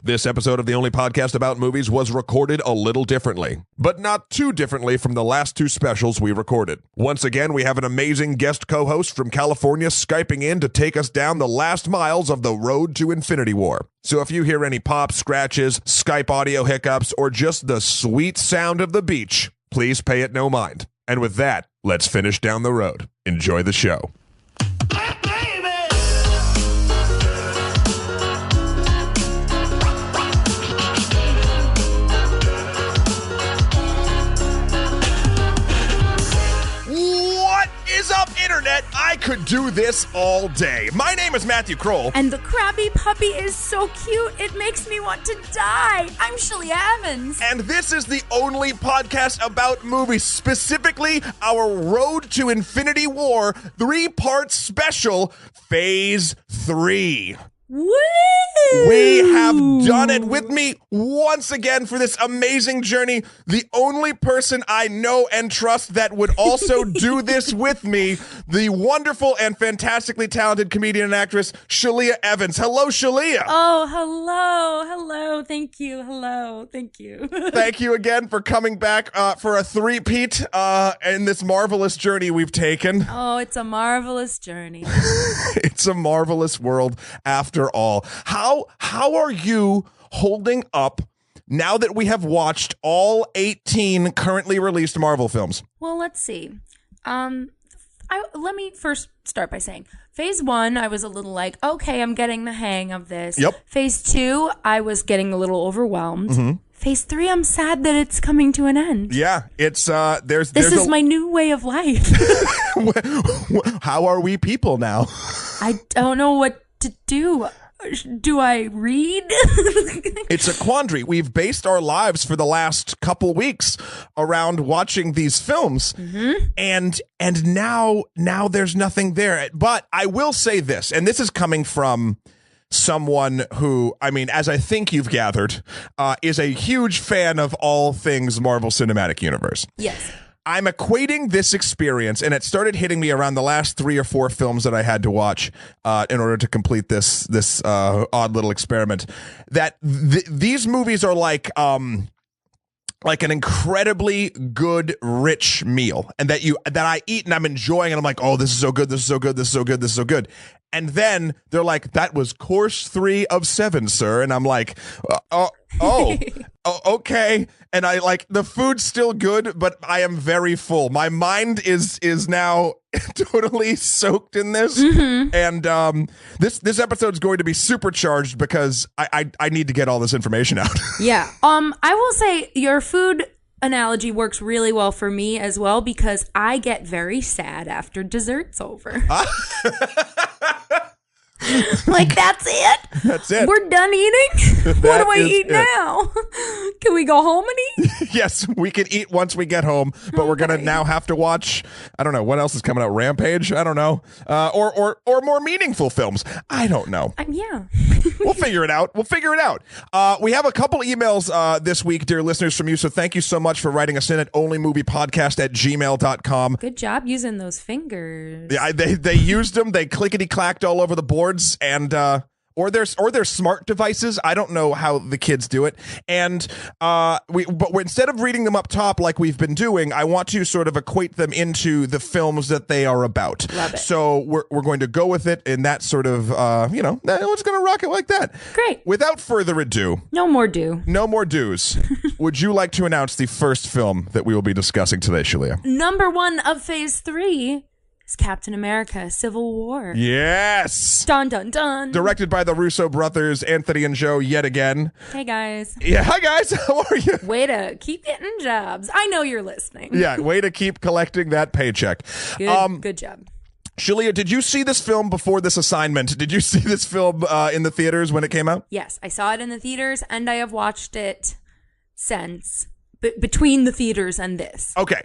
This episode of the only podcast about movies was recorded a little differently, but not too differently from the last two specials we recorded. Once again, we have an amazing guest co-host from California Skyping in to take us down the last miles of the road to Infinity War. So if you hear any pops, scratches, Skype audio hiccups, or just the sweet sound of the beach, please pay it no mind. And with that, let's finish down the road. Enjoy the show. Internet, I could do this all day. My name is Matthew Kroll. And the Krabby Puppy is so cute, it makes me want to die. I'm Shalyah Evans. And this is the only podcast about movies, specifically our Road to Infinity War 3-part special, Phase 3. Woo! We have done it. With me once again for this amazing journey, the only person I know and trust that would also do this with me, the wonderful and fantastically talented comedian and actress, Shalyah Evans. Hello, Shalyah. Oh, hello. Thank you. Hello. Thank you. Thank you again for coming back for a three-peat in this marvelous journey we've taken. Oh, it's a marvelous journey. It's a marvelous world after all. How are you holding up now that we have watched all 18 currently released Marvel films? Well, let's see. Let me first start by saying, Phase 1, I was a little like, okay, I'm getting the hang of this. Yep. Phase 2, I was getting a little overwhelmed. Mm-hmm. Phase 3, I'm sad that it's coming to an end. Yeah, it's This is my new way of life. How are we people now? I don't know what to do. Do I read? It's a quandary. We've based our lives for the last couple weeks around watching these films, mm-hmm. and now there's nothing there. But I will say this, and this is coming from someone who, I mean, as I think you've gathered, is a huge fan of all things Marvel Cinematic Universe. Yes. I'm equating this experience, and it started hitting me around the last 3 or 4 films that I had to watch in order to complete this odd little experiment. That these movies are like an incredibly good, rich meal, and that I eat and I'm enjoying, and I'm like, oh, this is so good, this is so good, this is so good, this is so good. And then they're like, that was course 3 of 7, sir. And I'm like, okay. And I like, the food's still good, but I am very full. My mind is now totally soaked in this. Mm-hmm. And this episode is going to be supercharged because I need to get all this information out. Yeah. I will say your food analogy works really well for me as well, because I get very sad after dessert's over. Like, that's it? That's it. We're done eating? What do I eat now? Can we go home and eat? Yes, we can eat once we get home, but okay. We're going to now have to watch, I don't know, what else is coming out? Rampage? I don't know. Or more meaningful films. I don't know. Yeah. We'll figure it out. We have a couple emails this week, dear listeners, from you, so thank you so much for writing us in at onlymoviepodcast@gmail.com. Good job using those fingers. Yeah, they used them. They clickety-clacked all over the boards, and or their smart devices. I don't know how the kids do it. And but instead of reading them up top like we've been doing, I want to sort of equate them into the films that they are about. Love it. So we're going to go with it in that sort of we're just going to rock it like that. Great. Without further ado, no more do's. Would you like to announce the first film that we will be discussing today, Shalyah? Number 1 of Phase 3 is Captain America: Civil War. Yes. Dun dun dun. Directed by the Russo brothers, Anthony and Joe, yet again. Hey guys. Yeah, hi guys. How are you? Way to keep getting jobs. I know you're listening. Yeah, way to keep collecting that paycheck. Good job. Shalyah, did you see this film before this assignment? Did you see this film in the theaters when it came out? Yes, I saw it in the theaters, and I have watched it since. Between the theaters and this. Okay.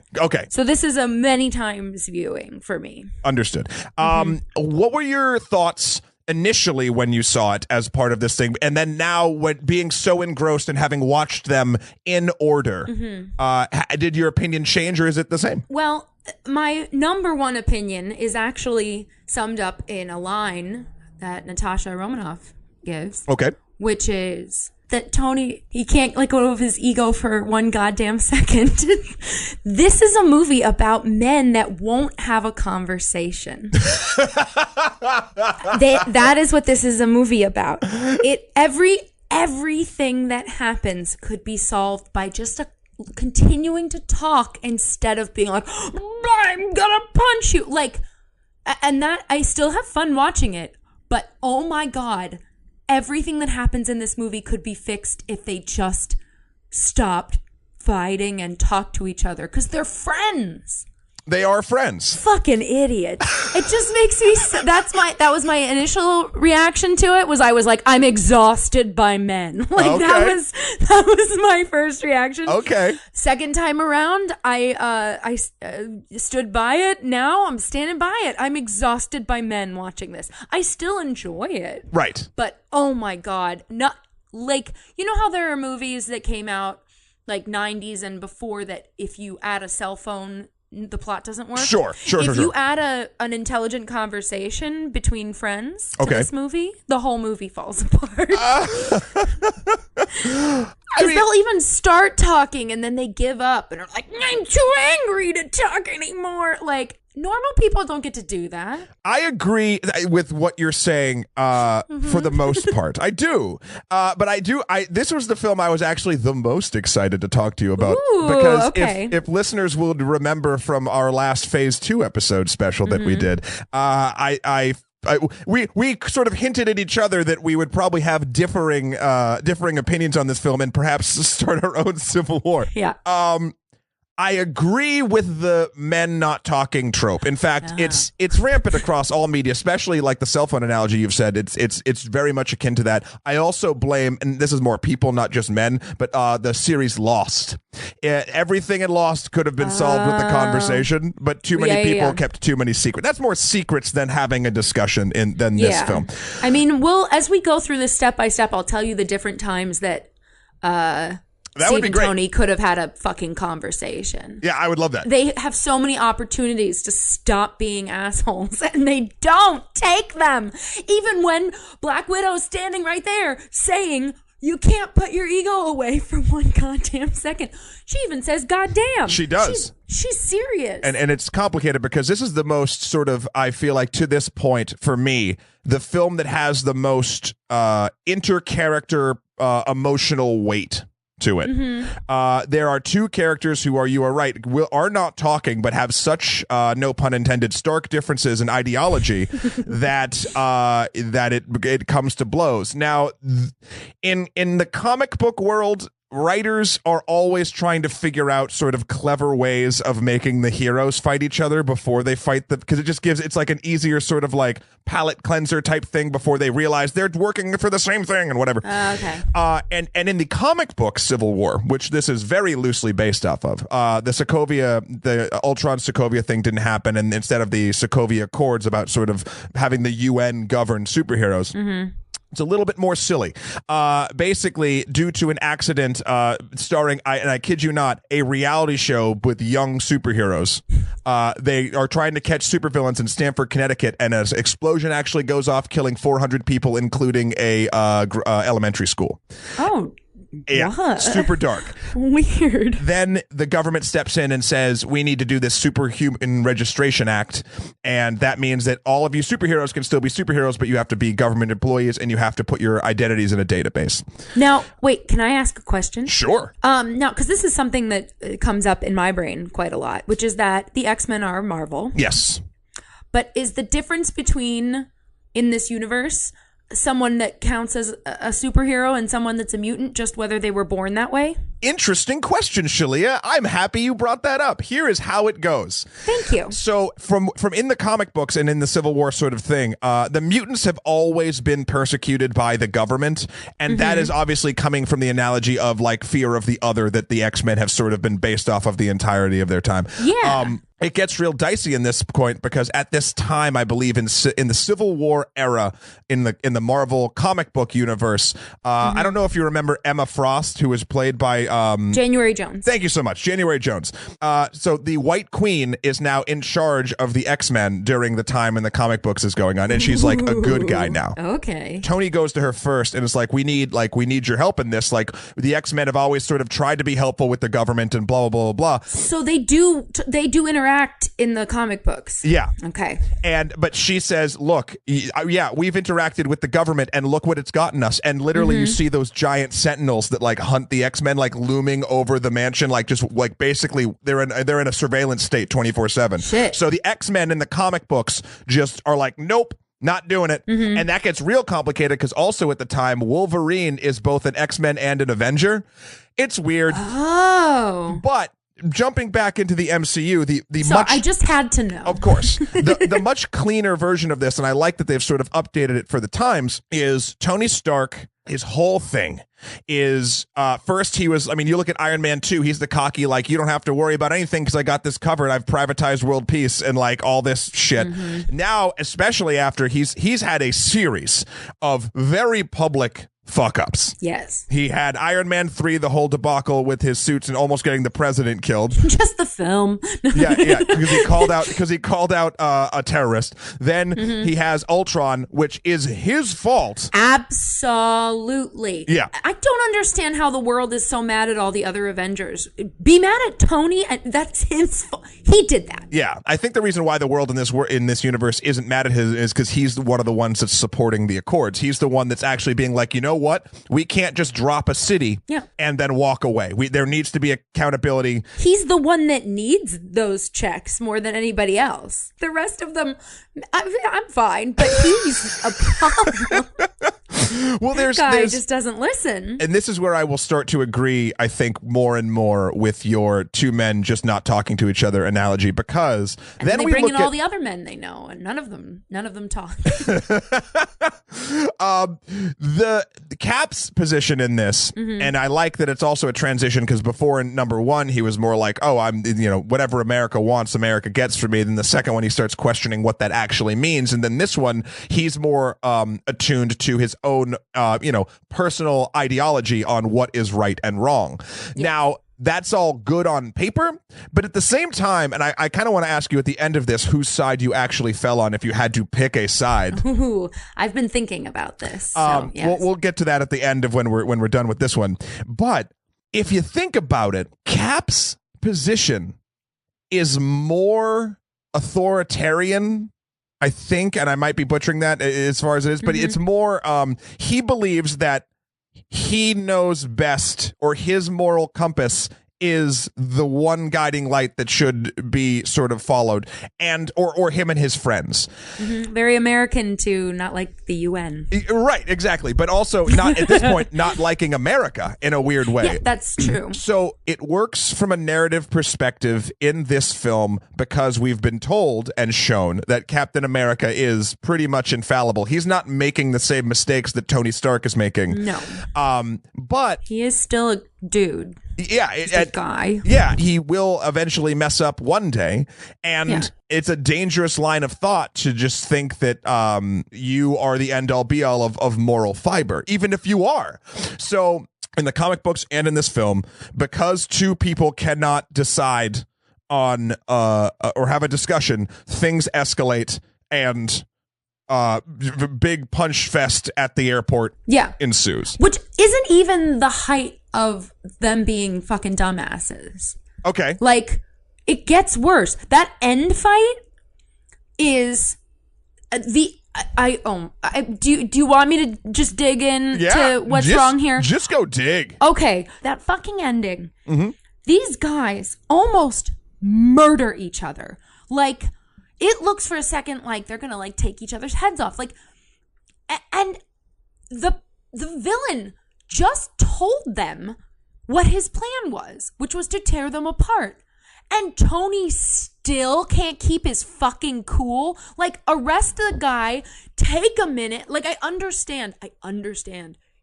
So this is a many times viewing for me. Understood. What were your thoughts initially when you saw it as part of this thing, and then now when being so engrossed and having watched them in order, did your opinion change, or is it the same? Well, my number 1 opinion is actually summed up in a line that Natasha Romanoff gives. Okay. Which is, that Tony, he can't let go of his ego for one goddamn second. This is a movie about men that won't have a conversation. That is what this is a movie about. Everything that happens could be solved by just continuing to talk instead of being like, I'm gonna punch you. Like, and that, I still have fun watching it, but oh my God, everything that happens in this movie could be fixed if they just stopped fighting and talked to each other, because they're friends. They are friends. Fucking idiot. It just makes me that was my initial reaction to it, was I was like, I'm exhausted by men. Like, okay. that was my first reaction. Okay. Second time around, I stood by it. Now I'm standing by it. I'm exhausted by men watching this. I still enjoy it. Right. But oh my God, not like, you know how there are movies that came out like 90s and before that if you add a cell phone, the plot doesn't work? Sure. If you add an intelligent conversation between friends to this movie, the whole movie falls apart. Because they'll even start talking and then they give up and are like, I'm too angry to talk anymore. Like, normal people don't get to do that. I agree with what you're saying for the most part. I do. But this was the film I was actually the most excited to talk to you about. Ooh, because okay. if listeners will remember from our last Phase 2 episode special that we did, we sort of hinted at each other that we would probably have differing opinions on this film and perhaps start our own civil war. Yeah. I agree with the men not talking trope. In fact, it's rampant across all media, especially like the cell phone analogy you've said. It's very much akin to that. I also blame, and this is more people, not just men, but the series Lost. Everything in Lost could have been solved with the conversation, but too many people kept too many secrets. That's more secrets than having a discussion than this film. I mean, as we go through this step by step, I'll tell you the different times that Steve and Tony could have had a fucking conversation. Yeah, I would love that. They have so many opportunities to stop being assholes, and they don't take them. Even when Black Widow's standing right there saying, you can't put your ego away for one goddamn second. She even says, goddamn. She does. She's serious. And it's complicated because this is the most sort of, I feel like to this point, for me, the film that has the most inter-character emotional weight to it. There are two characters who are are not talking but have such no pun intended stark differences in ideology that it comes to blows. Now in the comic book world, writers are always trying to figure out sort of clever ways of making the heroes fight each other before they fight because it's like an easier sort of like palate cleanser type thing before they realize they're working for the same thing and whatever. Okay. And in the comic book Civil War, which this is very loosely based off of, the Ultron Sokovia thing didn't happen, and instead of the Sokovia Accords about sort of having the UN govern superheroes. It's a little bit more silly. Basically, due to an accident starring, and I kid you not, a reality show with young superheroes. They are trying to catch supervillains in Stamford, Connecticut, and an explosion actually goes off, killing 400 people, including a elementary school. Oh, yeah, what? super dark. Weird. Then the government steps in and says, we need to do this Superhuman Registration Act. And that means that all of you superheroes can still be superheroes, but you have to be government employees and you have to put your identities in a database. Now, wait, can I ask a question? Sure. No, because this is something that comes up in my brain quite a lot, which is that the X-Men are Marvel. Yes. But is the difference between, in this universe, someone that counts as a superhero and someone that's a mutant, just whether they were born that way? Interesting question, Shalyah. I'm happy you brought that up. Here is how it goes. Thank you. So from in the comic books and in the Civil War sort of thing, the mutants have always been persecuted by the government. And that is obviously coming from the analogy of like fear of the other that the X-Men have sort of been based off of the entirety of their time. Yeah. It gets real dicey in this point because at this time, I believe in the Civil War era in the Marvel comic book universe, I don't know if you remember Emma Frost, who was played by January Jones. Thank you so much, January Jones. So the White Queen is now in charge of the X-Men during the time in the comic books is going on, and she's like a good guy now. Okay. Tony goes to her first, and it's like, we need your help in this. Like, the X-Men have always sort of tried to be helpful with the government and blah blah blah blah. So they do interact in the comic books. Yeah. Okay. But she says, look, yeah, we've interacted with the government, and look what it's gotten us. And literally, you see those giant sentinels that like hunt the X-Men, like looming over the mansion, like just like basically they're in a surveillance state 24/7. Shit. So the X-Men in the comic books just are like, nope, not doing it. And that gets real complicated because also at the time, Wolverine is both an X-Men and an Avenger. It's weird. Oh. But jumping back into the MCU, I just had to know. Of course. The much cleaner version of this, and I like that they've sort of updated it for the times, is Tony Stark, his whole thing is, first he was, I mean, you look at Iron Man 2, he's the cocky, like, you don't have to worry about anything because I got this covered. I've privatized world peace and like all this shit. Now, especially after he's had a series of very public fuck-ups. Yes. He had Iron Man 3, the whole debacle with his suits and almost getting the president killed. Just the film. yeah, because he called out a terrorist. Then he has Ultron, which is his fault. Absolutely. Yeah. I don't understand how the world is so mad at all the other Avengers. Be mad at Tony, and that's his fault. He did that. Yeah, I think the reason why the world in this universe isn't mad at him is because he's one of the ones that's supporting the Accords. He's the one that's actually being like, you know what? We can't just drop a city and then walk away. There needs to be accountability. He's the one that needs those checks more than anybody else. The rest of them, I'm fine, but he's a problem. Well, there's guy just doesn't listen. And this is where I will start to agree, I think, more and more with your two men just not talking to each other analogy, because and then they we bring look in at all the other men they know, and none of them talk. The Cap's position in this, and I like that it's also a transition, because before in number one he was more like, oh, I'm, whatever America wants, America gets for me. Then the second one he starts questioning what that actually means, and then this one he's more attuned to his own personal ideology on what is right and wrong. Now, that's all good on paper, but at the same time, and I kind of want to ask you at the end of this whose side you actually fell on if you had to pick a side. Ooh, I've been thinking about this. So, yes. We'll get to that at the end of when we're done with this one. But if you think about it, Cap's position is more authoritarian, I think, and I might be butchering that as far as it is, but it's more, he believes that he knows best, or his moral compass is the one guiding light that should be sort of followed, and or him and his friends. Very American to not like the UN. Right, exactly. But also not at this point not liking America in a weird way. Yeah, that's true. So it works from a narrative perspective in this film because we've been told and shown that Captain America is pretty much infallible. He's not making the same mistakes that Tony Stark is making. No. But he is still a dude. Yeah, a guy. Yeah, he will eventually mess up one day, and it's a dangerous line of thought to just think that you are the end-all be-all of moral fiber, even if you are. So in the comic books and in this film, because two people cannot decide on or have a discussion, things escalate, and big punch fest at the airport ensues. Which isn't even the height of them being fucking dumbasses. Okay. Like, it gets worse. That end fight is do you want me to just dig in to what's wrong here? Just go dig. Okay. That fucking ending. These guys almost murder each other. Like, it looks for a second like they're gonna like take each other's heads off. Like, and the villain just told them what his plan was, which was to tear them apart. And Tony still can't keep his fucking cool. Like, arrest the guy, take a minute. Like, I understand.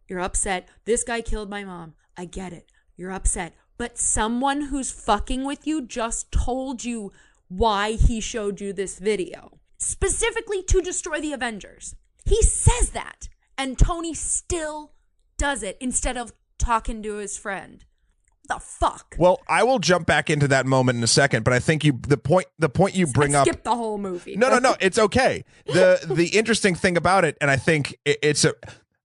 You're upset. This guy killed my mom. I get it. You're upset. But someone who's fucking with you just told you why he showed you this video. Specifically to destroy the Avengers. He says that. And Tony still does it instead of talking to his friend. The fuck? Well, I will jump back into that moment in a second, but I think the point you bring up. Skip the whole movie. No, it's okay. The interesting thing about it, and I think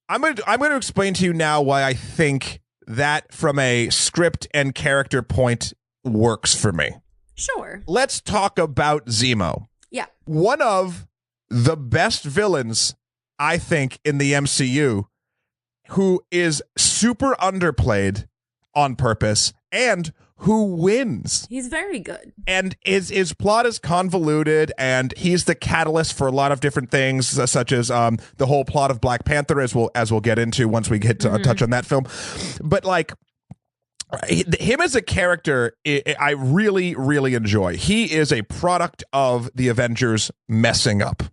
I'm going to explain to you now why I think that from a script and character point works for me. Sure. Let's talk about Zemo. Yeah. One of the best villains, I think, in the MCU, who is super underplayed on purpose and who wins. He's very good. And his plot is convoluted, and he's the catalyst for a lot of different things, such as the whole plot of Black Panther, as we'll get into once we get to touch on that film. But like, him as a character, I really, really enjoy. He is a product of the Avengers messing up.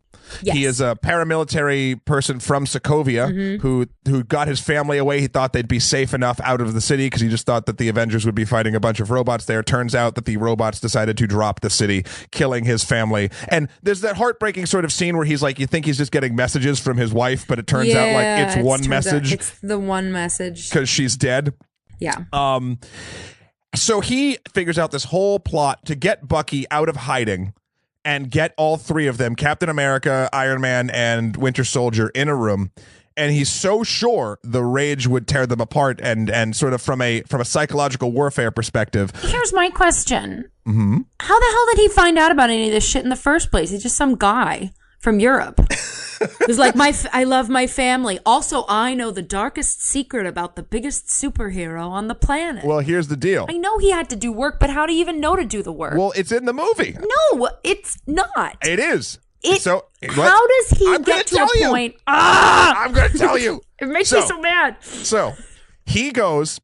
Yes. He is a paramilitary person from Sokovia who got his family away. He thought they'd be safe enough out of the city because he just thought that the Avengers would be fighting a bunch of robots there. Turns out that the robots decided to drop the city, killing his family. And there's that heartbreaking sort of scene where he's like, you think he's just getting messages from his wife, but it turns out like it's one message. It's the one message. Because she's dead. Yeah. So he figures out this whole plot to get Bucky out of hiding and get all three of them, Captain America, Iron Man, and Winter Soldier, in a room. And he's so sure the rage would tear them apart, and sort of from a psychological warfare perspective. Here's my question. How the hell did he find out about any of this shit in the first place? He's just some guy from Europe. He's like, I love my family. Also, I know the darkest secret about the biggest superhero on the planet. Well, here's the deal. I know he had to do work, but how do you even know to do the work? Well, it's in the movie. No, it's not. It is. How does he get to a point? I'm going to tell you. It makes me so mad. So he goes,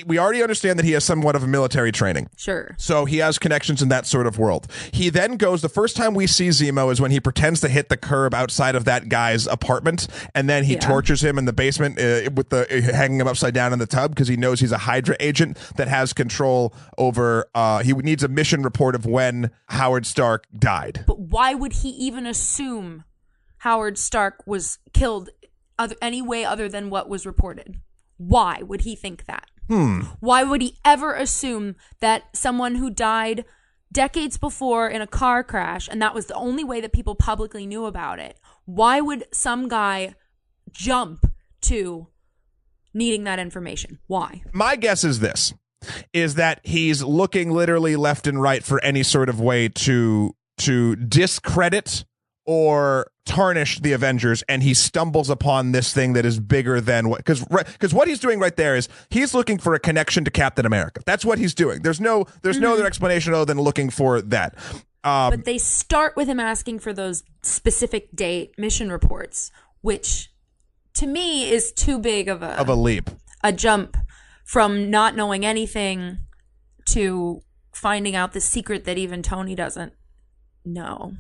we already understand that he has somewhat of a military training. Sure. So he has connections in that sort of world. He then goes, the first time we see Zemo is when he pretends to hit the curb outside of that guy's apartment, and then he tortures him in the basement with hanging him upside down in the tub because he knows he's a Hydra agent that has control over, he needs a mission report of when Howard Stark died. But why would he even assume Howard Stark was killed any way other than what was reported? Why would he think that? Why would he ever assume that someone who died decades before in a car crash, and that was the only way that people publicly knew about it, why would some guy jump to needing that information? Why? My guess is this, is that he's looking literally left and right for any sort of way to discredit or tarnish the Avengers, and he stumbles upon this thing that is bigger than what, because what he's doing right there is he's looking for a connection to Captain America. That's what he's doing. There's no other explanation other than looking for that. But they start with him asking for those specific date mission reports, which to me is too big of a leap, a jump from not knowing anything to finding out the secret that even Tony doesn't know.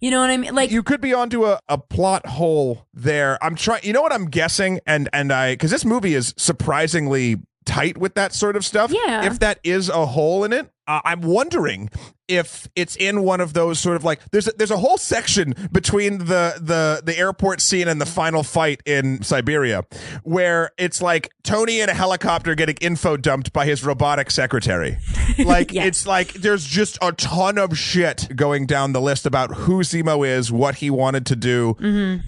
You know what I mean? Like, you could be onto a plot hole there. I'm trying. You know what I'm guessing, and because this movie is surprisingly tight with that sort of stuff. Yeah. If that is a hole in it, I'm wondering if it's in one of those sort of like there's a whole section between the airport scene and the final fight in Siberia where it's like Tony in a helicopter getting info dumped by his robotic secretary. Like Yes. It's like there's just a ton of shit going down the list about who Zemo is, what he wanted to do.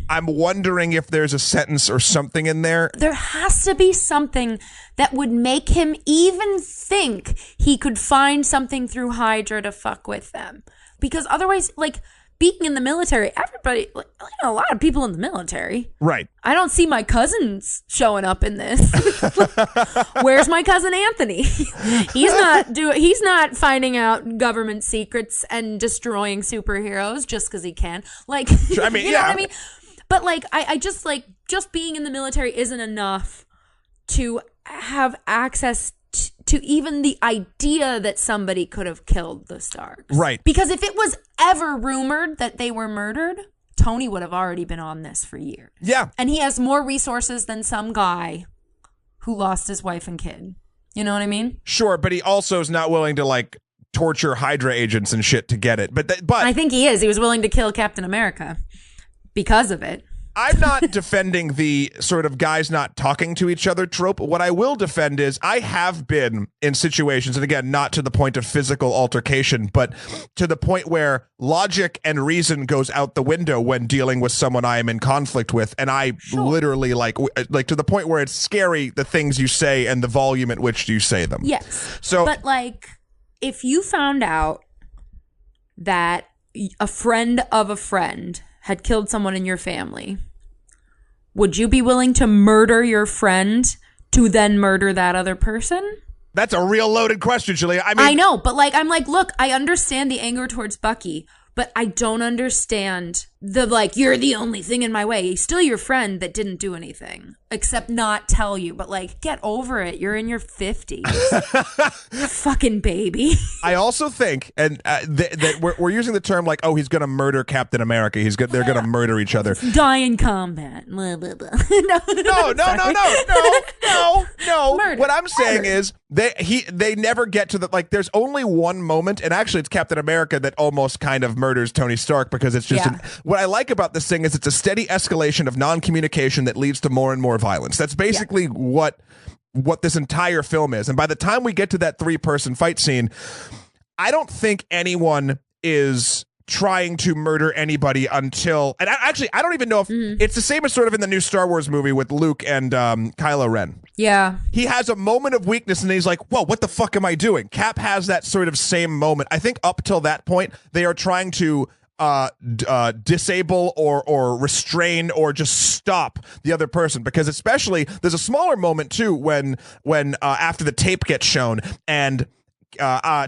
I'm wondering if there's a sentence or something in there. There has to be something that would make him even think he could find something through Hydra to fuck with them. Because otherwise, like, being in the military, everybody, like, I know a lot of people in the military. Right. I don't see my cousins showing up in this. Where's my cousin Anthony? He's not finding out government secrets and destroying superheroes just because he can. Like, I mean, you know what I mean? But like, I just like, just being in the military isn't enough to have access to even the idea that somebody could have killed the Starks. Right. Because if it was ever rumored that they were murdered, Tony would have already been on this for years. Yeah. And he has more resources than some guy who lost his wife and kid. You know what I mean? Sure, but he also is not willing to, like, torture Hydra agents and shit to get it. But I think he is. He was willing to kill Captain America because of it. I'm not defending the sort of guys not talking to each other trope. What I will defend is I have been in situations, and again, not to the point of physical altercation, but to the point where logic and reason goes out the window when dealing with someone I am in conflict with, and I literally like to the point where it's scary the things you say and the volume at which you say them. Yes. So, but like, if you found out that a friend of a friend had killed someone in your family, would you be willing to murder your friend to then murder that other person? That's a real loaded question, Shalyah. I know, but like, I'm like, look, I understand the anger towards Bucky, but I don't understand the like, you're the only thing in my way. He's still your friend that didn't do anything except not tell you, but like, get over it. You're in your 50s. Fucking baby. I also think, and that we're using the term like, oh, he's going to murder Captain America. They're going to murder each other. Die in combat. Blah, blah, blah. No. Murder. What I'm saying is they never get to the, like, there's only one moment, and actually it's Captain America that almost kind of murders Tony Stark, because it's just what I like about this thing is it's a steady escalation of non-communication that leads to more and more violence. That's basically what this entire film is. And by the time we get to that 3-person fight scene, I don't think anyone is trying to murder anybody until, and I don't even know if it's the same as sort of in the new Star Wars movie with Luke and Kylo Ren. Yeah. He has a moment of weakness and he's like, whoa, what the fuck am I doing? Cap has that sort of same moment. I think up till that point, they are trying to disable or restrain or just stop the other person, because especially there's a smaller moment too when after the tape gets shown and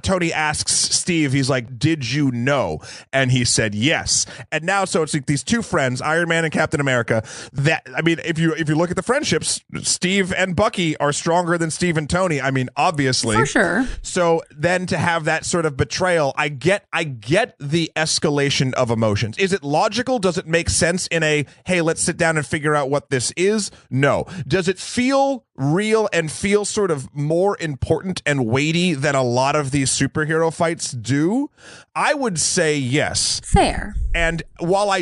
Tony asks Steve, he's like, did you know? And he said yes. And now, so it's like these two friends, Iron Man and Captain America, that, I mean, if you look at the friendships, Steve and Bucky are stronger than Steve and Tony. I mean, obviously. For sure. So then to have that sort of betrayal, I get the escalation of emotions. Is it logical? Does it make sense in a, hey, let's sit down and figure out what this is? No. Does it feel real and feel sort of more important and weighty than a lot of these superhero fights do? I would say yes. Fair. And while I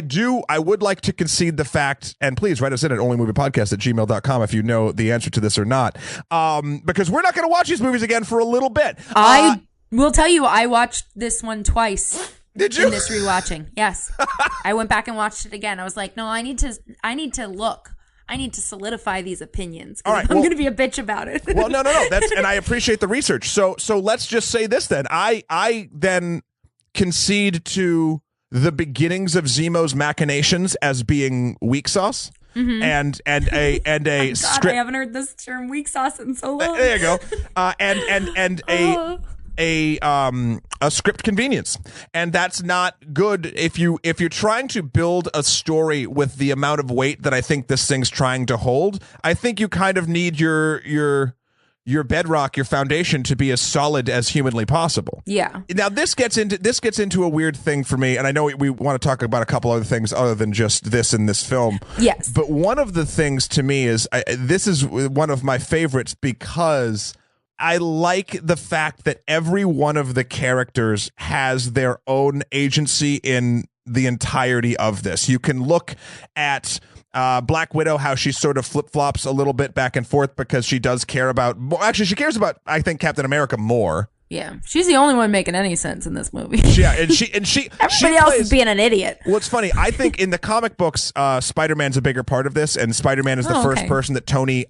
would like to concede the fact, and please write us in at onlymoviepodcast@gmail.com if you know the answer to this or not, because we're not going to watch these movies again for a little bit. I will tell you, I watched this one twice. Did you? In this rewatching. Yes. I went back and watched it again. I was like, no, I need to look. I need to solidify these opinions. All right, I'm going to be a bitch about it. Well, no. And I appreciate the research. So let's just say this then. I then concede to the beginnings of Zemo's machinations as being weak sauce. Mm-hmm. and a God, script. I haven't heard this term weak sauce in so long. There you go. And a script convenience, and that's not good if you're trying to build a story with the amount of weight that I think this thing's trying to hold. I think you kind of need your bedrock, your foundation, to be as solid as humanly possible. Yeah. Now this gets into a weird thing for me, and I know we want to talk about a couple other things other than just this in this film. Yes. But one of the things to me is this is one of my favorites because I like the fact that every one of the characters has their own agency in the entirety of this. You can look at Black Widow, how she sort of flip-flops a little bit back and forth because she does care about, actually she cares about, I think, Captain America more. Yeah, she's the only one making any sense in this movie. Yeah, and she everybody else is being an idiot. Well, it's funny. I think in the comic books, Spider-Man's a bigger part of this, and Spider-Man is the first person that Tony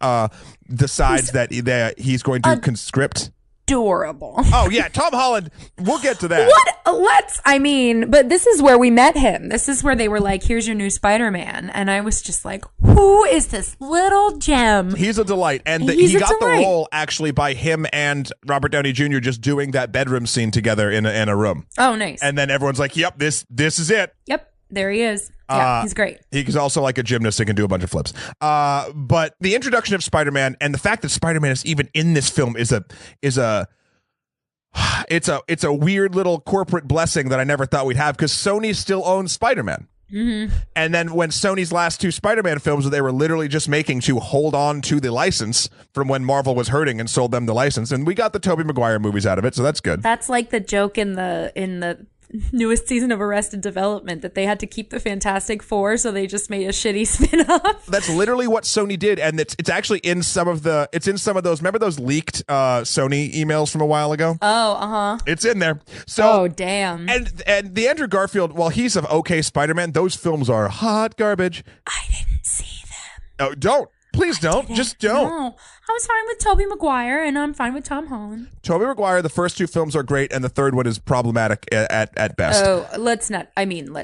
decides that he's going to conscript. Adorable. Oh yeah, Tom Holland. We'll get to that. But this is where we met him. This is where they were like, here's your new Spider-Man. And I was just like, who is this little gem? He's a delight. And he got the role actually by him and Robert Downey Jr. just doing that bedroom scene together in a room. Oh, nice. And then everyone's like, yep, this is it. Yep. There he is. Yeah, he's great. He's also like a gymnast and can do a bunch of flips. But the introduction of Spider-Man and the fact that Spider-Man is even in this film is a weird little corporate blessing that I never thought we'd have, because Sony still owns Spider-Man. Mm-hmm. And then when Sony's last two Spider-Man films that they were literally just making to hold on to the license from when Marvel was hurting and sold them the license, and we got the Tobey Maguire movies out of it, so that's good. That's like the joke in the newest season of Arrested Development, that they had to keep the Fantastic Four, so they just made a shitty spin-off. That's literally what Sony did, and it's actually in some of those. Remember those leaked Sony emails from a while ago? Oh, It's in there. So, damn. And the Andrew Garfield, while he's of okay Spider-Man, those films are hot garbage. I didn't see them. Oh, don't. Please don't. Just don't. No. I was fine with Tobey Maguire, and I'm fine with Tom Holland. Tobey Maguire, the first 2 films are great, and the third one is problematic at best. Oh, let's not even.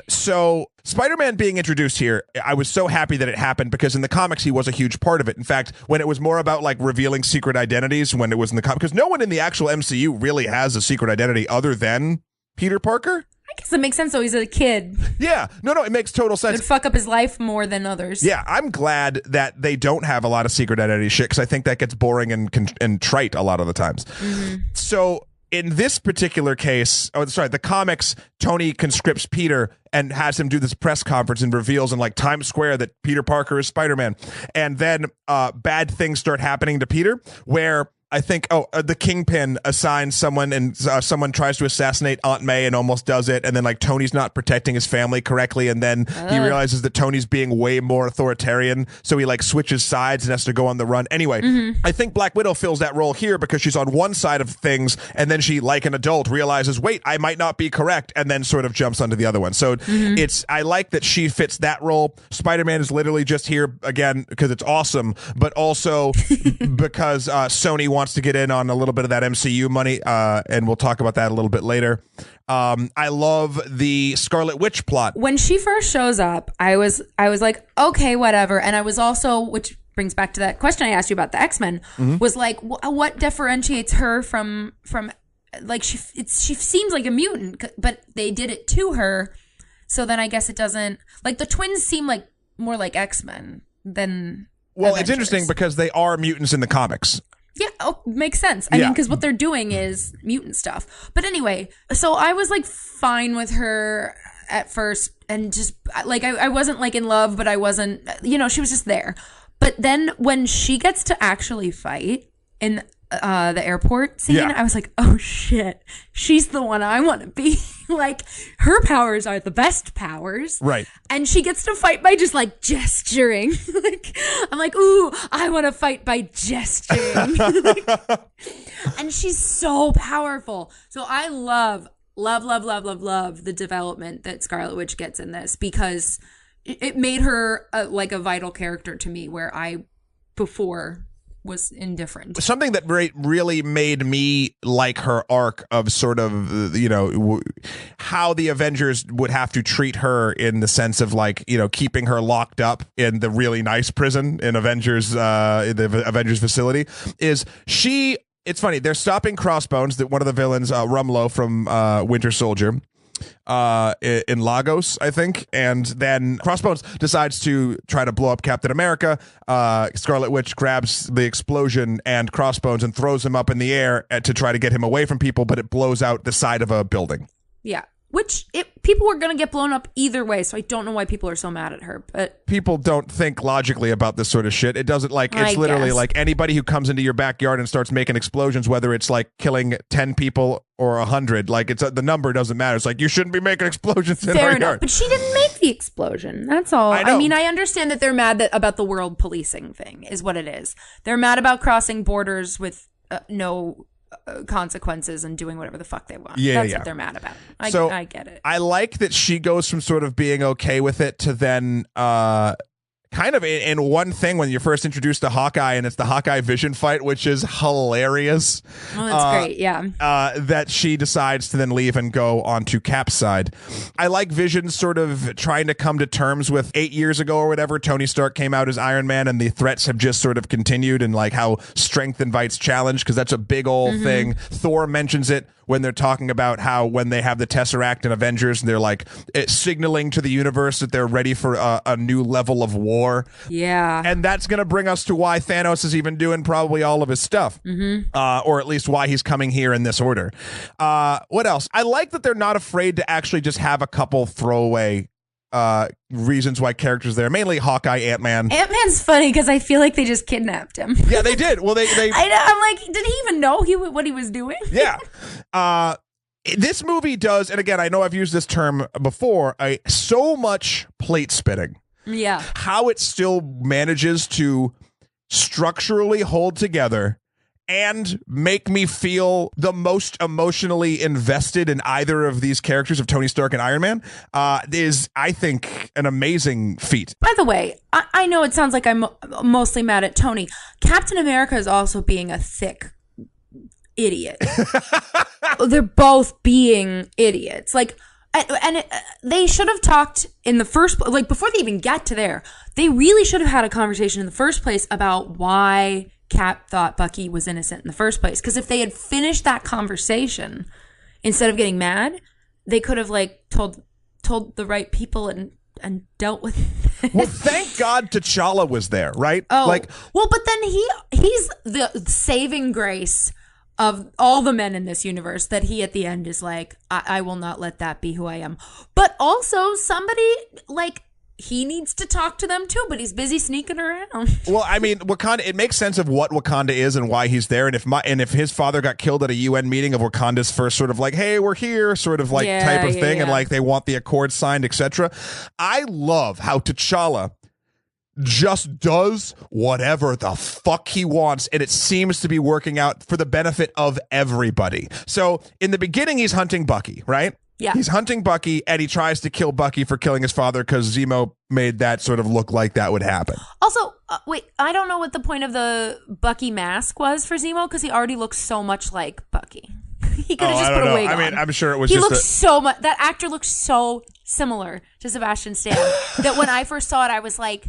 So Spider-Man being introduced here, I was so happy that it happened because in the comics he was a huge part of it. In fact, when it was more about like revealing secret identities, when it was in the comics, because no one in the actual MCU really has a secret identity other than Peter Parker. I guess it makes sense though. He's a kid. Yeah. No, it makes total sense. It would fuck up his life more than others. Yeah, I'm glad that they don't have a lot of secret identity shit because I think that gets boring and trite a lot of the times. Mm-hmm. So in this particular case, the comics, Tony conscripts Peter and has him do this press conference and reveals in like Times Square that Peter Parker is Spider-Man. And then bad things start happening to Peter where I think, the Kingpin assigns someone and someone tries to assassinate Aunt May and almost does it. And then like Tony's not protecting his family correctly. And then he realizes that Tony's being way more authoritarian. So he like switches sides and has to go on the run. Anyway, I think Black Widow fills that role here because she's on one side of things. And then she, like an adult, realizes, wait, I might not be correct. And then sort of jumps onto the other one. So I like that she fits that role. Spider-Man is literally just here again because it's awesome, but also because Sony wants to get in on a little bit of that MCU money, and we'll talk about that a little bit later. I love the Scarlet Witch plot. When she first shows up, I was like, okay, whatever. And I was also, which brings back to that question I asked you about the X-Men, was like, what differentiates her from like she seems like a mutant, but they did it to her. So then I guess it doesn't, like the twins seem like more like X-Men than Avengers. It's interesting because they are mutants in the comics. Yeah, makes sense. I mean, because what they're doing is mutant stuff. But anyway, so I was like fine with her at first and just like I wasn't like in love, but I wasn't, she was just there. But then when she gets to actually fight in the airport scene, I was like, oh shit, she's the one I want to be. Like, her powers are the best powers. Right. And she gets to fight by just like gesturing. Like, I'm like, ooh, I want to fight by gesturing. And she's so powerful. So I love the development that Scarlet Witch gets in this because it made her like a vital character to me where I before was indifferent. Something that really made me like her arc of sort of, how the Avengers would have to treat her in the sense of like, keeping her locked up in the really nice prison in Avengers, in the Avengers facility is it's funny. They're stopping Crossbones, that one of the villains, Rumlow from Winter Soldier. In Lagos, I think, and then Crossbones decides to try to blow up Captain America. Scarlet Witch grabs the explosion and Crossbones and throws him up in the air to try to get him away from people, but it blows out the side of a building. Yeah. Which people were going to get blown up either way, so I don't know why people are so mad at her. But people don't think logically about this sort of shit. It doesn't it's literally like anybody who comes into your backyard and starts making explosions, whether it's like killing 10 people or 100, like it's the number doesn't matter. It's like you shouldn't be making explosions in our yard. But she didn't make the explosion. That's all. I mean, I understand that they're mad about the world policing thing is what it is. They're mad about crossing borders with no consequences and doing whatever the fuck they want. That's what they're mad about. I get it. I like that she goes from sort of being okay with it to then kind of in one thing when you're first introduced to Hawkeye and it's the Hawkeye Vision fight, which is hilarious. Oh, that's great. Yeah. That she decides to then leave and go onto Cap's side. I like Vision sort of trying to come to terms with 8 years ago or whatever, Tony Stark came out as Iron Man and the threats have just sort of continued and like how strength invites challenge because that's a big old thing. Thor mentions it when they're talking about how when they have the Tesseract in Avengers, they're like signaling to the universe that they're ready for a new level of war. Yeah. And that's going to bring us to why Thanos is even doing probably all of his stuff. Or at least why he's coming here in this order. What else? I like that they're not afraid to actually just have a couple throwaway reasons why characters there, mainly Hawkeye, Ant-Man. Ant-Man's funny because I feel like they just kidnapped him. Yeah, they did. Well, they I'm like, did he even know what he was doing? Yeah. This movie does, and again, I know I've used this term before, so much plate spinning. Yeah. How it still manages to structurally hold together and make me feel the most emotionally invested in either of these characters of Tony Stark and Iron Man is, I think, an amazing feat. By the way, I know it sounds like I'm mostly mad at Tony. Captain America is also being a thick idiot. They're both being idiots. Like, and they should have talked in the first, like, before they even get to there, they really should have had a conversation in the first place about why Cap thought Bucky was innocent in the first place. Because if they had finished that conversation, instead of getting mad, they could have, like, told the right people and dealt with it. Well, thank God T'Challa was there, right? Oh, like, well, but then he's the saving grace of all the men in this universe, that he at the end is like, I will not let that be who I am. But also somebody, like, he needs to talk to them too, but he's busy sneaking around. Well, I mean, Wakanda, it makes sense of what Wakanda is and why he's there. And if his father got killed at a UN meeting of Wakanda's first sort of like, hey, we're here sort of like type of thing. And like they want the accord signed, etc. I love how T'Challa just does whatever the fuck he wants, and it seems to be working out for the benefit of everybody. So in the beginning, he's hunting Bucky, right? Yeah. He's hunting Bucky, and he tries to kill Bucky for killing his father because Zemo made that sort of look like that would happen. Also, wait, I don't know what the point of the Bucky mask was for Zemo, because he already looks so much like Bucky. He could have just put a wig on. I mean, I'm sure it was he just looks so much, that actor looks so similar to Sebastian Stan that when I first saw it, I was like,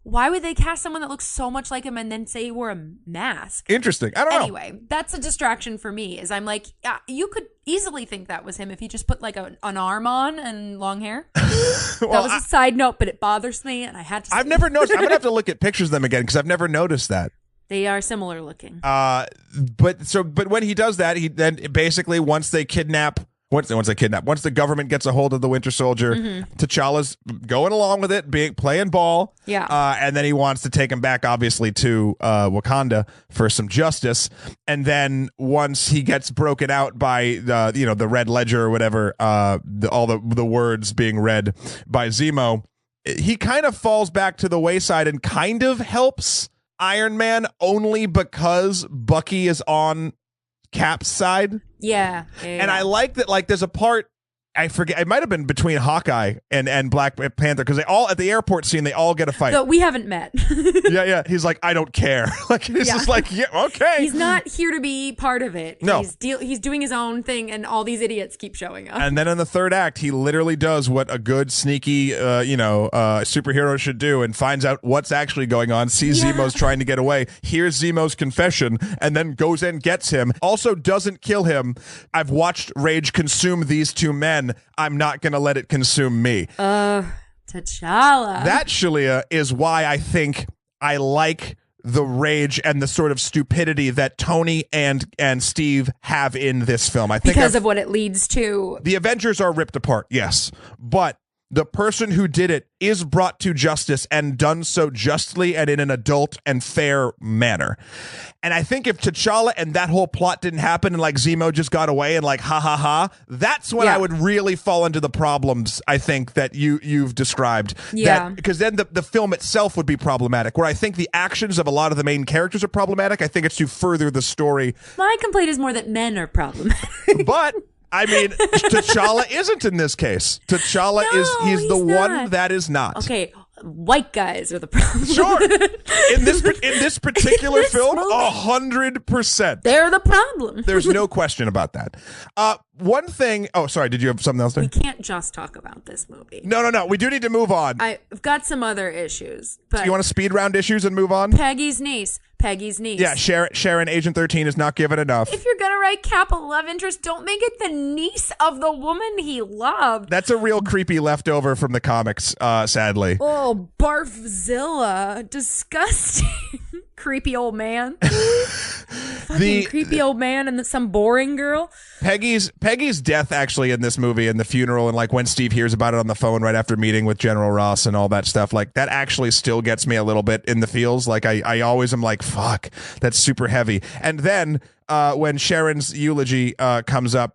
why would they cast someone that looks so much like him and then say he wore a mask? Interesting. I don't know. Anyway, that's a distraction for me, is I'm like, you could easily think that was him if he just put like an arm on and long hair. Well, that was a side note, but it bothers me and I had to say I've never noticed. I'm going to have to look at pictures of them again because I've never noticed that. They are similar looking. But when he does that, he then basically once the government gets a hold of the Winter Soldier, T'Challa's going along with it, playing ball. Yeah. And then he wants to take him back, obviously, to Wakanda for some justice. And then once he gets broken out by the Red Ledger or whatever, all the words being read by Zemo, he kind of falls back to the wayside and kind of helps Iron Man only because Bucky is on Cap's side. Yeah. And I like that, like, there's a part, I forget, it might have been between Hawkeye and Black Panther, because they all, at the airport scene, they all get a fight. So we haven't met. Yeah. He's like, I don't care. Like, he's just like, yeah, okay. He's not here to be part of it. No. He's doing his own thing, and all these idiots keep showing up. And then in the third act, he literally does what a good, sneaky, superhero should do, and finds out what's actually going on, sees Zemo's trying to get away, hears Zemo's confession, and then goes in, gets him. Also doesn't kill him. I've watched rage consume these two men. I'm not going to let it consume me. T'Challa. That, Shalyah, is why I think I like the rage and the sort of stupidity that Tony and Steve have in this film. I think because of what it leads to. The Avengers are ripped apart, yes, but the person who did it is brought to justice and done so justly and in an adult and fair manner. And I think if T'Challa and that whole plot didn't happen and like Zemo just got away and like ha, that's when I would really fall into the problems, I think, that you've described. Yeah. Because then the film itself would be problematic, where I think the actions of a lot of the main characters are problematic. I think it's to further the story. My complaint is more that men are problematic. But I mean, T'Challa isn't in this case. T'Challa he's the one that is not. Okay, white guys are the problem. Sure. In this particular film, 100%. They're the problem. There's no question about that. One thing. Oh, sorry. Did you have something else there? We can't just talk about this movie. No. We do need to move on. I've got some other issues. But Do you want to speed round issues and move on? Peggy's niece. Yeah, Sharon, Agent 13 is not given enough. If you're going to write Cap a love interest, don't make it the niece of the woman he loved. That's a real creepy leftover from the comics, sadly. Oh, Barfzilla. Disgusting. Creepy old man. fucking creepy old man and some boring girl. Peggy's death actually in this movie and the funeral and like when Steve hears about it on the phone right after meeting with General Ross and all that stuff, like that actually still gets me a little bit in the feels. Like I always am like, fuck, that's super heavy. And then when Sharon's eulogy comes up,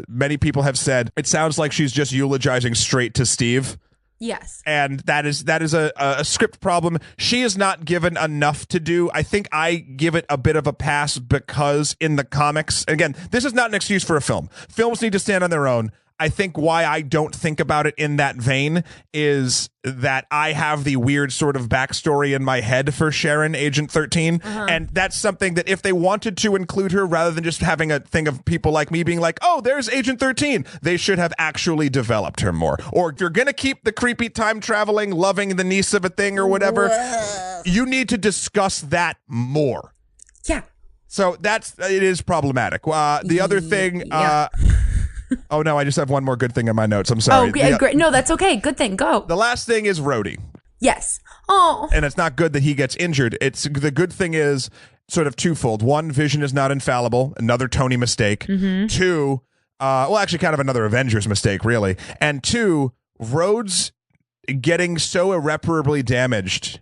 many people have said it sounds like she's just eulogizing straight to Steve. Yes. And that is a script problem. She is not given enough to do. I think I give it a bit of a pass because in the comics, again, this is not an excuse for a film. Films need to stand on their own. I think why I don't think about it in that vein is that I have the weird sort of backstory in my head for Sharon, Agent 13. And that's something that if they wanted to include her rather than just having a thing of people like me being like, oh, there's Agent 13, they should have actually developed her more. Or if you're going to keep the creepy time traveling, loving the niece of a thing or whatever, you need to discuss that more. Yeah. So it is problematic. The other thing, oh no, I just have one more good thing in my notes. I'm sorry. Oh, great. No, that's okay. Good thing. Go. The last thing is Rhodey. Yes. Oh. And it's not good that he gets injured. The good thing is sort of twofold. One, Vision is not infallible. Another Tony mistake. Two, well, actually kind of another Avengers mistake, really. And two, Rhodes getting so irreparably damaged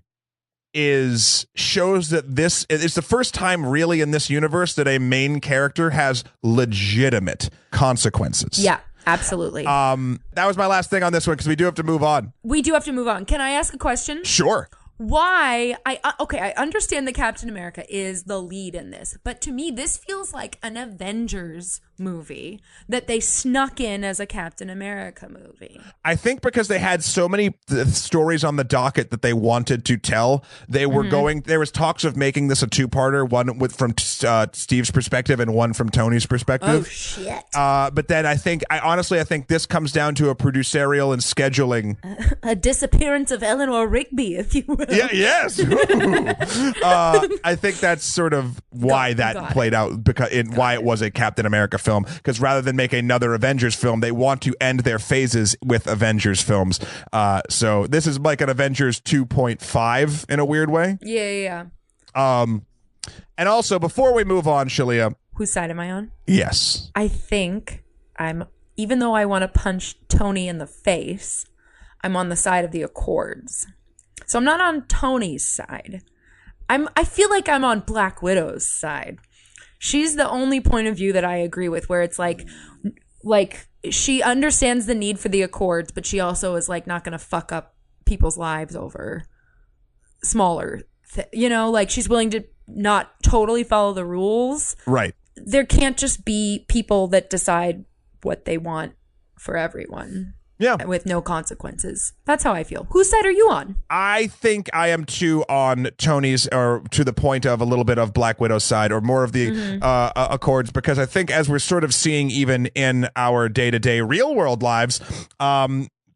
shows that this is the first time really in this universe that a main character has legitimate consequences. Yeah, absolutely. That was my last thing on this one because we do have to move on. We do have to move on. Can I ask a question? Sure. Why? I understand that Captain America is the lead in this, but to me, this feels like an Avengers movie that they snuck in as a Captain America movie. I think because they had so many stories on the docket that they wanted to tell, they were there was talks of making this a two-parter, one from Steve's perspective and one from Tony's perspective. Oh, shit. But then I think this comes down to a producerial and scheduling. A disappearance of Eleanor Rigby, if you will. Yeah, yes. I think that's sort of why that played out, why it was a Captain America film, because rather than make another Avengers film, they want to end their phases with Avengers films. So this is like an Avengers 2.5 in a weird way. Yeah. And also, before we move on, Shalyah. Whose side am I on? Yes. I think even though I want to punch Tony in the face, I'm on the side of the Accords. So I'm not on Tony's side. I feel like I'm on Black Widow's side. She's the only point of view that I agree with, where it's like she understands the need for the Accords, but she also is like not going to fuck up people's lives over smaller, like she's willing to not totally follow the rules. Right. There can't just be people that decide what they want for everyone. Yeah. With no consequences. That's how I feel. Whose side are you on? I think I am too on Tony's, or to the point of a little bit of Black Widow's side, or more of the Accords, because I think as we're sort of seeing even in our day-to-day real-world lives,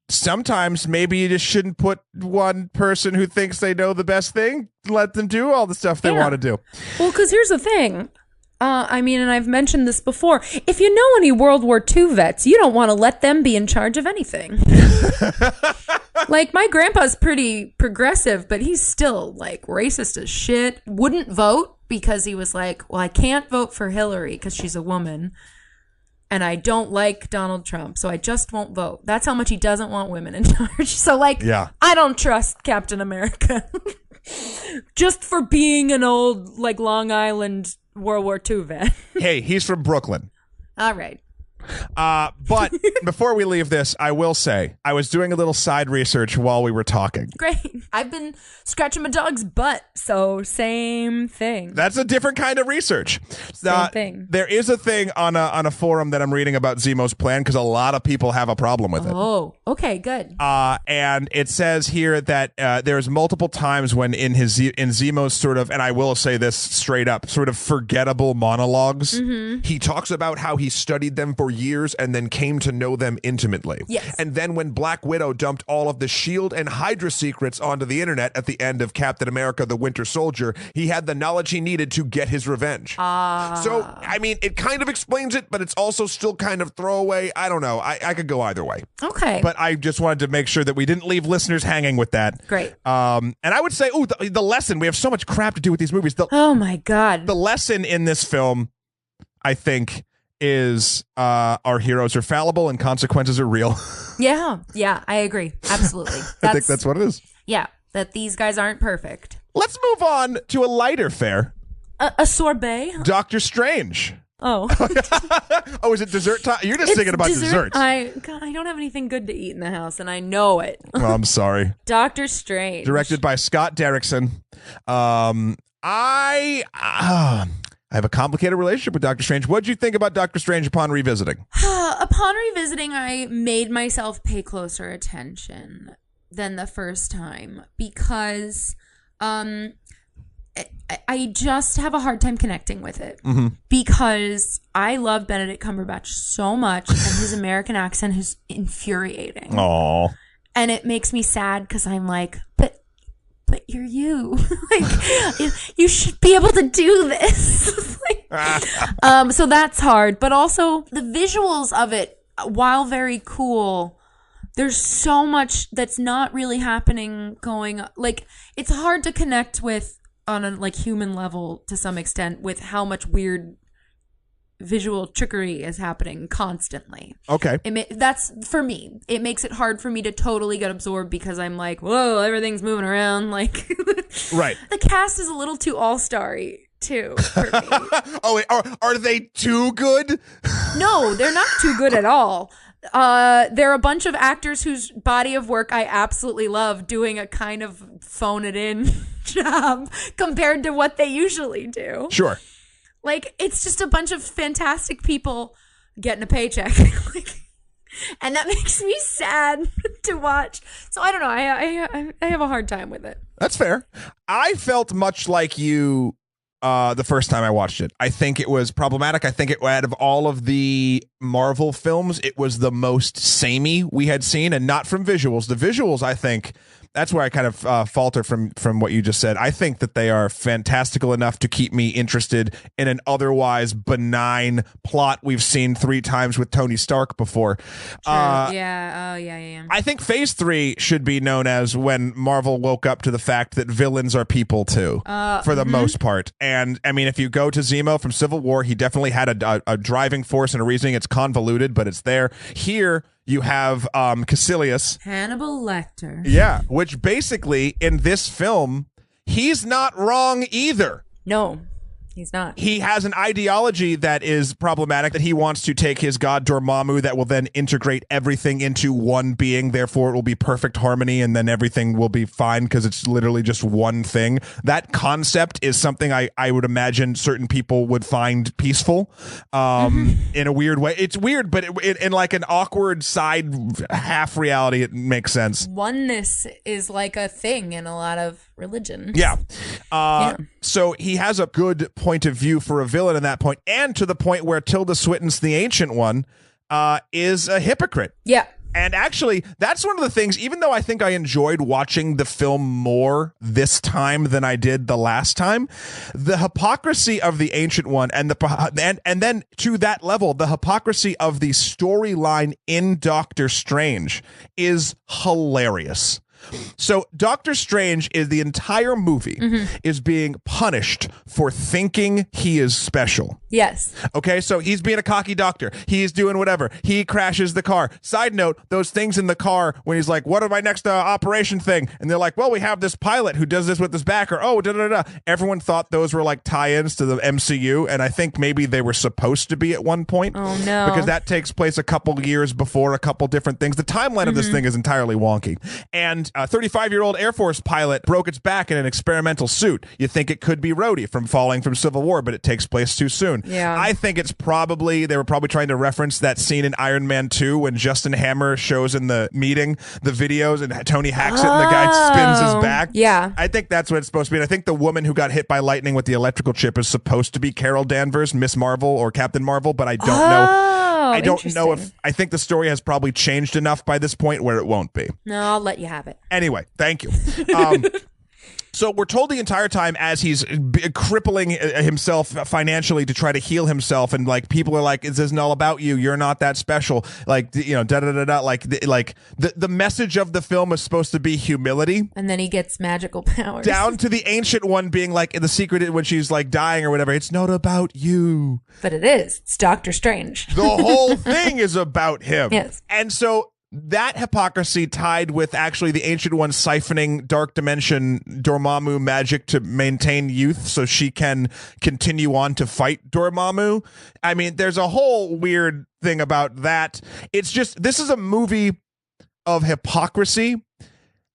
sometimes maybe you just shouldn't put one person who thinks they know the best thing, let them do all the stuff they want to do. Well, because here's the thing. And I've mentioned this before. If you know any World War II vets, you don't want to let them be in charge of anything. Like, my grandpa's pretty progressive, but he's still, like, racist as shit. Wouldn't vote because he was like, well, I can't vote for Hillary because she's a woman. And I don't like Donald Trump, so I just won't vote. That's how much he doesn't want women in charge. So, like, I don't trust Captain America. Just for being an old, like, Long Island World War II vet. Hey, he's from Brooklyn. All right. But before we leave this, I will say I was doing a little side research while we were talking. Great. I've been scratching my dog's butt, so same thing. That's a different kind of research. Same thing. There is a thing on a forum that I'm reading about Zemo's plan because a lot of people have a problem with it. Oh, okay, good. And it says here that there's multiple times when in Zemo's sort of, and I will say this straight up, sort of forgettable monologues, he talks about how he studied them for for years and then came to know them intimately. Yes. And then when Black Widow dumped all of the S.H.I.E.L.D. and Hydra secrets onto the internet at the end of Captain America: The Winter Soldier, he had the knowledge he needed to get his revenge. So, I mean, it kind of explains it, but it's also still kind of throwaway. I don't know. I could go either way. Okay. But I just wanted to make sure that we didn't leave listeners hanging with that. Great. And I would say, the lesson, we have so much crap to do with these movies. Oh my God. The lesson in this film, I think, is our heroes are fallible and consequences are real. Yeah, I agree. Absolutely. I think that's what it is. Yeah, that these guys aren't perfect. Let's move on to a lighter fare. A sorbet? Doctor Strange. Oh. Oh, is it dessert time? You're just thinking about desserts. I don't have anything good to eat in the house, and I know it. Oh, I'm sorry. Doctor Strange. Directed by Scott Derrickson. I have a complicated relationship with Doctor Strange. What did you think about Doctor Strange upon revisiting? Upon revisiting, I made myself pay closer attention than the first time because I just have a hard time connecting with it because I love Benedict Cumberbatch so much and his American accent is infuriating. Aww. And it makes me sad because I'm like, but you're you. Like, you should be able to do this. So that's hard. But also the visuals of it, while very cool, there's so much that's not really happening going. Like, it's hard to connect with on a like human level to some extent with how much weird visual trickery is happening constantly. Okay. That's for me. It makes it hard for me to totally get absorbed because I'm like, whoa, everything's moving around. Like, right. The cast is a little too all-starry too for me. Oh, wait, are they too good? No, they're not too good at all. They're a bunch of actors whose body of work I absolutely love doing a kind of phone it in job compared to what they usually do. Sure. Like, it's just a bunch of fantastic people getting a paycheck. And that makes me sad to watch. So I don't know. I have a hard time with it. That's fair. I felt much like you the first time I watched it. I think it was problematic. I think out of all of the Marvel films, it was the most samey we had seen, and not from visuals. The visuals, I think, that's where I kind of falter from what you just said. I think that they are fantastical enough to keep me interested in an otherwise benign plot we've seen 3 times with Tony Stark before. Yeah. Oh, yeah. I think Phase 3 should be known as when Marvel woke up to the fact that villains are people too, for the most part. And I mean, if you go to Zemo from Civil War, he definitely had a driving force and a reasoning. It's convoluted, but it's there. Here, you have Caecilius. Hannibal Lecter. Yeah, which basically, in this film, he's not wrong either. No, he's not. He has an ideology that is problematic, that he wants to take his god Dormammu that will then integrate everything into one being, therefore it will be perfect harmony and then everything will be fine because it's literally just one thing. That concept is something I would imagine certain people would find peaceful in a weird way. It's weird, but in like an awkward side half reality, it makes sense. Oneness is like a thing in a lot of religion. Yeah. So he has a good point of view for a villain in that point, and to the point where Tilda Swinton's the Ancient One is a hypocrite. Yeah. And actually, that's one of the things, even though I think I enjoyed watching the film more this time than I did the last time, the hypocrisy of the Ancient One and then to that level, the hypocrisy of the storyline in Doctor Strange is hilarious. So Doctor Strange is the entire movie is being punished for thinking he is special. Yes. Okay, so he's being a cocky doctor. He's doing whatever. He crashes the car. Side note, those things in the car when he's like, what are my next operation thing? And they're like, well, we have this pilot who does this with his back, or da-da-da-da. Everyone thought those were like tie-ins to the MCU, and I think maybe they were supposed to be at one point. Oh, no. Because that takes place a couple years before a couple different things. The timeline of this thing is entirely wonky. And a 35-year-old Air Force pilot broke its back in an experimental suit. You think it could be Rhodey from falling from Civil War, but it takes place too soon. Yeah. I think it's probably, they were probably trying to reference that scene in Iron Man 2 when Justin Hammer shows in the meeting the videos and Tony hacks it and the guy spins his back. Yeah. I think that's what it's supposed to be. And I think the woman who got hit by lightning with the electrical chip is supposed to be Carol Danvers, Miss Marvel or Captain Marvel, but I don't know. I don't know if I think the story has probably changed enough by this point where it won't be. No, I'll let you have it. Anyway, thank you. So we're told the entire time as he's crippling himself financially to try to heal himself, and like people are like, "This isn't all about you. You're not that special." Like, you know, da da da da. Like the message of the film is supposed to be humility, and then he gets magical powers. Down to the Ancient One being like in the secret when she's like dying or whatever. It's not about you, but it is. It's Doctor Strange. The whole thing is about him. Yes, and so. That hypocrisy tied with actually the Ancient One siphoning Dark Dimension Dormammu magic to maintain youth so she can continue on to fight Dormammu. I mean, there's a whole weird thing about that. It's just, this is a movie of hypocrisy.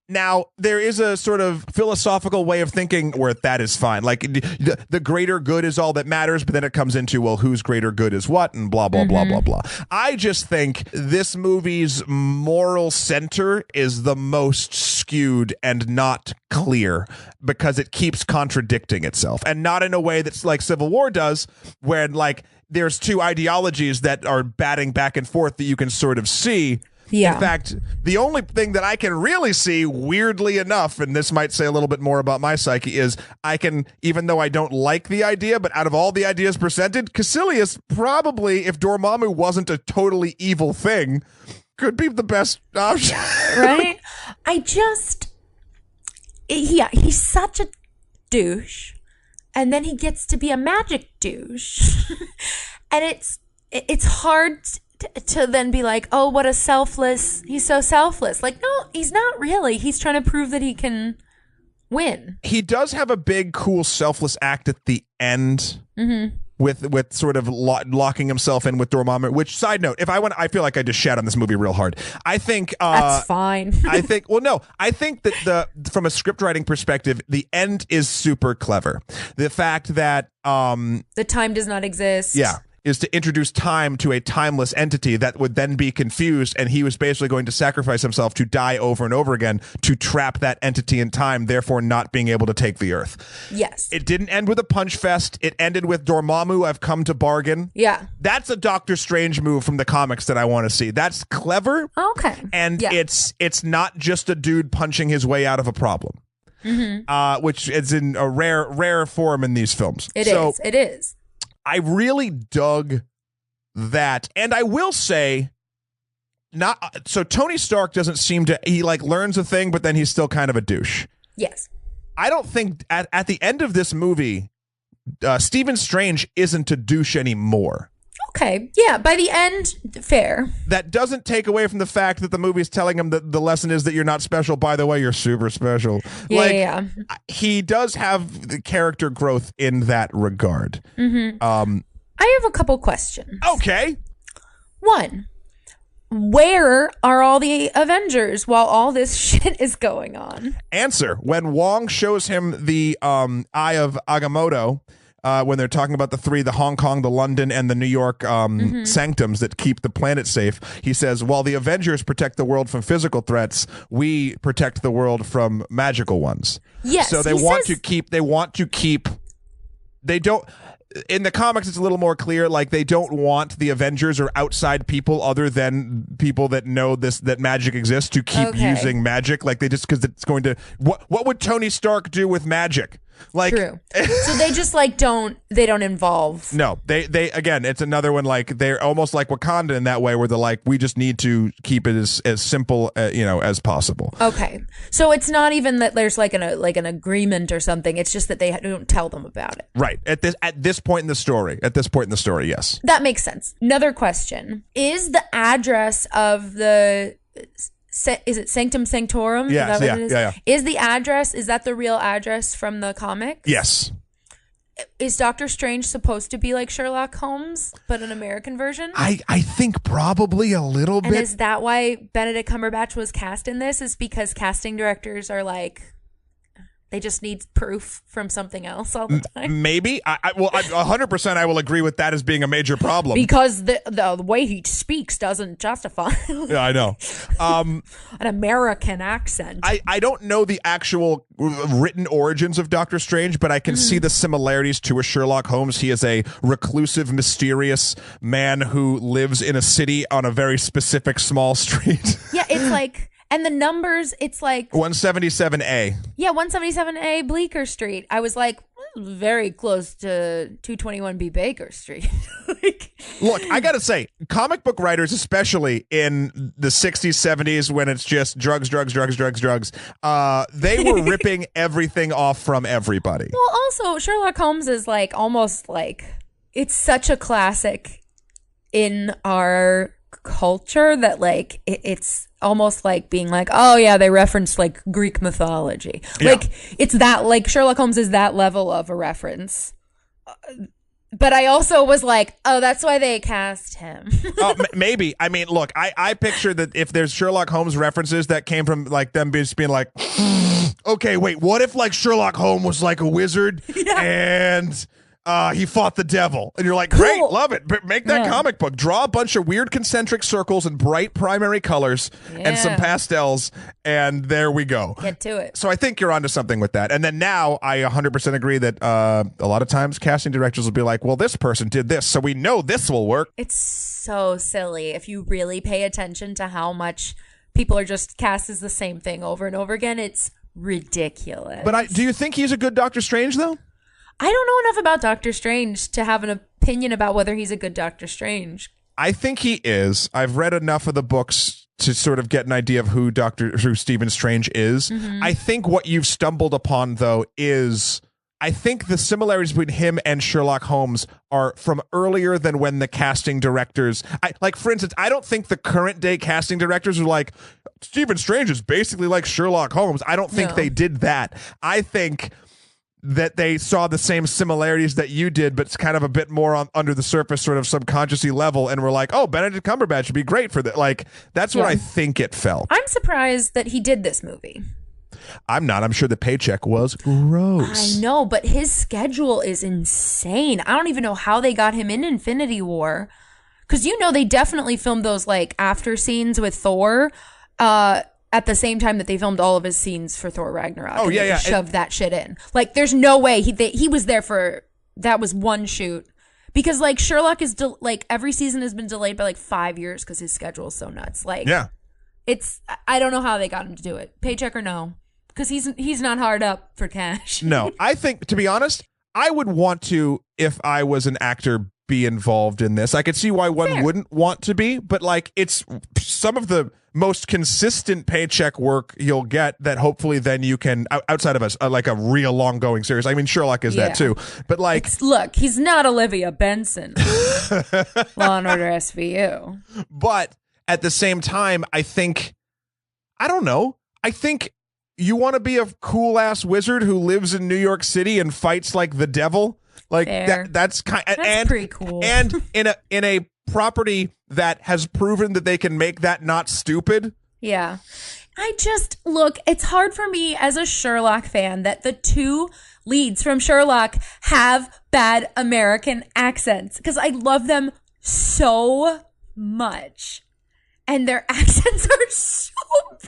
Now, there is a sort of philosophical way of thinking where that is fine. Like, the greater good is all that matters, but then it comes into, well, whose greater good is what, and blah, blah, blah, blah, blah. I just think this movie's moral center is the most skewed and not clear because it keeps contradicting itself. And not in a way that's like Civil War does, where, like, there's two ideologies that are batting back and forth that you can sort of see. Yeah. In fact, the only thing that I can really see, weirdly enough, and this might say a little bit more about my psyche, is I can, even though I don't like the idea, but out of all the ideas presented, Caecilius probably, if Dormammu wasn't a totally evil thing, could be the best option. Right? He's such a douche, and then he gets to be a magic douche. And it's hard to then be like, oh, what a he's so selfless. Like, no, he's not really. He's trying to prove that he can win. He does have a big, cool, selfless act at the end with sort of locking himself in with Dormammu, which, side note, I feel like I just shat on this movie real hard. I think... That's fine. I think that from a script writing perspective, the end is super clever. The fact that... the time does not exist. Yeah. Is to introduce time to a timeless entity that would then be confused, and he was basically going to sacrifice himself to die over and over again to trap that entity in time, therefore not being able to take the Earth. Yes. It didn't end with a punch fest. It ended with Dormammu, I've come to bargain. Yeah. That's a Doctor Strange move from the comics that I want to see. That's clever. Okay. And it's not just a dude punching his way out of a problem, which is in a rare form in these films. It is. I really dug that. And I will say, Tony Stark doesn't seem to, he like learns a thing, but then he's still kind of a douche. Yes. I don't think at the end of this movie, Stephen Strange isn't a douche anymore. Okay. Yeah. By the end, fair. That doesn't take away from the fact that the movie is telling him that the lesson is that you're not special. By the way, you're super special. Yeah. He does have the character growth in that regard. I have a couple questions. Okay. One, where are all the Avengers while all this shit is going on? Answer: when Wong shows him the Eye of Agamotto, when they're talking about the Hong Kong, the London, and the New York sanctums that keep the planet safe, he says, while the Avengers protect the world from physical threats, we protect the world from magical ones. Yes. So they don't, in the comics, it's a little more clear, like they don't want the Avengers or outside people other than people that know that magic exists to keep using magic. Like they just, because it's going to, what would Tony Stark do with magic? Like, true. So they just like don't involve. No, they again, it's another one, like they're almost like Wakanda in that way, where they're like, we just need to keep it as simple as possible. Okay, so it's not even that there's like an agreement or something. It's just that they don't tell them about it. Right. At this point in the story, yes. That makes sense. Another question: is the address of the is it Sanctum Sanctorum? Yes, yeah. Is the address, is that the real address from the comics? Yes. Is Doctor Strange supposed to be like Sherlock Holmes, but an American version? I think probably a little bit. And is that why Benedict Cumberbatch was cast in this? Is because casting directors are like, They just need proof from something else all the time. Maybe. Well, 100% I will agree with that as being a major problem. Because the way he speaks doesn't justify Yeah, I know. an American accent. I don't know the actual written origins of Doctor Strange, but I can see the similarities to a Sherlock Holmes. He is a reclusive, mysterious man who lives in a city on a very specific small street. Yeah, it's like... And the numbers, it's like... 177A. Yeah, 177A Bleecker Street. I was like, very close to 221B Baker Street. Look, I gotta say, comic book writers, especially in the 60s, 70s, when it's just drugs, they were ripping everything off from everybody. Well, also, Sherlock Holmes is like almost like... It's such a classic in our culture that like it's almost like being like, oh yeah, they referenced like Greek mythology. Yeah. Like it's that, like Sherlock Holmes is that level of a reference. But I also was like, oh, that's why they cast him. Maybe. I mean, look, I picture that if there's Sherlock Holmes references that came from like them just being like, okay, wait, what if like Sherlock Holmes was like a wizard and he fought the devil, and you're like, great, love it. But make that comic book. Draw a bunch of weird concentric circles and bright primary colors and some pastels, and there we go. Get to it. So I think you're onto something with that. And then now I 100% agree that a lot of times casting directors will be like, well, this person did this, so we know this will work. It's so silly if you really pay attention to how much people are just cast as the same thing over and over again. It's ridiculous. But do you think he's a good Doctor Strange, though? I don't know enough about Doctor Strange to have an opinion about whether he's a good Doctor Strange. I think he is. I've read enough of the books to sort of get an idea of who Stephen Strange is. I think what you've stumbled upon, though, is I think the similarities between him and Sherlock Holmes are from earlier than when the casting directors, like, for instance, I don't think the current day casting directors are like, Stephen Strange is basically like Sherlock Holmes. I don't think they did that. I think that they saw the same similarities that you did, but it's kind of a bit more under the surface, sort of subconsciously level, and we're like, oh, Benedict Cumberbatch would be great for that. Like, that's what I think it felt. I'm surprised that he did this movie. I'm not. I'm sure the paycheck was gross. I know, but his schedule is insane. I don't even know how they got him in Infinity War. Because, you know, they definitely filmed those, like, after scenes with Thor, at the same time that they filmed all of his scenes for Thor Ragnarok. Oh, yeah. Shoved that shit in. Like, there's no way he was there for, that was one shoot. Because, like, Sherlock is, like, every season has been delayed by, like, 5 years because his schedule is so nuts. Like, I don't know how they got him to do it. Paycheck or no. Because he's not hard up for cash. No, I think, to be honest, I would want to, if I was an actor, be involved in this. I could see why one wouldn't want to be, but like it's some of the most consistent paycheck work you'll get that hopefully then you can, outside of us, like a real long going series. I mean, Sherlock is that too, but like, look, he's not Olivia Benson. Law and Order SVU. But at the same time, I think you want to be a cool ass wizard who lives in New York City and fights like the devil. Like that's pretty cool. And in a property that has proven that they can make that not stupid. Yeah. Look, it's hard for me as a Sherlock fan that the two leads from Sherlock have bad American accents because I love them so much. And their accents are so bad.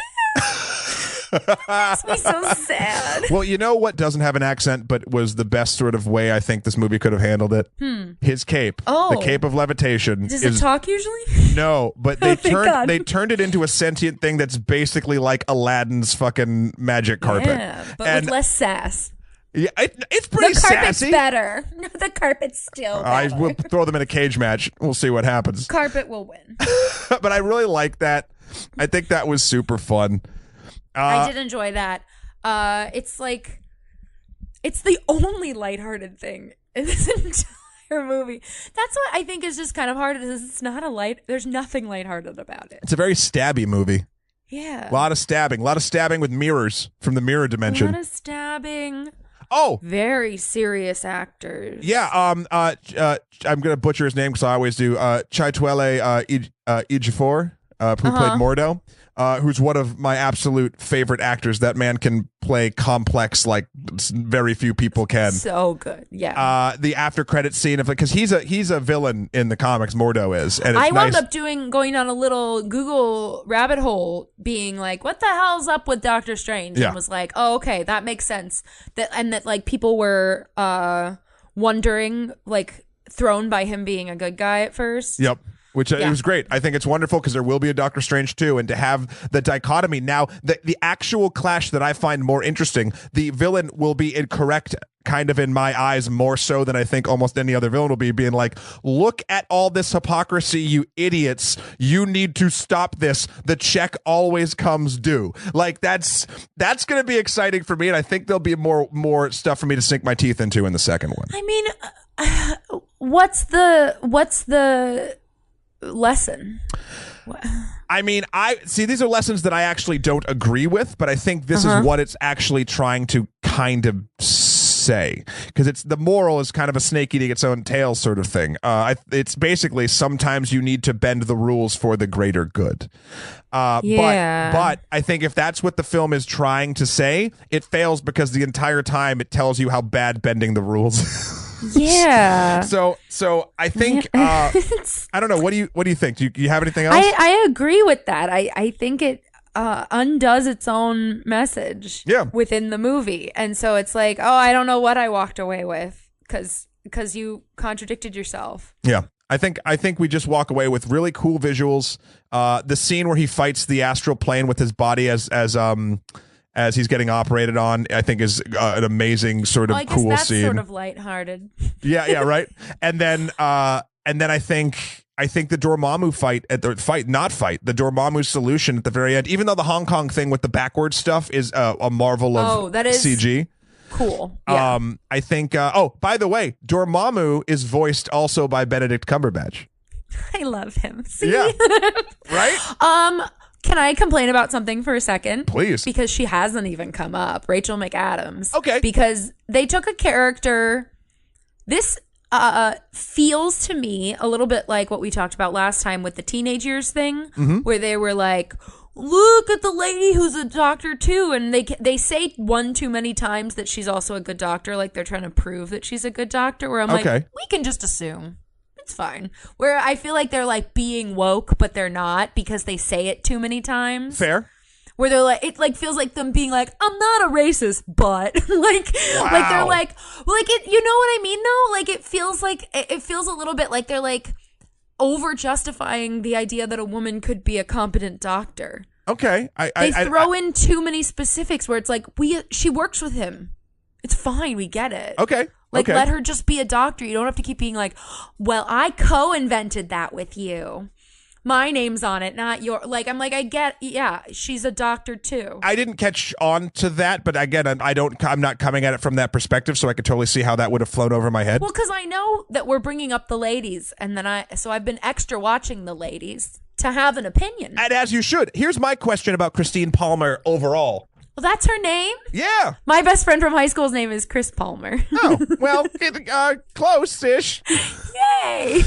It makes me so sad. Well, you know what doesn't have an accent, but was the best sort of way I think this movie could have handled it? His cape. Oh. The cape of levitation. Does it talk usually? No, but they turned it into a sentient thing that's basically like Aladdin's fucking magic carpet. Yeah, but with less sass. Yeah, it's pretty sassy. The carpet's sassy. Better. No, the carpet's still better. I will throw them in a cage match. We'll see what happens. Carpet will win. But I really like that. I think that was super fun. I did enjoy that. It's like, it's the only lighthearted thing in this entire movie. That's what I think is just kind of hard. It's not there's nothing lighthearted about it. It's a very stabby movie. Yeah. A lot of stabbing with mirrors from the mirror dimension. A lot of stabbing. Oh, very serious actors. Yeah. I'm gonna butcher his name because I always do. Chiwetel Ejiofor, who played Mordo. who's one of my absolute favorite actors. That man can play complex like very few people can. So good, yeah. The after credit scene of because he's a villain in the comics. Mordo is, and it's I wound up going on a little Google rabbit hole, being like, "What the hell's up with Doctor Strange?" And was like, "Oh, okay, that makes sense." That like people were wondering, like thrown by him being a good guy at first. Yep. Which it was great. I think it's wonderful because there will be a Doctor Strange 2, and to have the dichotomy now, the actual clash that I find more interesting, the villain will be incorrect kind of in my eyes more so than I think almost any other villain will be, being like, look at all this hypocrisy, you idiots. You need to stop this. The check always comes due. Like that's going to be exciting for me, and I think there'll be more stuff for me to sink my teeth into in the second one. I mean, what's the lesson? I mean, I see these are lessons that I actually don't agree with, but I think this is what it's actually trying to kind of say, because it's the moral is kind of a snake eating its own tail sort of thing. It's basically sometimes you need to bend the rules for the greater good. But I think if that's what the film is trying to say, it fails because the entire time it tells you how bad bending the rules is. Yeah. So I think I don't know. What do you think? Do you have anything else? I agree with that. I think it undoes its own message within the movie, and so it's like, oh, I don't know what I walked away with because you contradicted yourself. Yeah. I think we just walk away with really cool visuals. The scene where he fights the astral plane with his body as he's getting operated on, I think is an amazing sort of cool that's scene. Sort of lighthearted. Yeah, right. And then I think the Dormammu the Dormammu solution at the very end, even though the Hong Kong thing with the backwards stuff is a marvel of that is CG. Cool. Yeah. I think. By the way, Dormammu is voiced also by Benedict Cumberbatch. I love him. See? Yeah. Right. Can I complain about something for a second? Please. Because she hasn't even come up. Rachel McAdams. Okay. Because they took a character. This feels to me a little bit like what we talked about last time with the teenage years thing, where they were like, look at the lady who's a doctor too. And they say one too many times that she's also a good doctor. Like they're trying to prove that she's a good doctor. Where I'm like, we can just assume. It's fine. Where I feel like they're like being woke, but they're not because they say it too many times. Fair. Where they're like, it like feels like them being like, I'm not a racist, but like they're like it. You know what I mean? Though, like it feels a little bit like they're like over justifying the idea that a woman could be a competent doctor. Okay, they throw in too many specifics where it's like she works with him. It's fine. We get it. Okay. Like, let her just be a doctor. You don't have to keep being like, well, I co-invented that with you. My name's on it, not your. Like, I'm like, I get, yeah, she's a doctor too. I didn't catch on to that, but again, I'm not coming at it from that perspective, so I could totally see how that would have flown over my head. Well, because I know that we're bringing up the ladies, and then I've been extra watching the ladies to have an opinion. And as you should. Here's my question about Christine Palmer overall. Well, that's her name? Yeah. My best friend from high school's name is Chris Palmer. Oh, well, close-ish. Yay.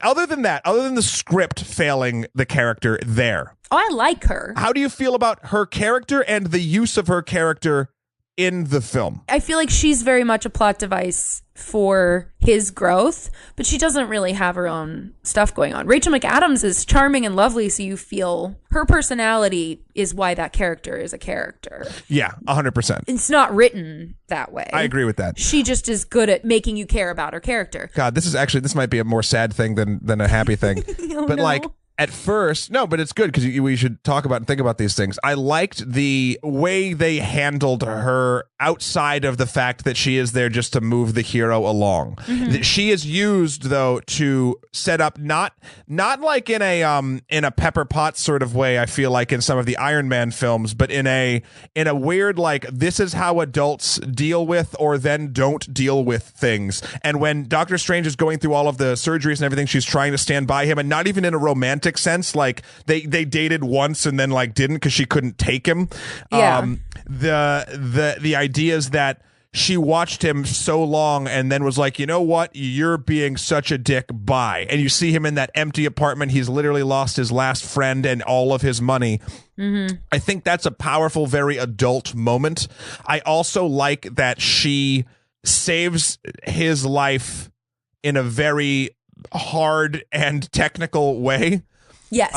Other than the script failing the character there. Oh, I like her. How do you feel about her character and the use of her character in the film? I feel like she's very much a plot device for his growth, but she doesn't really have her own stuff going on. Rachel McAdams is charming and lovely, so you feel her personality is why that character is a character. Yeah, 100%. It's not written that way. I agree with that. She just is good at making you care about her character. God, this might be a more sad thing than a happy thing. But no. Like, at first, no, but it's good because we should talk about and think about these things. I liked the way they handled her outside of the fact that she is there just to move the hero along. Mm-hmm. She is used, though, to set up not like in a Pepper Potts sort of way, I feel like in some of the Iron Man films, but in a weird, like, this is how adults deal with or then don't deal with things. And when Doctor Strange is going through all of the surgeries and everything, she's trying to stand by him, and not even in a romantic sense, like they dated once and then like didn't because she couldn't take him. Yeah. The idea is that she watched him so long and then was like, you know what? You're being such a dick. Bye. And you see him in that empty apartment. He's literally lost his last friend and all of his money. I think that's a powerful, very adult moment. I also like that she saves his life in a very hard and technical way. Yes.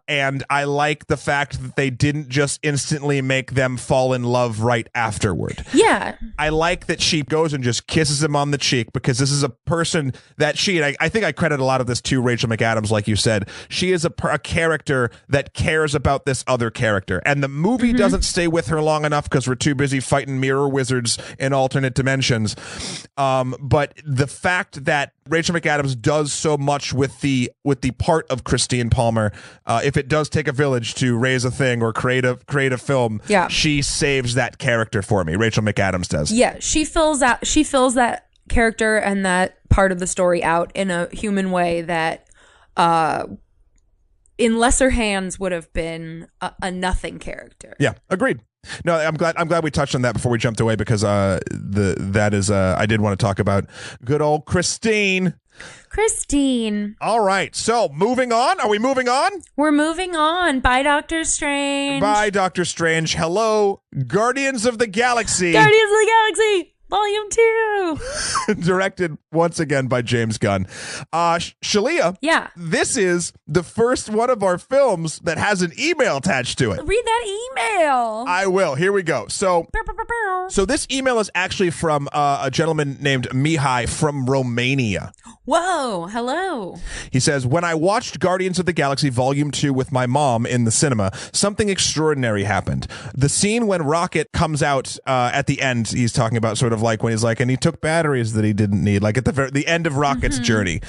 And I like the fact that they didn't just instantly make them fall in love right afterward. Yeah. I like that she goes and just kisses him on the cheek, because this is a person that and I think I credit a lot of this to Rachel McAdams, like you said. She is a character that cares about this other character. And the movie doesn't stay with her long enough because we're too busy fighting mirror wizards in alternate dimensions. But the fact that Rachel McAdams does so much with the part of Christine Palmer, if it does take a village to raise a thing or create a film, she saves that character for me. Rachel McAdams does. Yeah, she fills that character and that part of the story out in a human way that in lesser hands would have been a nothing character. Yeah, agreed. No, I'm glad we touched on that before we jumped away, because I did want to talk about good old Christine. All right, so moving on. Are we moving on? We're moving on. Bye, Doctor Strange. Bye, Doctor Strange. Hello, Guardians of the Galaxy. Volume 2. Directed once again by James Gunn. Shalyah. Yeah. This is the first one of our films that has an email attached to it. Read that email. I will. Here we go. So this email is actually from a gentleman named Mihai from Romania. Whoa. Hello. He says, when I watched Guardians of the Galaxy Volume 2 with my mom in the cinema, something extraordinary happened. The scene when Rocket comes out at the end, he's talking about sort of like when he's like, and he took batteries that he didn't need, like at the end of Rocket's journey.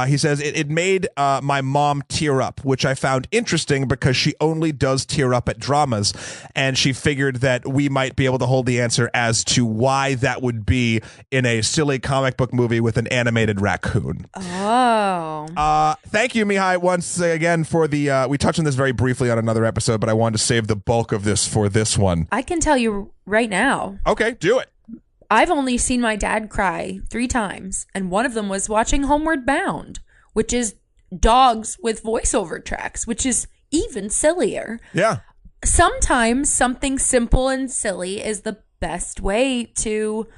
He says, it made my mom tear up, which I found interesting because she only does tear up at dramas. And she figured that we might be able to hold the answer as to why that would be in a silly comic book movie with an animated raccoon. Oh. Thank you, Mihai, once again for the, we touched on this very briefly on another episode, but I wanted to save the bulk of this for this one. I can tell you right now. Okay, do it. I've only seen my dad cry 3 times, and one of them was watching Homeward Bound, which is dogs with voiceover tracks, which is even sillier. Yeah. Sometimes something simple and silly is the best way to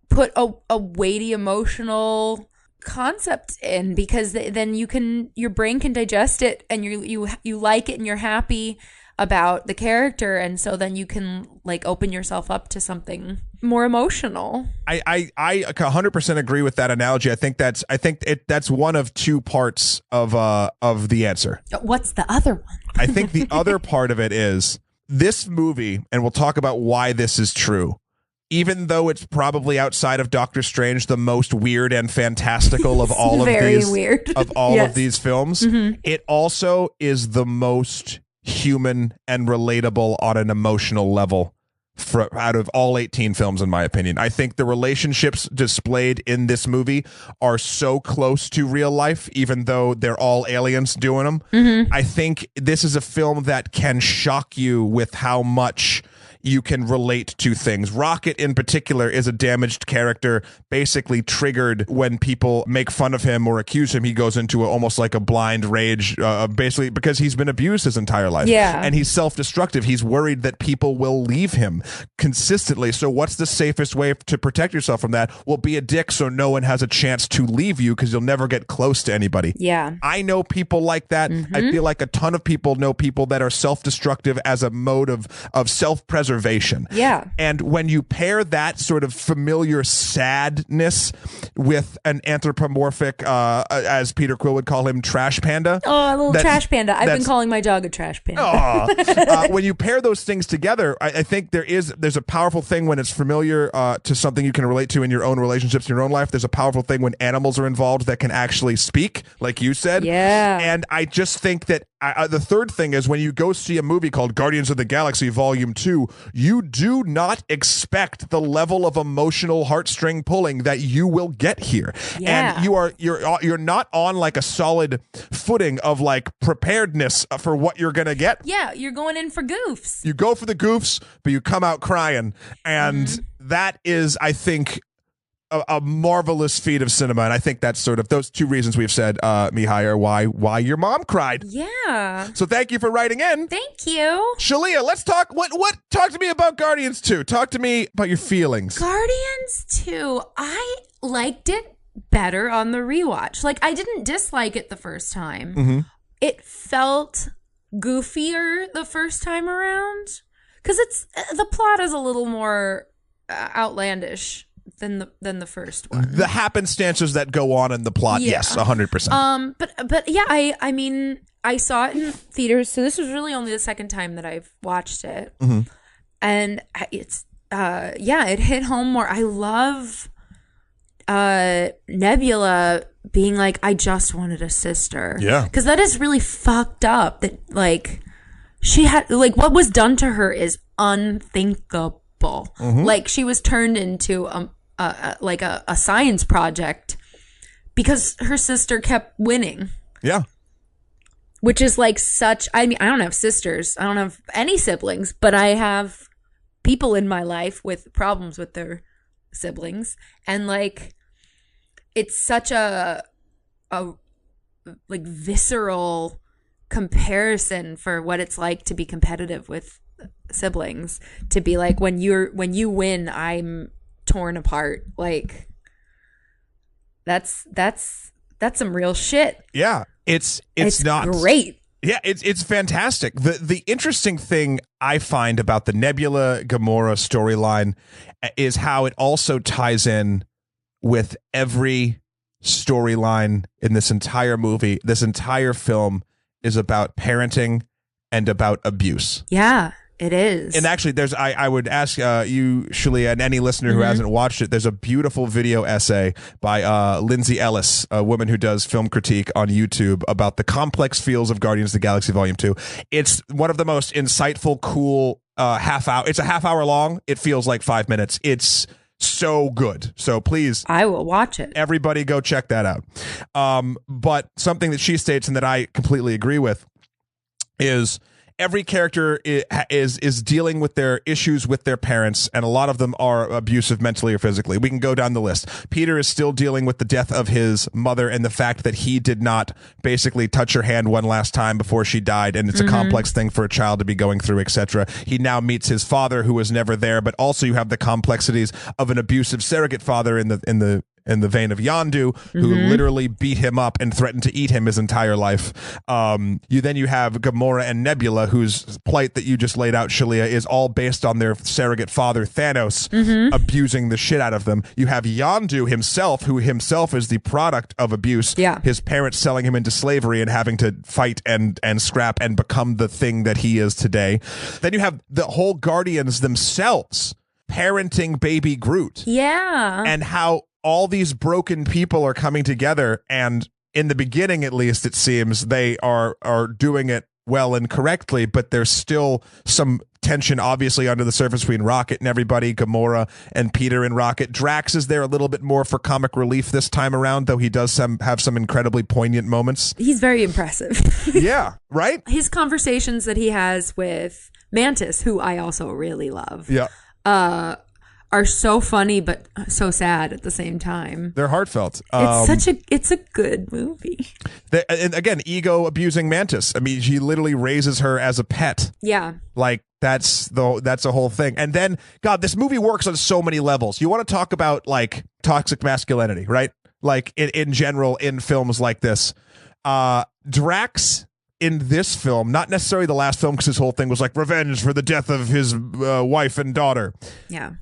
put a weighty emotional concept in, because then your brain can digest it, and you like it, and you're happy about the character, and so then you can like open yourself up to something more emotional. I 100% agree with that analogy. I think that's one of 2 parts of the answer. What's the other one? I think the other part of it is this movie, and we'll talk about why this is true. Even though it's probably outside of Doctor Strange, the most weird and fantastical of all of these weird. of all of these films, it also is the most human and relatable on an emotional level out of all 18 films, in my opinion. I think the relationships displayed in this movie are so close to real life, even though they're all aliens doing them. I think this is a film that can shock you with how much you can relate to things. Rocket in particular is a damaged character, basically triggered when people make fun of him or accuse him. He goes into almost like a blind rage, basically because he's been abused his entire life. Yeah. And he's self-destructive. He's worried that people will leave him consistently. So what's the safest way to protect yourself from that? Well, be a dick so no one has a chance to leave you, because you'll never get close to anybody. Yeah. I know people like that. I feel like a ton of people know people that are self-destructive as a mode of self-preservation. Yeah. And when you pair that sort of familiar sadness with an anthropomorphic, as Peter Quill would call him, trash panda. Oh, a little trash panda. I've been calling my dog a trash panda. When you pair those things together, I think there's a powerful thing when it's familiar to something you can relate to in your own relationships, in your own life. There's a powerful thing when animals are involved that can actually speak, like you said. Yeah. And I just think that the third thing is when you go see a movie called Guardians of the Galaxy Volume 2, you do not expect the level of emotional heartstring pulling that you will get here. Yeah. And you're not on like a solid footing of like preparedness for what you're going to get. Yeah, you're going in for goofs. You go for the goofs, but you come out crying. And that is, I think, a marvelous feat of cinema, and I think that's sort of those two reasons we've said, Mihai, are why your mom cried. Yeah. So thank you for writing in. Thank you. Shalyah, let's talk. Talk to me about Guardians 2. Talk to me about your feelings. Guardians 2, I liked it better on the rewatch. Like, I didn't dislike it the first time. Mm-hmm. It felt goofier the first time around because the plot is a little more outlandish than the first one. The happenstances that go on in the plot, yes, 100%. But yeah, I mean, I saw it in theaters, so this was really only the second time that I've watched it, and it's it hit home more. I love Nebula being like, I just wanted a sister, because that is really fucked up. That like she had like what was done to her is unthinkable. Like she was turned into a science project because her sister kept winning. Yeah. Which is like such, I mean, I don't have sisters. I don't have any siblings, but I have people in my life with problems with their siblings. And like, it's such a like visceral comparison for what it's like to be competitive with siblings, to be like, when you win, I'm torn apart. Like that's some real shit. Yeah, it's not great. Yeah, it's fantastic. The interesting thing I find about the Nebula Gamora storyline is how it also ties in with every storyline in this entire movie. This entire film is about parenting and about abuse. Yeah, it is. And actually, I would ask you, Shalyah, and any listener who hasn't watched it, there's a beautiful video essay by Lindsay Ellis, a woman who does film critique on YouTube, about the complex feels of Guardians of the Galaxy Volume 2. It's one of the most insightful, cool half hour. It's a half hour long. It feels like 5 minutes. It's so good. So please, I will watch it. Everybody go check that out. But something that she states and that I completely agree with is every character is dealing with their issues with their parents, and a lot of them are abusive mentally or physically. We can go down the list. Peter is still dealing with the death of his mother and the fact that he did not basically touch her hand one last time before she died, and it's a complex thing for a child to be going through, etc. He now meets his father, who was never there, but also you have the complexities of an abusive surrogate father in the vein of Yondu, who literally beat him up and threatened to eat him his entire life. You have Gamora and Nebula, whose plight that you just laid out, Shalyah, is all based on their surrogate father, Thanos, abusing the shit out of them. You have Yondu himself, who himself is the product of abuse. Yeah. His parents selling him into slavery and having to fight and scrap and become the thing that he is today. Then you have the whole Guardians themselves parenting baby Groot. Yeah. And how all these broken people are coming together, and in the beginning, at least, it seems they are doing it well and correctly, but there's still some tension, obviously, under the surface between Rocket and everybody, Gamora and Peter and Rocket. Drax is there a little bit more for comic relief this time around, though he does have some incredibly poignant moments. He's very impressive. Yeah, right? His conversations that he has with Mantis, who I also really love. Yeah. Are so funny but so sad at the same time. They're heartfelt. It's a good movie. And again, ego abusing Mantis. I mean, she literally raises her as a pet. Yeah. Like that's a whole thing. And then, God, this movie works on so many levels. You want to talk about like toxic masculinity, right? Like in general in films like this. Drax in this film, not necessarily the last film, because his whole thing was like revenge for the death of his wife and daughter. Yeah.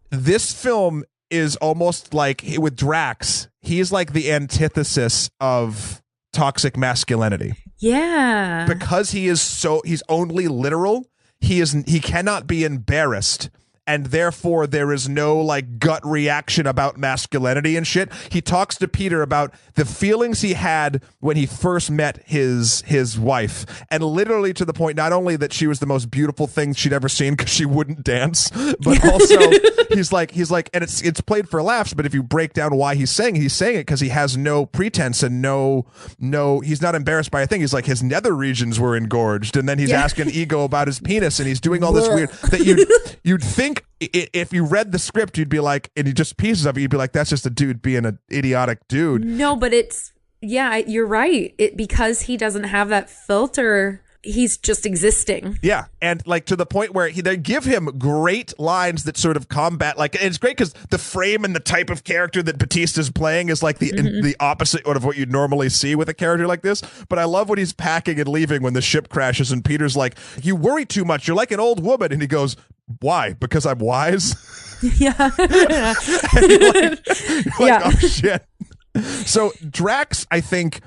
This film is almost like, with Drax, he's like the antithesis of toxic masculinity. Yeah. Because he's only literal, he cannot be embarrassed and therefore there is no like gut reaction about masculinity and shit. He talks to Peter about the feelings he had when he first met his wife, and literally to the point not only that she was the most beautiful thing she'd ever seen because she wouldn't dance, but also he's like, and it's played for laughs, but if you break down why he's saying it because he has no pretense and no, he's not embarrassed by a thing. He's like, his nether regions were engorged, and then he's asking Ego about his penis, and he's doing all this weird that you'd think if you read the script, you'd be like, and just pieces of it, you'd be like, that's just a dude being an idiotic dude. No, but it's, you're right. Because he doesn't have that filter, he's just existing. Yeah, and like to the point where they give him great lines that sort of combat, like, and it's great because the frame and the type of character that Batista's playing is like the opposite of what you'd normally see with a character like this. But I love when he's packing and leaving when the ship crashes, and Peter's like, "You worry too much. You're like an old woman," and he goes, "Why? Because I'm wise." Yeah. And you're like, oh shit. So Drax, I think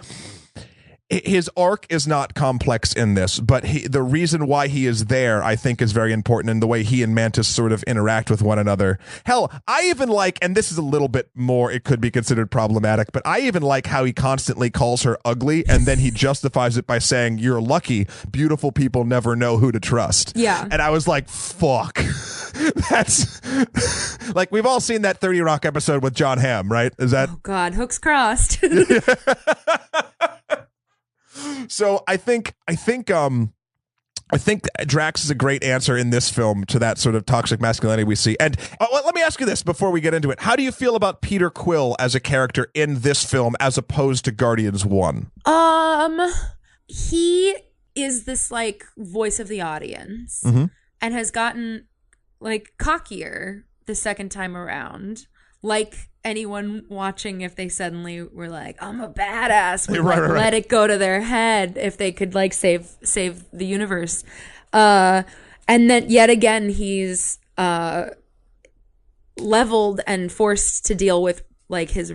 his arc is not complex in this, but the reason why he is there, I think, is very important in the way he and Mantis sort of interact with one another. Hell, I even like, and this is a little bit more, it could be considered problematic, but I even like how he constantly calls her ugly, and then he justifies it by saying, "You're lucky. Beautiful people never know who to trust." Yeah. And I was like, fuck. That's like, we've all seen that 30 Rock episode with John Hamm, right? Is that? Oh God, hooks crossed. So I think Drax is a great answer in this film to that sort of toxic masculinity we see. And let me ask you this before we get into it. How do you feel about Peter Quill as a character in this film as opposed to Guardians 1? He is this like voice of the audience and has gotten like cockier the second time around. Like anyone watching, if they suddenly were like, "I'm a badass," would right. Let it go to their head if they could like save the universe. And then yet again, he's leveled and forced to deal with like his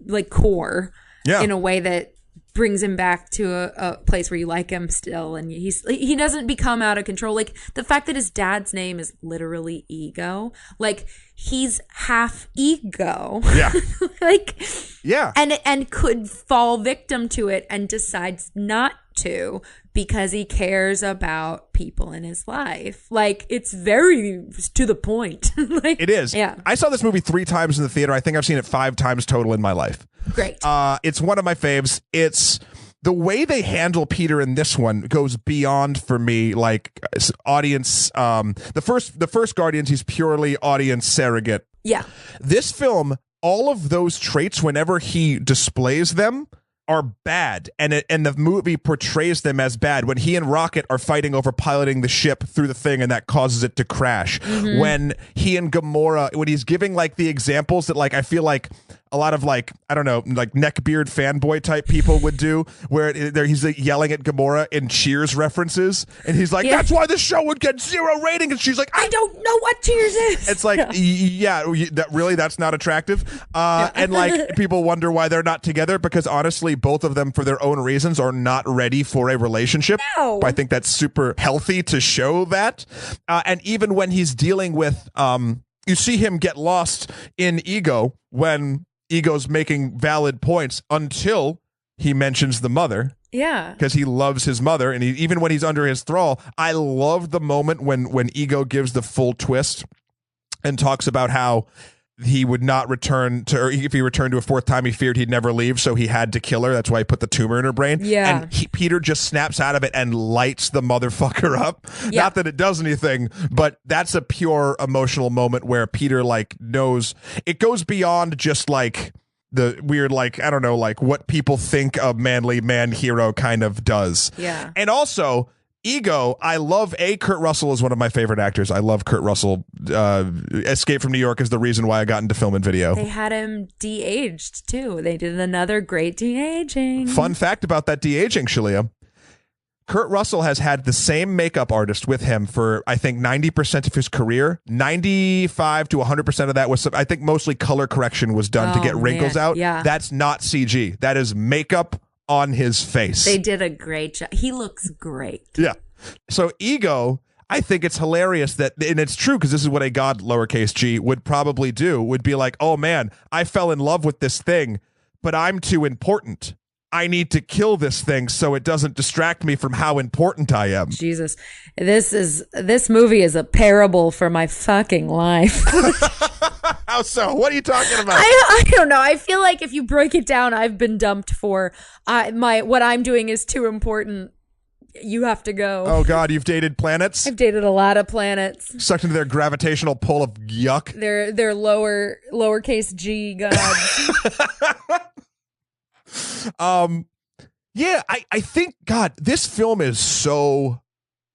like core in a way that brings him back to a place where you like him still, and he doesn't become out of control. Like the fact that his dad's name is literally Ego, like he's half ego. Yeah. Like, yeah. And could fall victim to it and decides not to because he cares about people in his life. Like, it's very to the point. Like, it is. Yeah. I saw this movie 3 times in the theater. I think I've seen it 5 times total in my life. Great. It's one of my faves. It's the way they handle Peter in this one goes beyond for me, like audience. The first Guardians, he's purely audience surrogate. Yeah. This film, all of those traits, whenever he displays them, are bad, and the movie portrays them as bad. When he and Rocket are fighting over piloting the ship through the thing, and that causes it to crash. When he and Gamora, when he's giving like the examples that like I feel like a lot of like, I don't know, like neckbeard fanboy type people would do, where he's like yelling at Gamora in Cheers references, and he's like, "That's why the show would get 0 rating," and she's like, "I don't know what Cheers is." It's like, that's not attractive. And like people wonder why they're not together, because honestly, both of them, for their own reasons, are not ready for a relationship. No. I think that's super healthy to show that. And even when he's dealing with, you see him get lost in Ego when Ego's making valid points until he mentions the mother. Yeah. Because he loves his mother, and even when he's under his thrall, I love the moment when Ego gives the full twist and talks about how he would not return to, or if he returned to a 4th time, he feared he'd never leave, so he had to kill her. That's why he put the tumor in her brain. Yeah. And Peter just snaps out of it and lights the motherfucker up. Yeah. Not that it does anything, but that's a pure emotional moment where Peter like knows it goes beyond just like the weird, like, I don't know, like what people think a manly man hero kind of does. Yeah. And also, Ego, I love Kurt Russell is one of my favorite actors. I love Kurt Russell. Escape from New York is the reason why I got into film and video. They had him de-aged too. They did another great de-aging. Fun fact about that de-aging, Shalyah. Kurt Russell has had the same makeup artist with him for, I think, 90% of his career. 95 to 100% of that was, I think, mostly color correction was done to get wrinkles out. Yeah. That's not CG. That is makeup on his face. They did a great job. He looks great. Yeah. So Ego, I think it's hilarious that, and it's true because this is what a god lowercase g would probably do, would be like, oh man, I fell in love with this thing, but I'm too important. I need to kill this thing so it doesn't distract me from how important I am. Jesus. This movie is a parable for my fucking life. How so? What are you talking about? I don't know. I feel like if you break it down, I've been dumped for what I'm doing is too important. You have to go. Oh God, you've dated planets? I've dated a lot of planets. Sucked into their gravitational pull of yuck. They're lowercase g gods. Yeah, I think, God, this film is so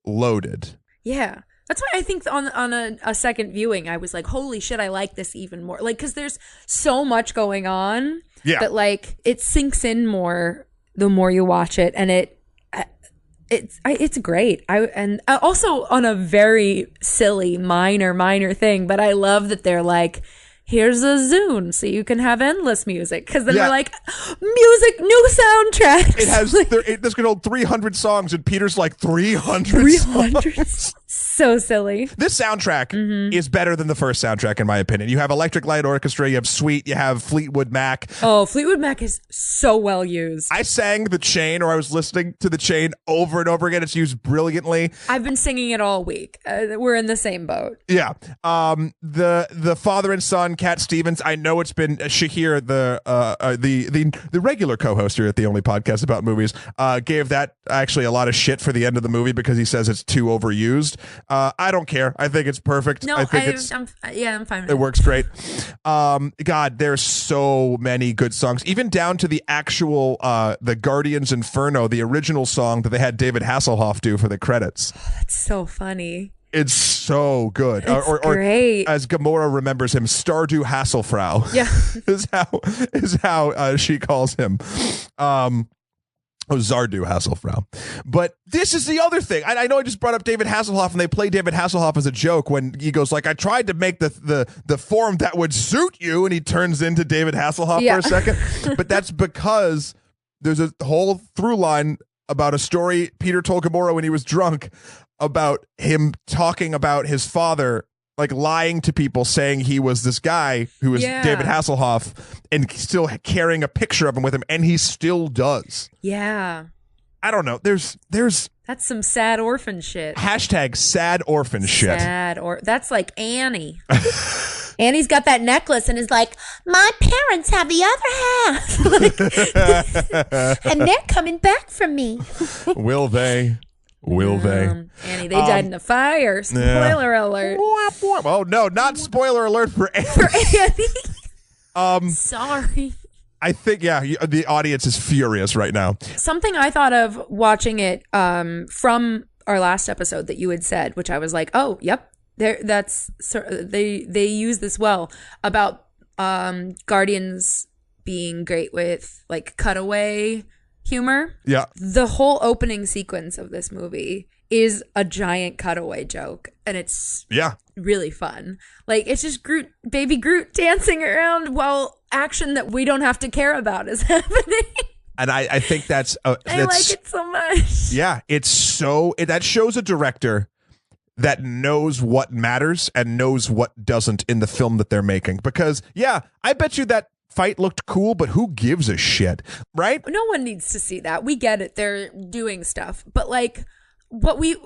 loaded. Yeah. That's why I think on a second viewing, I was like, holy shit, I like this even more. Like, because there's so much going on that, like, it sinks in more the more you watch it. And it's great. And also on a very silly, minor thing. But I love that they're like, here's a Zune so you can have endless music. Because then they're like, music, new soundtracks. It has this could hold 300 songs, and Peter's like, 300 songs? So silly. This soundtrack is better than the first soundtrack, in my opinion. You have Electric Light Orchestra, you have Sweet, you have Fleetwood Mac. Oh, Fleetwood Mac is so well used. I sang The Chain, or I was listening to The Chain over and over again. It's used brilliantly. I've been singing it all week. We're in the same boat. Yeah. The father and son, Cat Stevens. I know it's been Shahir, the regular co-host here at the only podcast about movies, gave that actually a lot of shit for the end of the movie because he says it's too overused. I don't care. I think it's perfect. No, I'm fine with it. It works great. God, there's so many good songs, even down to the actual the Guardians Inferno, the original song that they had David Hasselhoff do for the credits. Oh, that's so funny. It's so good. It's or great. As Gamora remembers him, Stardew Hasselfrau. Yeah. is how she calls him. Zardu Hasselfrau. But this is the other thing. I know I just brought up David Hasselhoff, and they play David Hasselhoff as a joke when he goes like, I tried to make the form that would suit you, and he turns into David Hasselhoff for a second. But that's because there's a whole through line about a story Peter told Gamora when he was drunk about him talking about his father, like lying to people, saying he was this guy who was David Hasselhoff, and still carrying a picture of him with him, and he still does. Yeah. I don't know. There's that's some sad orphan shit. Hashtag sad orphan shit. That's like Annie. Annie's got that necklace and is like, my parents have the other half. And they're coming back for me. Will they? Will they? Annie, they died in a fire. Spoiler alert. Oh, no, not spoiler alert for Annie. Sorry. I think, the audience is furious right now. Something I thought of watching it from our last episode that you had said, which I was like, oh, yep. They use this well about Guardians being great with like cutaway humor. Yeah. The whole opening sequence of this movie is a giant cutaway joke, and it's really fun. Like, it's just baby Groot dancing around while action that we don't have to care about is happening. And I think I like it so much. Yeah, that shows a director that knows what matters and knows what doesn't in the film that they're making. Because, I bet you that fight looked cool, but who gives a shit, right? No one needs to see that. We get it. They're doing stuff. But, like, what we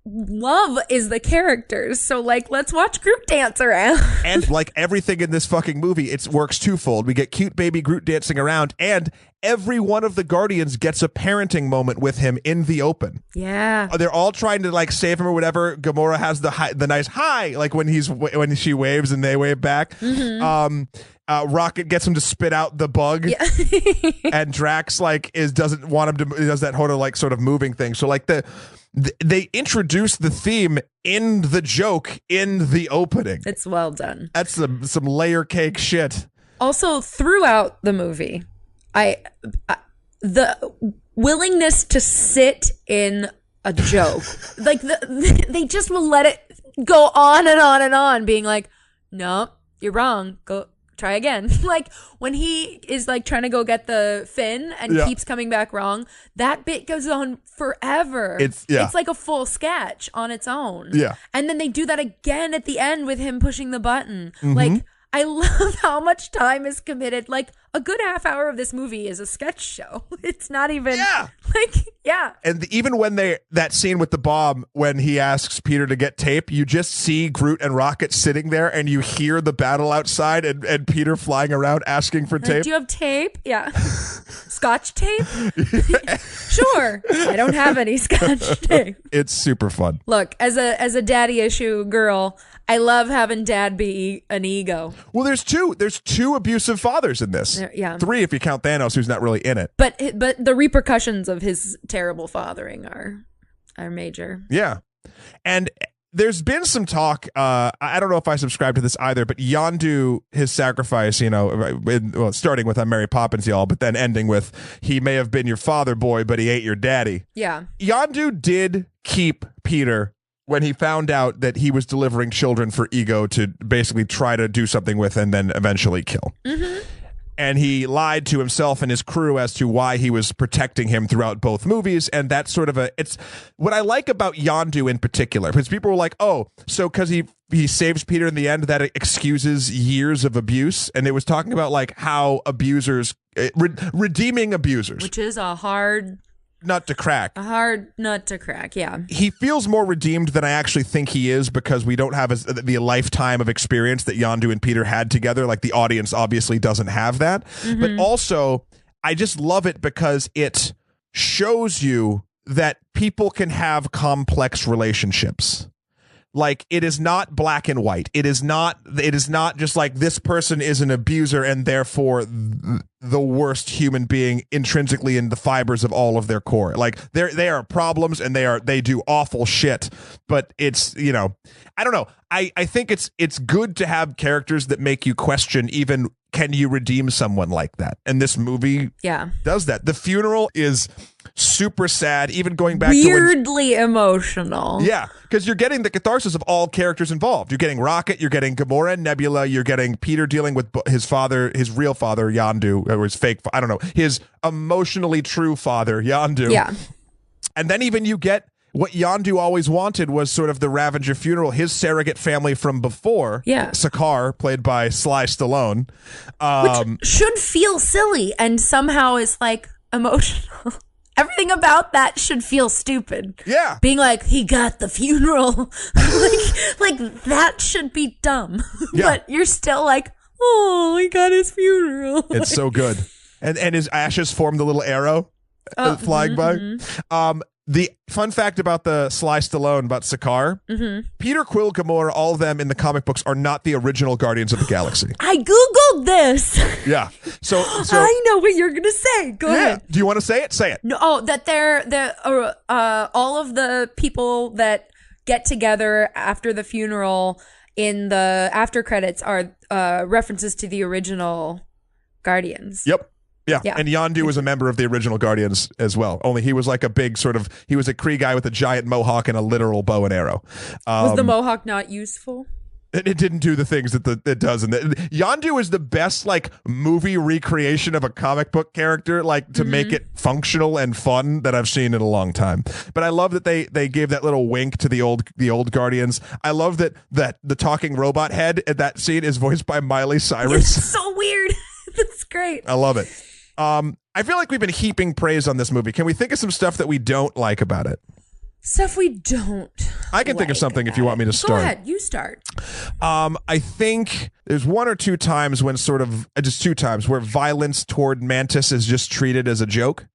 love is the characters. So, like, let's watch Groot dance around. And like everything in this fucking movie, it works twofold. We get cute baby Groot dancing around, and every one of the Guardians gets a parenting moment with him in the open. Yeah. They're all trying to like save him or whatever. Gamora has the nice hi, like when she waves and they wave back. Mm-hmm. Rocket gets him to spit out the bug. Yeah. And Drax doesn't want him to, he does that whole like sort of moving thing. So like they introduce the theme in the joke in the opening. It's well done. That's some layer cake shit. Also, throughout the movie, the willingness to sit in a joke, like they just will let it go on and on and on, being like, no, you're wrong. Go try again. Like when he is like trying to go get the fin and keeps coming back wrong, that bit goes on forever. It's like a full sketch on its own. Yeah. And then they do that again at the end with him pushing the button. Like, I love how much time is committed. Like, a good half hour of this movie is a sketch show. It's not even And even when that scene with the bomb, when he asks Peter to get tape, you just see Groot and Rocket sitting there and you hear the battle outside and Peter flying around asking for tape. Do you have tape? Yeah. Scotch tape? Sure. I don't have any scotch tape. It's super fun. Look, as a daddy issue girl, I love having dad be an ego. Well, there's two abusive fathers in this. Yeah. 3 if you count Thanos, who's not really in it. But the repercussions of his terrible fathering are major. Yeah. And there's been some talk, I don't know if I subscribe to this either, but Yondu, his sacrifice, starting with Mary Poppins, y'all, but then ending with, he may have been your father, boy, but he ain't your daddy. Yeah. Yondu did keep Peter when he found out that he was delivering children for Ego to basically try to do something with and then eventually kill. And he lied to himself and his crew as to why he was protecting him throughout both movies. And that's sort of it's what I like about Yondu in particular, because people were like, oh, so because he saves Peter in the end, that excuses years of abuse. And it was talking about like how abusers, redeeming abusers, which is a hard nut to crack. A hard nut to crack, yeah. He feels more redeemed than I actually think he is, because we don't have the lifetime of experience that Yondu and Peter had together. Like, the audience obviously doesn't have that. But also, I just love it because it shows you that people can have complex relationships. Like, it is not black and white. It is not just like this person is an abuser and therefore the worst human being intrinsically in the fibers of all of their core. Like, they are problems and they do awful shit. But it's, I don't know. I think it's good to have characters that make you question even, can you redeem someone like that? And this movie does that. The funeral is super sad, even going back weirdly emotional. Yeah, because you're getting the catharsis of all characters involved. You're getting Rocket, you're getting Gamora and Nebula, you're getting Peter dealing with his father, his real father, Yondu, or his fake, I don't know, his emotionally true father, Yondu. Yeah. And then even you get what Yondu always wanted was sort of the Ravager funeral, his surrogate family from before. Yeah. Sakaar, played by Sly Stallone. Which should feel silly and somehow is like emotional. Everything about that should feel stupid. Yeah. Being like, he got the funeral. like that should be dumb. Yeah. But you're still like, oh, he got his funeral. It's so good. And his ashes formed a little arrow flying by. The fun fact about the Sly Stallone, about Sakaar, Peter Quill, Gamora, all of them in the comic books are not the original Guardians of the Galaxy. I Googled this. Yeah. So I know what you're going to say. Go ahead. Do you want to say it? Say it. No, that they're all of the people that get together after the funeral in the after credits are references to the original Guardians. Yep. Yeah, and Yondu was a member of the original Guardians as well. Only he was like a big he was a Kree guy with a giant mohawk and a literal bow and arrow. Was the mohawk not useful? It didn't do the things that it does. Yondu is the best like movie recreation of a comic book character, like to make it functional and fun, that I've seen in a long time. But I love that they gave that little wink to the old Guardians. I love that the talking robot head at that scene is voiced by Miley Cyrus. It's so weird. That's great. I love it. I feel like we've been heaping praise on this movie. Can we think of some stuff that we don't like about it? Stuff we don't. I can think of something if you want me to start. Go ahead, you start. I think there's one or two times when just 2 times where violence toward Mantis is just treated as a joke.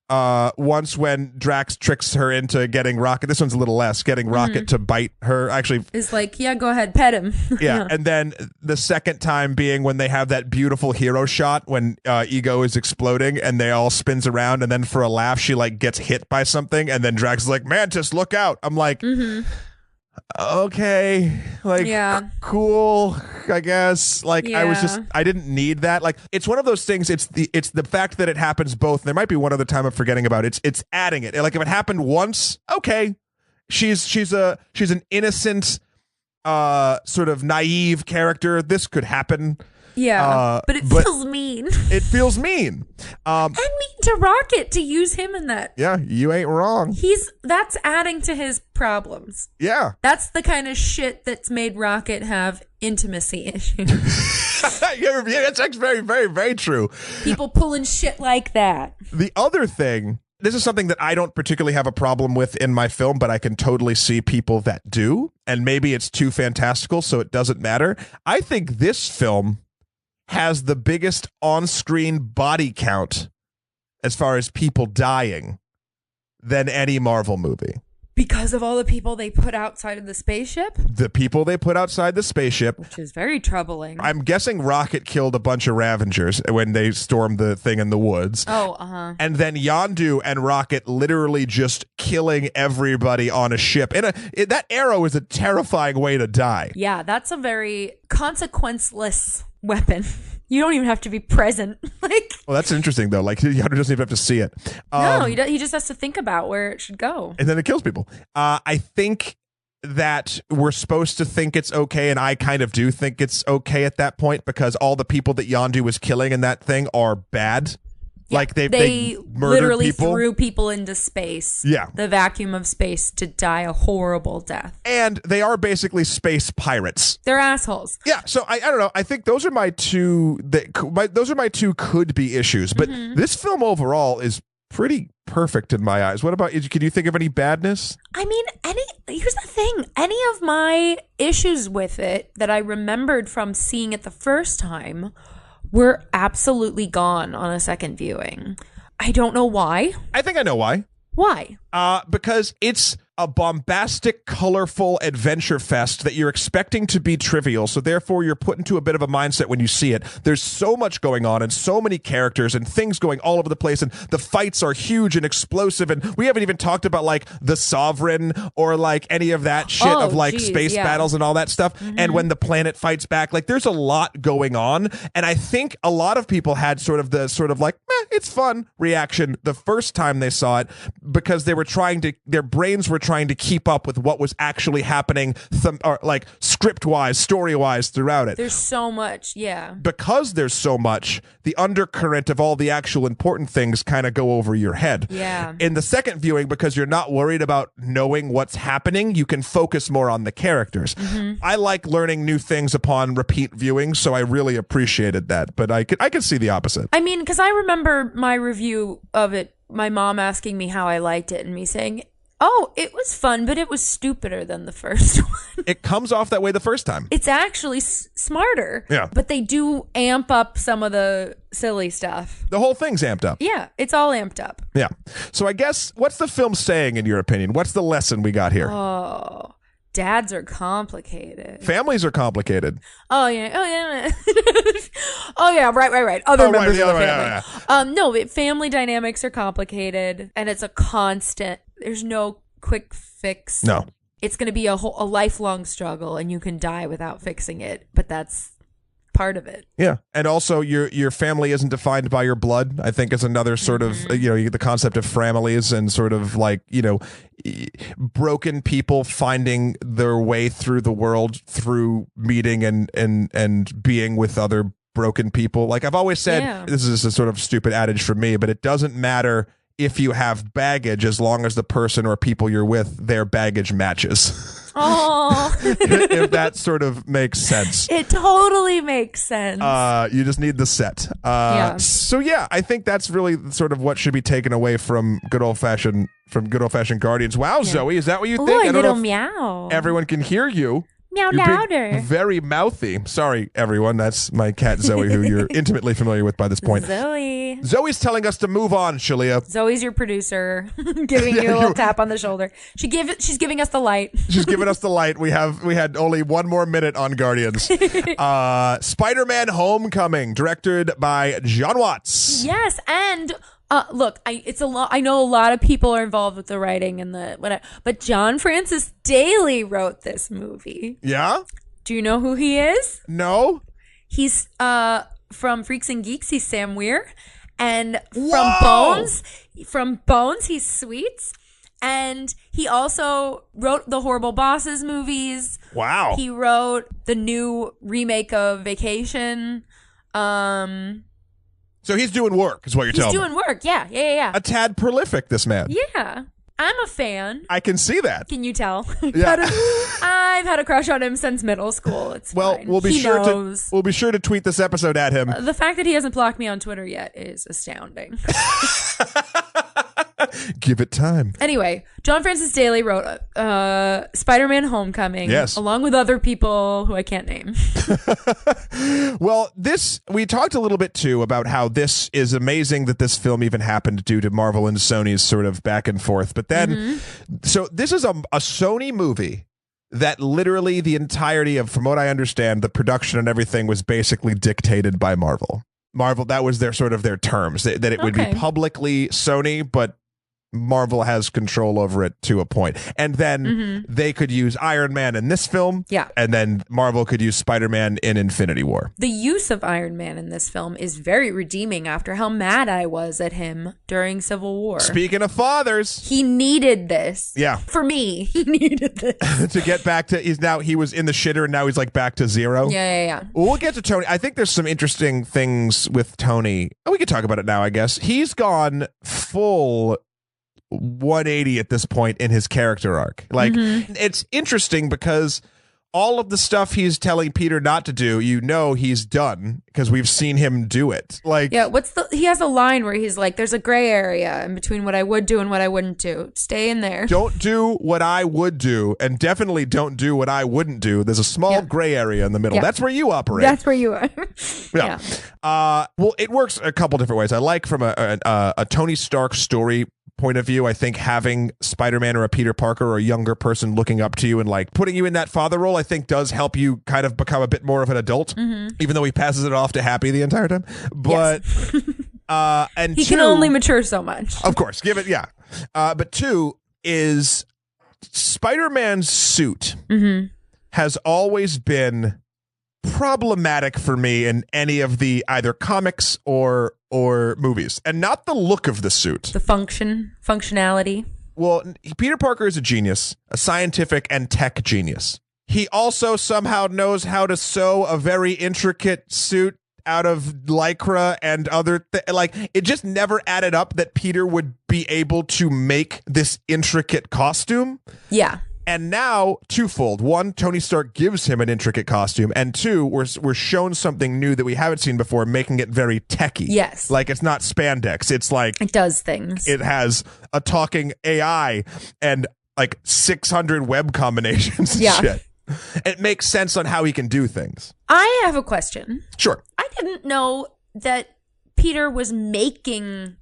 Once when Drax tricks her into getting Rocket, this one's a little less, getting Rocket to bite her, actually. It's like, yeah, go ahead, pet him. Yeah, and then the second time being when they have that beautiful hero shot when Ego is exploding and they all spins around, and then for a laugh she like gets hit by something, and then Drax is like, Mantis, look out. I'm like, okay, like, cool, I guess. Like, I didn't need that. Like, it's one of those things. It's the fact that it happens both. There might be one other time I'm forgetting about. It's adding it. Like, if it happened once, okay, she's an innocent, sort of naive character. This could happen. Yeah, but it feels mean. It feels mean. And mean to Rocket to use him in that. Yeah, you ain't wrong. That's adding to his problems. Yeah. That's the kind of shit that's made Rocket have intimacy issues. Yeah, that's actually very, very, very true. People pulling shit like that. The other thing, this is something that I don't particularly have a problem with in my film, but I can totally see people that do. And maybe it's too fantastical, so it doesn't matter. I think this film has the biggest on-screen body count as far as people dying than any Marvel movie. Because of all the people they put outside of the spaceship? The people they put outside the spaceship. Which is very troubling. I'm guessing Rocket killed a bunch of Ravengers when they stormed the thing in the woods. Oh, uh-huh. And then Yondu and Rocket literally just killing everybody on a ship. That arrow is a terrifying way to die. Yeah, that's a very consequenceless weapon. You don't even have to be present. Well, that's interesting though. Like Yondu doesn't even have to see it. No, he just has to think about where it should go. And then it kills people. I think that we're supposed to think it's okay, and I kind of do think it's okay at that point because all the people that Yondu was killing in that thing are bad. Yeah, like they literally people. threw people into space. Yeah. The vacuum of space to die a horrible death. And they are basically space pirates. They're assholes. Yeah, so I don't know. I think those are my two could be issues. But this film overall is pretty perfect in my eyes. What about you? Can you think of any badness? I mean, here's the thing. Any of my issues with it that I remembered from seeing it the first time were absolutely gone on a second viewing. I don't know why. I think I know why. Why? Because it's a bombastic, colorful adventure fest that you're expecting to be trivial, so therefore you're put into a bit of a mindset when you see it. There's so much going on and so many characters and things going all over the place, and the fights are huge and explosive, and we haven't even talked about like the Sovereign or like any of that shit of like space battles and all that stuff. And when the planet fights back, like there's a lot going on, and I think a lot of people had sort of like it's fun reaction the first time they saw it because they were their brains were trying to keep up with what was actually happening or like script-wise, story-wise throughout it. There's so much, yeah. Because there's so much, the undercurrent of all the actual important things kind of go over your head. Yeah. In the second viewing, because you're not worried about knowing what's happening, you can focus more on the characters. I like learning new things upon repeat viewing, so I really appreciated that. But I could see the opposite. I mean, because I remember my review of it, my mom asking me how I liked it and me saying, oh, it was fun, but it was stupider than the first one. It comes off that way the first time. It's actually smarter. Yeah. But they do amp up some of the silly stuff. The whole thing's amped up. Yeah, it's all amped up. Yeah. So I guess, what's the film saying in your opinion? What's the lesson we got here? Oh, dads are complicated. Families are complicated. Oh, yeah. Oh, yeah. Oh, yeah. Right. Other members of the family. Yeah. No, family dynamics are complicated, and it's a constant. There's no quick fix. No. It's going to be a lifelong struggle, and you can die without fixing it, but that's part of it. Yeah. And also your family isn't defined by your blood. I think is another sort of, the concept of families and sort of like, broken people finding their way through the world through meeting and being with other broken people. Like I've always said, This is a sort of stupid adage for me, but it doesn't matter if you have baggage as long as the person or people you're with, their baggage matches. Oh. If that sort of makes sense. It totally makes sense. You just need the set. So yeah, I think that's really sort of what should be taken away from good old fashioned Guardians. Wow, Zoe, is that what you think? Ooh, a little meow. Everyone can hear you. Meow You're louder. Very mouthy. Sorry, everyone. That's my cat Zoe, who you're intimately familiar with by this point. Zoe's telling us to move on, Shalyah. Zoe's your producer, giving you a little tap on the shoulder. She's giving us the light. She's giving us the light. We had only one more minute on Guardians. Spider-Man: Homecoming, directed by John Watts. Yes, and look, it's a lot. I know a lot of people are involved with the writing and but John Francis Daly wrote this movie. Yeah. Do you know who he is? No. He's from Freaks and Geeks. He's Sam Weir, and from Bones, he's Sweets, and he also wrote the Horrible Bosses movies. Wow. He wrote the new remake of Vacation. So he's doing work, is what you're telling me. He's doing work, yeah. A tad prolific, this man. Yeah. I'm a fan. I can see that. Can you tell? Yeah. I've had a crush on him since middle school. It's well, fine. we'll be sure to tweet this episode at him. The fact that he hasn't blocked me on Twitter yet is astounding. Give it time. Anyway, John Francis Daley wrote Spider-Man Homecoming, along with other people who I can't name. Well, we talked a little bit too about how this is amazing that this film even happened due to Marvel and Sony's sort of back and forth. But then, so this is a Sony movie that literally the entirety of, from what I understand, the production and everything was basically dictated by Marvel. That was their terms, that it would be publicly Sony, but Marvel has control over it to a point. And then they could use Iron Man in this film. Yeah. And then Marvel could use Spider-Man in Infinity War. The use of Iron Man in this film is very redeeming after how mad I was at him during Civil War. Speaking of fathers. He needed this. Yeah. For me, he needed this. To get back to, he was in the shitter and now he's like back to zero. Yeah. Well, we'll get to Tony. I think there's some interesting things with Tony. We could talk about it now, I guess. He's gone full 180 at this point in his character arc. Like, it's interesting because all of the stuff he's telling Peter not to do, he's done because we've seen him do it. Like, yeah, he has a line where he's like, there's a gray area in between what I would do and what I wouldn't do. Stay in there. Don't do what I would do, and definitely don't do what I wouldn't do. There's a small gray area in the middle. That's where you operate. That's where you are. Yeah. Well, it works a couple different ways. I like from a Tony Stark story point of view, I think having Spider-Man or a Peter Parker or a younger person looking up to you and like putting you in that father role, I think does help you kind of become a bit more of an adult, even though he passes it off to Happy the entire time. But and he can only mature so much. Of course, give it, but two is Spider-Man's suit has always been problematic for me in any of the either comics or movies, and not the look of the suit, the functionality. Well, Peter Parker is a genius, a scientific and tech genius. He also somehow knows how to sew a very intricate suit out of Lycra and other like, it just never added up that Peter would be able to make this intricate costume. Yeah. And now, twofold. One, Tony Stark gives him an intricate costume. And two, we're shown something new that we haven't seen before, making it very techy. Yes. Like, it's not spandex. It's like... It does things. It has a talking AI and, like, 600 web combinations and shit. It makes sense on how he can do things. I have a question. Sure. I didn't know that Peter was making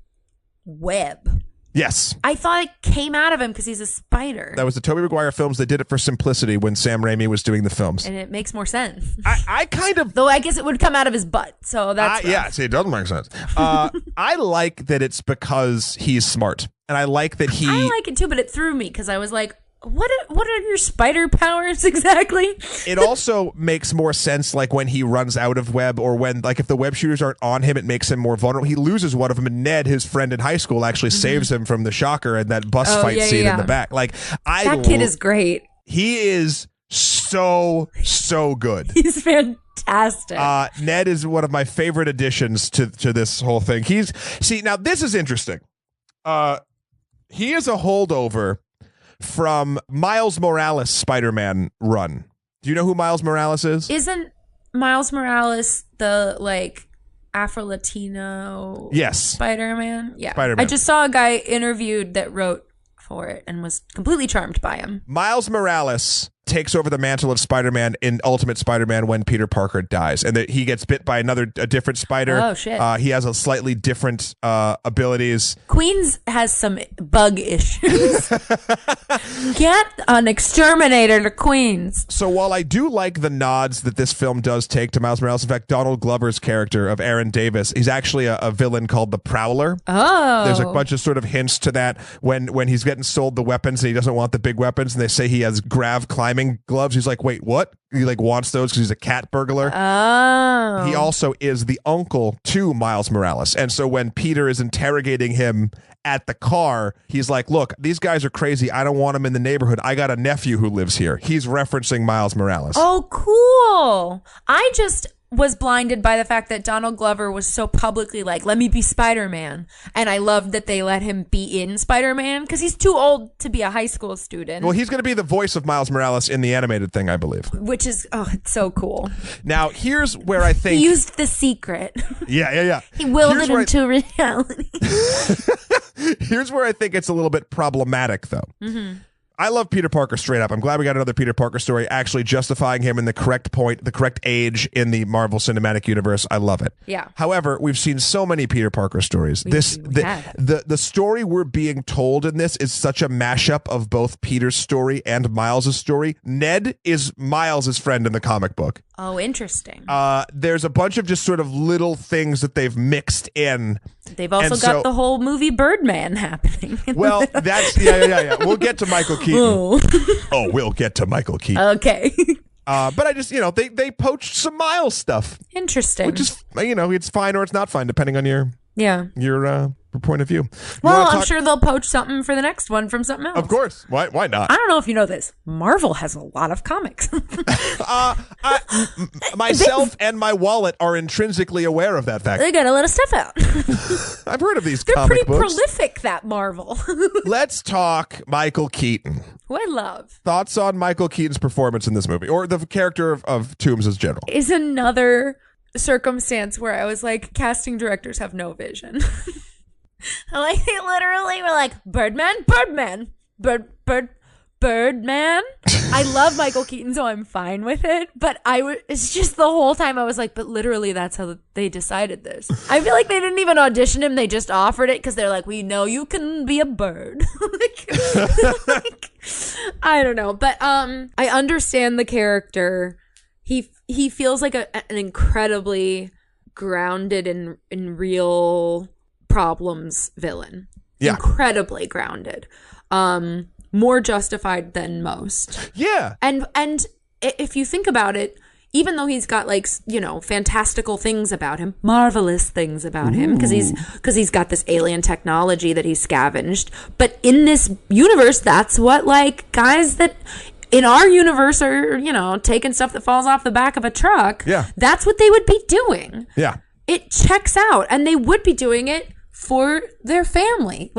web. Yes. I thought it came out of him because he's a spider. That was the Tobey Maguire films. They did it for simplicity when Sam Raimi was doing the films. And it makes more sense. I kind of... Though I guess it would come out of his butt, so that's yeah, see, it doesn't make sense. I like that it's because he's smart. And I like that he... I like it too, but it threw me because I was like, what are your spider powers exactly? It also makes more sense, like when he runs out of web, or when, like, if the web shooters aren't on him, it makes him more vulnerable. He loses one of them, and Ned, his friend in high school, actually saves him from the shocker and that bus fight scene in the back. Like, that kid is great. He is so good. He's fantastic. Ned is one of my favorite additions to this whole thing. Now this is interesting. He is a holdover from Miles Morales' Spider-Man run. Do you know who Miles Morales is? Isn't Miles Morales the, like, Afro-Latino Spider-Man? Yeah. Spider-Man. I just saw a guy interviewed that wrote for it and was completely charmed by him. Miles Morales takes over the mantle of Spider-Man in Ultimate Spider-Man when Peter Parker dies, and that he gets bit by a different spider. Oh shit! He has a slightly different abilities. Queens has some bug issues. Get an exterminator to Queens. So while I do like the nods that this film does take to Miles Morales, in fact, Donald Glover's character of Aaron Davis, he's actually a villain called the Prowler. Oh, there's a bunch of sort of hints to that when he's getting sold the weapons and he doesn't want the big weapons, and they say he has grav climbing gloves. He's like, wait, what? He like wants those because he's a cat burglar. Oh. He also is the uncle to Miles Morales. And so when Peter is interrogating him at the car, he's like, look, these guys are crazy. I don't want them in the neighborhood. I got a nephew who lives here. He's referencing Miles Morales. Oh, cool. was blinded by the fact that Donald Glover was so publicly like, let me be Spider-Man. And I loved that they let him be in Spider-Man because he's too old to be a high school student. Well, he's going to be the voice of Miles Morales in the animated thing, I believe. Which is, it's so cool. Now, here's where I think... He used the secret. Yeah. He willed it into reality. Here's where I think it's a little bit problematic, though. Mm-hmm. I love Peter Parker straight up. I'm glad we got another Peter Parker story actually justifying him in the correct point, the correct age in the Marvel Cinematic Universe. I love it. Yeah. However, we've seen so many Peter Parker stories. The story we're being told in this is such a mashup of both Peter's story and Miles' story. Ned is Miles' friend in the comic book. Oh, interesting. There's a bunch of just sort of little things that they've mixed in. They've also got the whole movie Birdman happening. Well, that's yeah. We'll get to Michael Keaton. Oh, we'll get to Michael Keaton. Okay. But I just, they poached some Miles stuff. Interesting. Which is, it's fine or it's not fine, depending on your point of view. Well, I'm sure they'll poach something for the next one from something else. Of course. Why not? I don't know if you know this. Marvel has a lot of comics. Myself and my wallet are intrinsically aware of that fact. They got a lot of stuff out. I've heard of these They're comic pretty books. prolific, that Marvel. Let's talk Michael Keaton. Who I love. Thoughts on Michael Keaton's performance in this movie, or the character of Toombs as general? Is another circumstance where I was like, casting directors have no vision. Like, they literally were like, Birdman. I love Michael Keaton, so I'm fine with it. But it's just the whole time I was like, but literally that's how they decided this. I feel like they didn't even audition him. They just offered it because they're like, we know you can be a bird. I don't know. But I understand the character. He feels like an incredibly grounded in real problems villain. Yeah. Incredibly grounded. More justified than most. Yeah. And if you think about it, even though he's got fantastical things about him, marvelous things about him, because he's got this alien technology that he's scavenged, but in this universe, that's what guys that in our universe are, taking stuff that falls off the back of a truck. Yeah. That's what they would be doing. Yeah. It checks out, and they would be doing it for their family.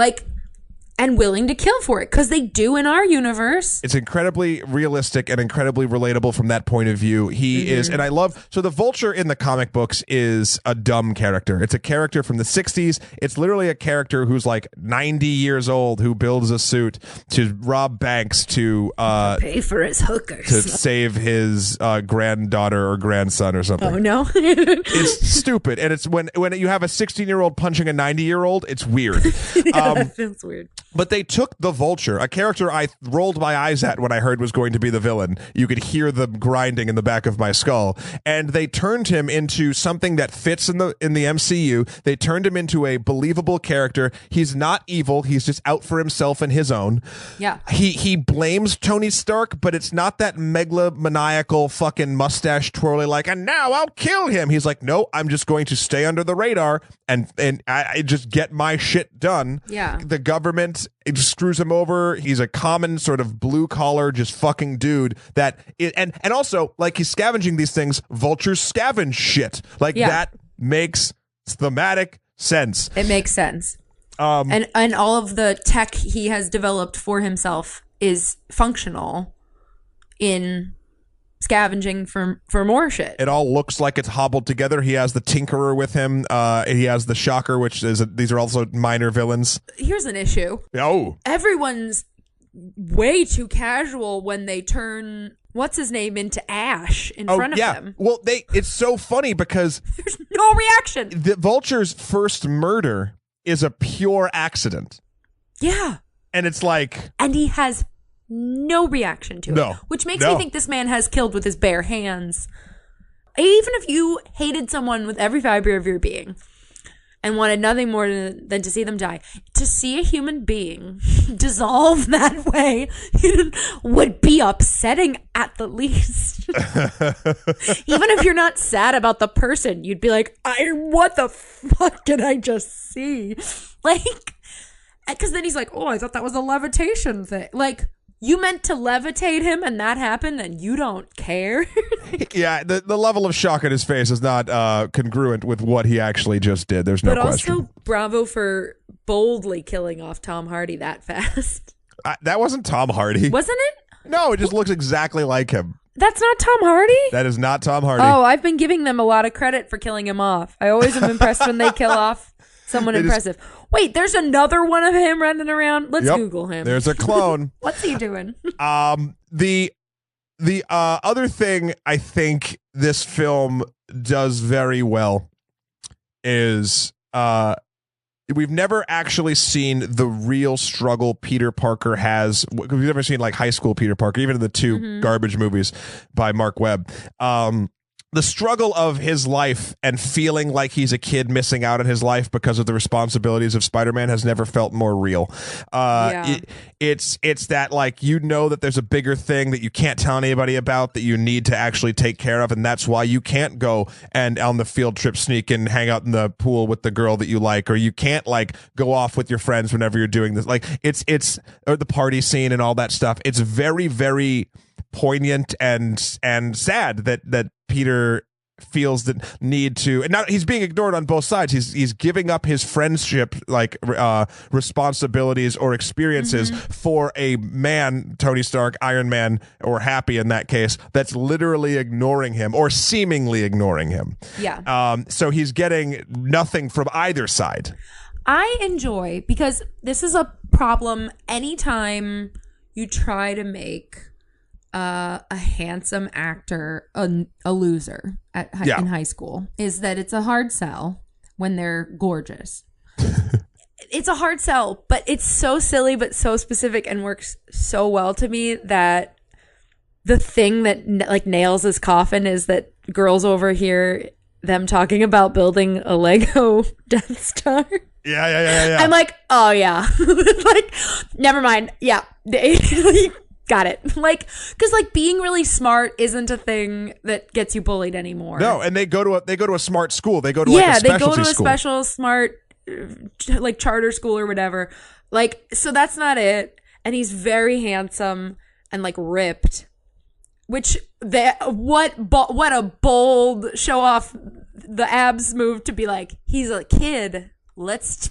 And willing to kill for it, because they do in our universe. It's incredibly realistic and incredibly relatable from that point of view. He is, and I love, so the Vulture in the comic books is a dumb character. It's a character from the 60s. It's literally a character who's 90 years old who builds a suit to rob banks to pay for his hookers. To save his granddaughter or grandson or something. Oh, no. It's stupid. And it's when you have a 16-year-old punching a 90-year-old, it's weird. That feels weird. But they took the Vulture, a character I rolled my eyes at when I heard was going to be the villain. You could hear them grinding in the back of my skull. And they turned him into something that fits in the MCU. They turned him into a believable character. He's not evil. He's just out for himself and his own. Yeah. He blames Tony Stark, but it's not that megalomaniacal fucking mustache twirly and now I'll kill him. He's like, no, I'm just going to stay under the radar and I just get my shit done. Yeah. The government, it just screws him over. He's a common sort of blue collar, just fucking dude and also he's scavenging these things. Vultures scavenge shit. That makes thematic sense. It makes sense. And all of the tech he has developed for himself is functional in scavenging for more shit. It all looks like it's hobbled together. He has the Tinkerer with him. He has the Shocker, which is these are also minor villains. Here's an issue. Oh. Everyone's way too casual when they turn what's his name into Ash in front of them. Well, it's so funny because there's no reaction. The Vulture's first murder is a pure accident. Yeah. And it's and he has no reaction to it, which makes me think this man has killed with his bare hands. Even if you hated someone with every fiber of your being and wanted nothing more than to see them die, to see a human being dissolve that way would be upsetting at the least. Even if you're not sad about the person, you'd be like, what the fuck did I just see? Because then he's like, oh, I thought that was a levitation thing. You meant to levitate him and that happened and you don't care? Yeah, the level of shock on his face is not congruent with what he actually just did. There's no question. But also, bravo for boldly killing off Tom Hardy that fast. That wasn't Tom Hardy. Wasn't it? No, it just looks exactly like him. That's not Tom Hardy? That is not Tom Hardy. Oh, I've been giving them a lot of credit for killing him off. I always am impressed when they kill off someone impressive. Wait, there's another one of him running around? Let's Google him. There's a clone. What's he doing? The other thing I think this film does very well is we've never actually seen the real struggle Peter Parker has. We've never seen like high school Peter Parker, even in the two garbage movies by Mark Webb. The struggle of his life and feeling like he's a kid missing out on his life because of the responsibilities of Spider-Man has never felt more real. It's that, like, you know that there's a bigger thing that you can't tell anybody about that you need to actually take care of, and that's why you can't go and on the field trip sneak and hang out in the pool with the girl that you like, or you can't like go off with your friends whenever you're doing this. Like it's or the party scene and all that stuff. It's very, very poignant and sad that Peter feels the need to, and not, he's being ignored on both sides. He's giving up his friendship, like responsibilities or experiences for a man, Tony Stark, Iron Man, or Happy in that case, that's literally ignoring him or seemingly ignoring him. Yeah. So he's getting nothing from either side. I enjoy, because this is a problem anytime you try to make a handsome actor a loser in high school, is that it's a hard sell when they're gorgeous. It's a hard sell, but it's so silly but so specific and works so well to me that the thing that like nails his coffin is that girls overhear them talking about building a Lego Death Star. Yeah. I'm like, oh yeah. Like, never mind. Yeah. Got it. Like, because like being really smart isn't a thing that gets you bullied anymore. No, and they go to a smart school. They go to like a specialty school. A special smart like charter school or whatever. Like, so that's not it. And he's very handsome and like ripped. Which what a bold show off the abs move to be like, he's a kid. Let's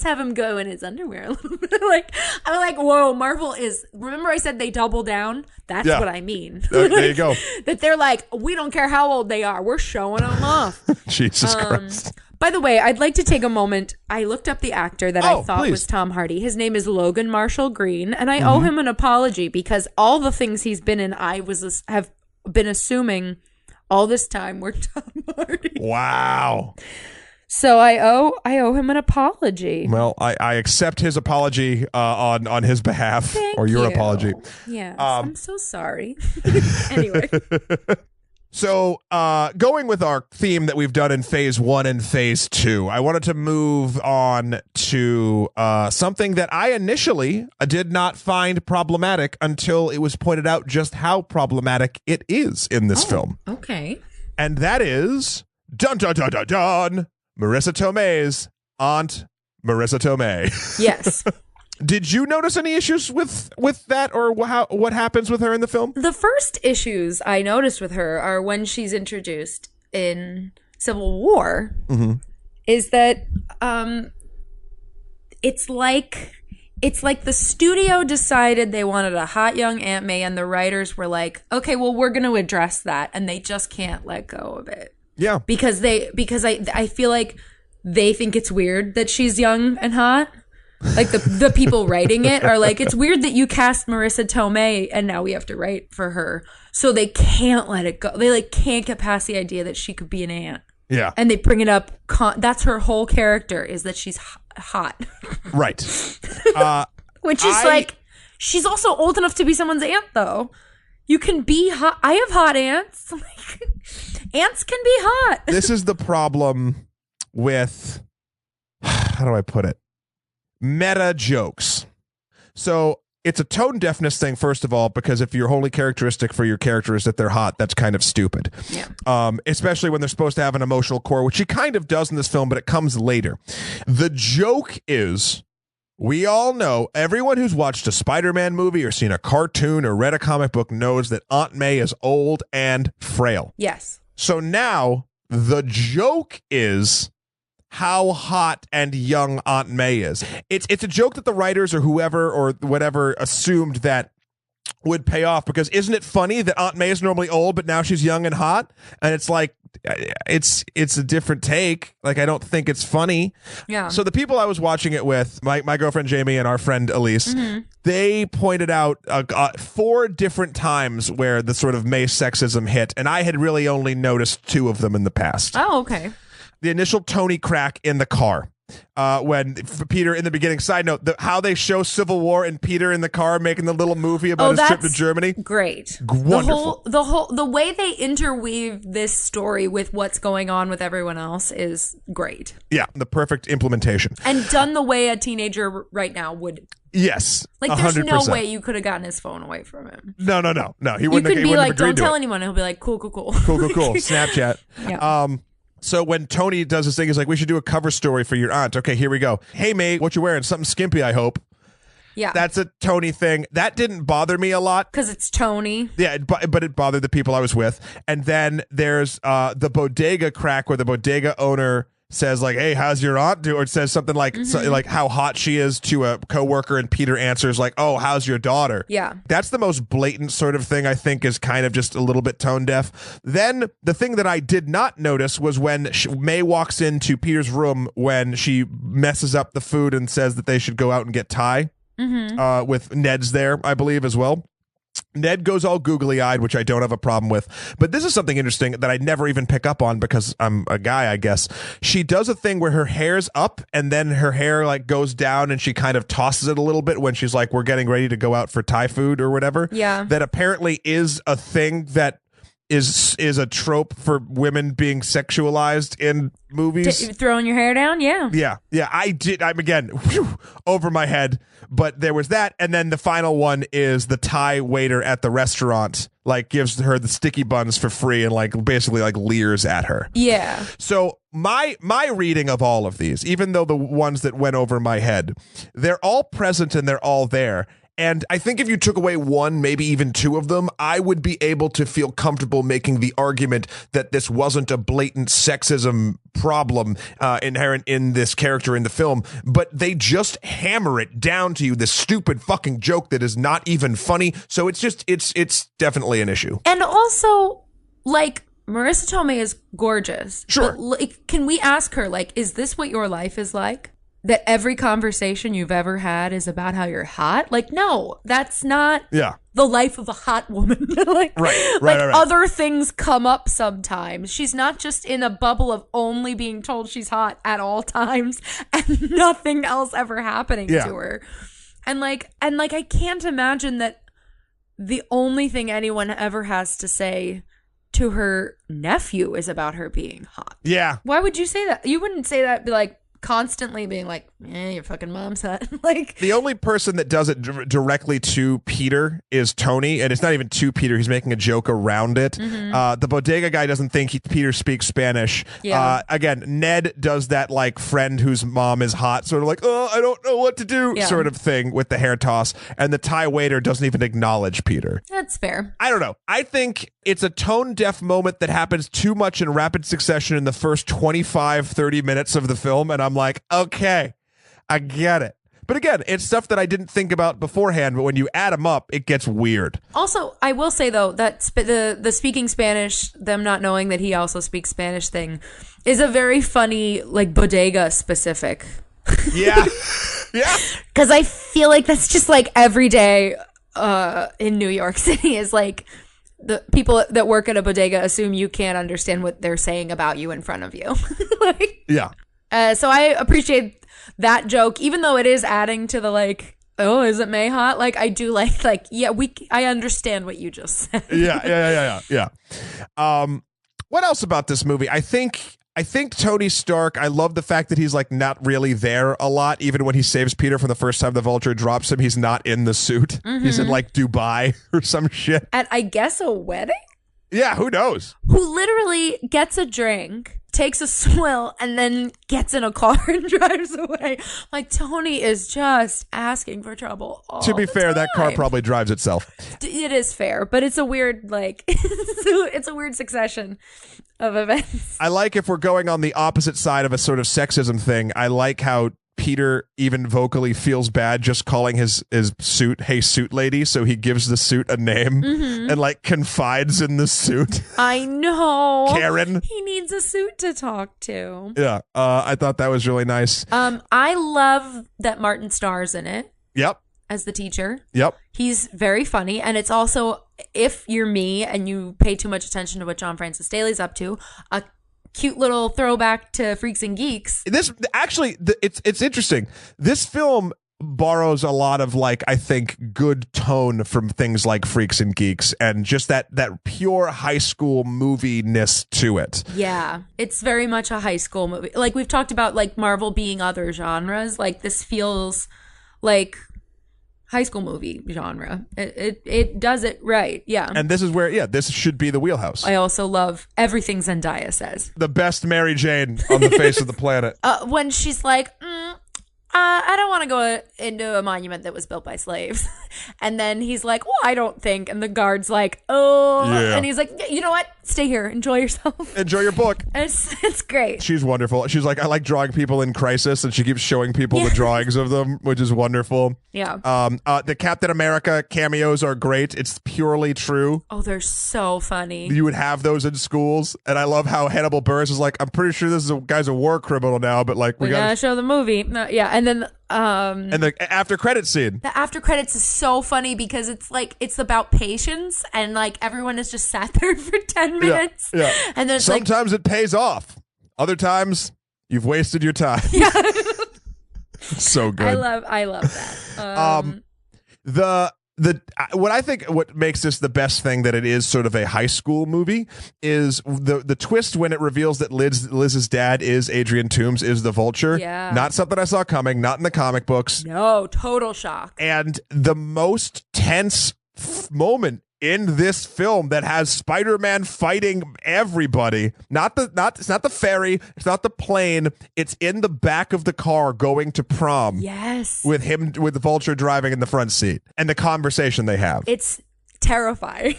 have him go in his underwear a little bit. Like, I'm like, whoa, Marvel is, remember I said they double down? That's what I mean. There you go. That they're like, we don't care how old they are. We're showing them off. Jesus Christ. By the way, I'd like to take a moment. I looked up the actor that I thought was Tom Hardy. His name is Logan Marshall Green, and I owe him an apology because all the things he's been in, have been assuming all this time were Tom Hardy. Wow. So I owe him an apology. Well, I accept his apology on his behalf. Or your apology. Yes, I'm so sorry. Anyway. So going with our theme that we've done in phase 1 and phase 2, I wanted to move on to something that I initially did not find problematic until it was pointed out just how problematic it is in this film. Okay. And that is dun dun dun dun dun. Marissa Tomei's Aunt Marissa Tomei. Yes. Did you notice any issues with that, or what happens with her in the film? The first issues I noticed with her are when she's introduced in Civil War. Is that it's like the studio decided they wanted a hot young Aunt May, and the writers were like, okay, well, we're going to address that, and they just can't let go of it. Yeah. Because I feel like they think it's weird that she's young and hot. Like the people writing it are like, it's weird that you cast Marissa Tomei and now we have to write for her. So they can't let it go. They like can't get past the idea that she could be an aunt. Yeah. And they bring it up. That's her whole character, is that she's hot. Right. Which is like, she's also old enough to be someone's aunt though. You can be hot. I have hot aunts. Ants can be hot. This is the problem with, how do I put it? Meta jokes. So it's a tone deafness thing, first of all, because if your wholly characteristic for your character is that they're hot, that's kind of stupid. Yeah. Especially when they're supposed to have an emotional core, which he kind of does in this film, but it comes later. The joke is We all know, everyone who's watched a Spider-Man movie or seen a cartoon or read a comic book knows that Aunt May is old and frail. Yes. So now the joke is how hot and young Aunt May is. It's a joke that the writers or whoever or whatever assumed that would pay off, because isn't it funny that Aunt May is normally old but now she's young and hot? And it's like, it's a different take. Like, I don't think it's funny. Yeah. So the people I was watching it with, my girlfriend Jamie and our friend Elise, they pointed out 4 different times where the sort of May sexism hit, and I had really only noticed 2 of them in the past. Oh, okay. The initial Tony crack in the car. When Peter in the beginning, side note, how they show Civil War and Peter in the car making the little movie about his trip to Germany. Great. Wonderful. The way they interweave this story with what's going on with everyone else is great. Yeah, the perfect implementation. And done the way a teenager right now would. Yes. Like, there's 100%. no way you could have gotten his phone away from him. No. He You wouldn't could he be wouldn't like, have agreed don't to tell it. anyone. He'll be like, cool. Cool. Snapchat. Yeah. So when Tony does his thing, he's like, we should do a cover story for your aunt. Okay, here we go. Hey, May, what you wearing? Something skimpy, I hope. Yeah. That's a Tony thing. That didn't bother me a lot. Because it's Tony. Yeah, but it bothered the people I was with. And then there's the bodega crack where the bodega owner says, like, hey, how's your aunt do? Or it says something like, like how hot she is to a coworker, and Peter answers like, oh, how's your daughter? Yeah. That's the most blatant sort of thing I think is kind of just a little bit tone deaf. Then the thing that I did not notice was when May walks into Peter's room when she messes up the food and says that they should go out and get Thai with Ned's there, I believe, as well. Ned goes all googly-eyed, which I don't have a problem with. But this is something interesting that I never even pick up on because I'm a guy, I guess. She does a thing where her hair's up and then her hair like goes down and she kind of tosses it a little bit when she's like, we're getting ready to go out for Thai food or whatever. Yeah. That apparently is a thing that is a trope for women being sexualized in movies. Throwing your hair down? Yeah. Yeah. I'm again, over my head. But there was that, and then the final one is the Thai waiter at the restaurant like gives her the sticky buns for free and like basically like leers at her. Yeah. So my reading of all of these, even though the ones that went over my head, they're all present and they're all there. And I think if you took away 1, maybe even 2 of them, I would be able to feel comfortable making the argument that this wasn't a blatant sexism problem inherent in this character in the film, but they just hammer it down to you, this stupid fucking joke that is not even funny. So it's definitely an issue. And also, like, Marissa Tomei is gorgeous. Sure. But, like, can we ask her, like, is this what your life is like? That every conversation you've ever had is about how you're hot? Like, no, that's not the life of a hot woman. Right. Other things come up sometimes. She's not just in a bubble of only being told she's hot at all times and nothing else ever happening to her. And I can't imagine that the only thing anyone ever has to say to her nephew is about her being hot. Yeah. Why would you say that? You wouldn't say that, be like, constantly being like, your fucking mom's hot. Like, the only person that does it directly to Peter is Tony, and it's not even to Peter. He's making a joke around it. The bodega guy doesn't think Peter speaks Spanish. Yeah. Again, Ned does that like friend whose mom is hot, sort of like, oh, I don't know what to do sort of thing with the hair toss. And the Thai waiter doesn't even acknowledge Peter. That's fair. I don't know. I think it's a tone deaf moment that happens too much in rapid succession in the first 25-30 minutes of the film, and I'm like, okay, I get it. But again, it's stuff that I didn't think about beforehand, but when you add them up, it gets weird. Also, I will say, though, that the speaking Spanish, them not knowing that he also speaks Spanish thing, is a very funny, like, bodega specific. Yeah. Yeah. Because I feel like that's just, like, every day in New York City is, like, the people that work at a bodega assume you can't understand what they're saying about you in front of you. Like, yeah. So I appreciate that joke, even though it is adding to the, like, oh, is it May hot? Like, I do like, yeah, I understand what you just said. Yeah. What else about this movie? I think Tony Stark, I love the fact that he's like not really there a lot. Even when he saves Peter from the first time the Vulture drops him, he's not in the suit. He's in like Dubai or some shit. At, I guess, a wedding? Yeah, who knows? Who literally gets a drink, takes a swill, and then gets in a car and drives away. Like, Tony is just asking for trouble all To be the fair, time. that car probably drives itself. It is fair, but it's a weird, like, it's a weird succession of events. I like, if we're going on the opposite side of a sort of sexism thing, I like how Peter even vocally feels bad just calling his suit, "Hey, suit lady," so he gives the suit a name and like confides in the suit. I know. Karen. He needs a suit to talk to. Yeah, I thought that was really nice. I love that Martin stars in it. Yep. As the teacher. Yep. He's very funny, and it's also, if you're me and you pay too much attention to what John Francis Daley's up to, a cute little throwback to Freaks and Geeks. This actually, it's interesting. This film borrows a lot of, like, I think, good tone from things like Freaks and Geeks, and just that pure high school movie-ness to it. Yeah, it's very much a high school movie. Like, we've talked about, like, Marvel being other genres. Like, this feels like high school movie genre. It does it right. Yeah. And this is where, this should be the wheelhouse. I also love everything Zendaya says. The best Mary Jane on the face of the planet. When she's like, I don't want to go into a monument that was built by slaves. And then he's like, well, I don't think. And the guard's like, oh. Yeah. And he's like, you know what? Stay here. Enjoy yourself. Enjoy your book. It's great. She's wonderful. She's like, I like drawing people in crisis. And she keeps showing people the drawings of them, which is wonderful. Yeah. The Captain America cameos are great. It's purely true. Oh, they're so funny. You would have those in schools. And I love how Hannibal Buress is like, I'm pretty sure this guy's a war criminal now, but like, we gotta show the movie. No, yeah. And then and the after credit scene. The after credits is so funny because it's like, it's about patience, and like everyone has just sat there for 10 minutes. Yeah. And then sometimes it pays off. Other times you've wasted your time. Yeah. So good. I love that. What makes this the best thing that it is sort of a high school movie is the twist when it reveals that Liz's dad is Adrian Toomes, is the Vulture. Yeah. Not something I saw coming, not in the comic books. No, total shock. And the most tense moment in this film that has Spider-Man fighting everybody. It's not the ferry, it's not the plane, it's in the back of the car going to prom. Yes. With the Vulture driving in the front seat, and the conversation they have. It's terrifying.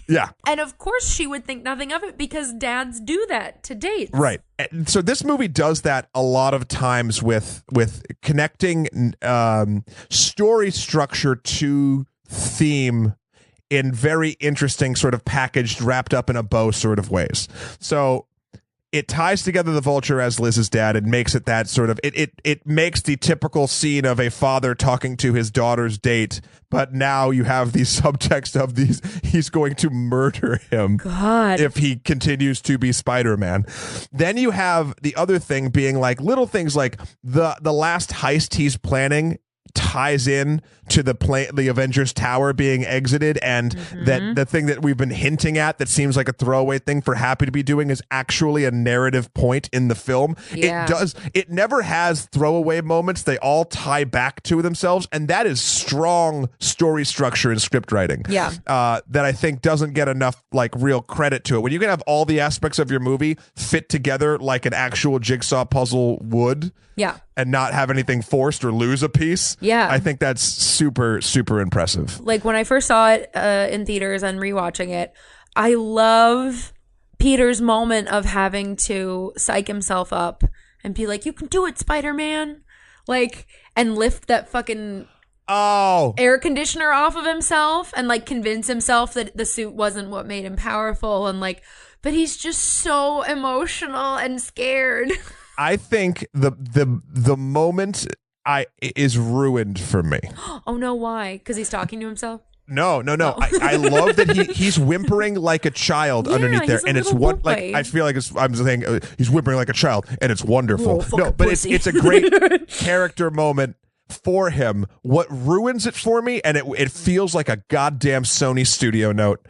Yeah. And of course she would think nothing of it because dads do that to dates. Right. So this movie does that a lot of times with connecting story structure to theme in very interesting sort of packaged, wrapped up in a bow sort of ways. So it ties together the Vulture as Liz's dad and makes it that sort of, it makes the typical scene of a father talking to his daughter's date, but now you have the subtext of he's going to murder him. God. If he continues to be Spider-Man. Then you have the other thing being like little things like the last heist he's planning ties in to the Avengers Tower being exited, and that the thing that we've been hinting at that seems like a throwaway thing for Happy to be doing is actually a narrative point in the film. Yeah. It never has throwaway moments. They all tie back to themselves, and that is strong story structure and script writing. Yeah. That I think doesn't get enough like real credit to it. When you can have all the aspects of your movie fit together like an actual jigsaw puzzle would. Yeah. And not have anything forced or lose a piece. Yeah. I think that's super, super impressive. Like when I first saw it in theaters and rewatching it, I love Peter's moment of having to psych himself up and be like, you can do it, Spider-Man. Like, and lift that fucking air conditioner off of himself and like convince himself that the suit wasn't what made him powerful. And like, but he's just so emotional and scared. I think the moment is ruined for me. Oh no, why? Because he's talking to himself? No. Oh. I love that he's whimpering like a child underneath there, and it's what boy. like I feel like I'm saying he's whimpering like a child, and it's wonderful. No, but pussy. it's a great character moment for him. What ruins it for me, and it feels like a goddamn Sony studio note,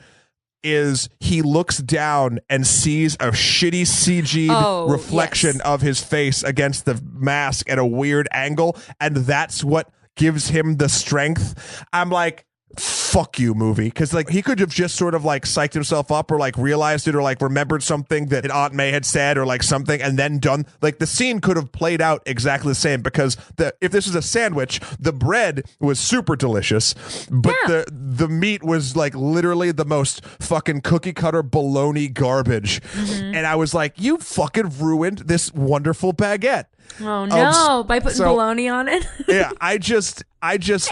is he looks down and sees a shitty CG'd reflection of his face against the mask at a weird angle, and that's what gives him the strength. I'm like, fuck you movie, because like he could have just sort of like psyched himself up or like realized it or like remembered something that Aunt May had said or like something and then done, like the scene could have played out exactly the same, because if this was a sandwich, the bread was super delicious, but the meat was like literally the most fucking cookie cutter bologna garbage. And I was like, you fucking ruined this wonderful baguette. Oh no! By putting bologna on it. Yeah, I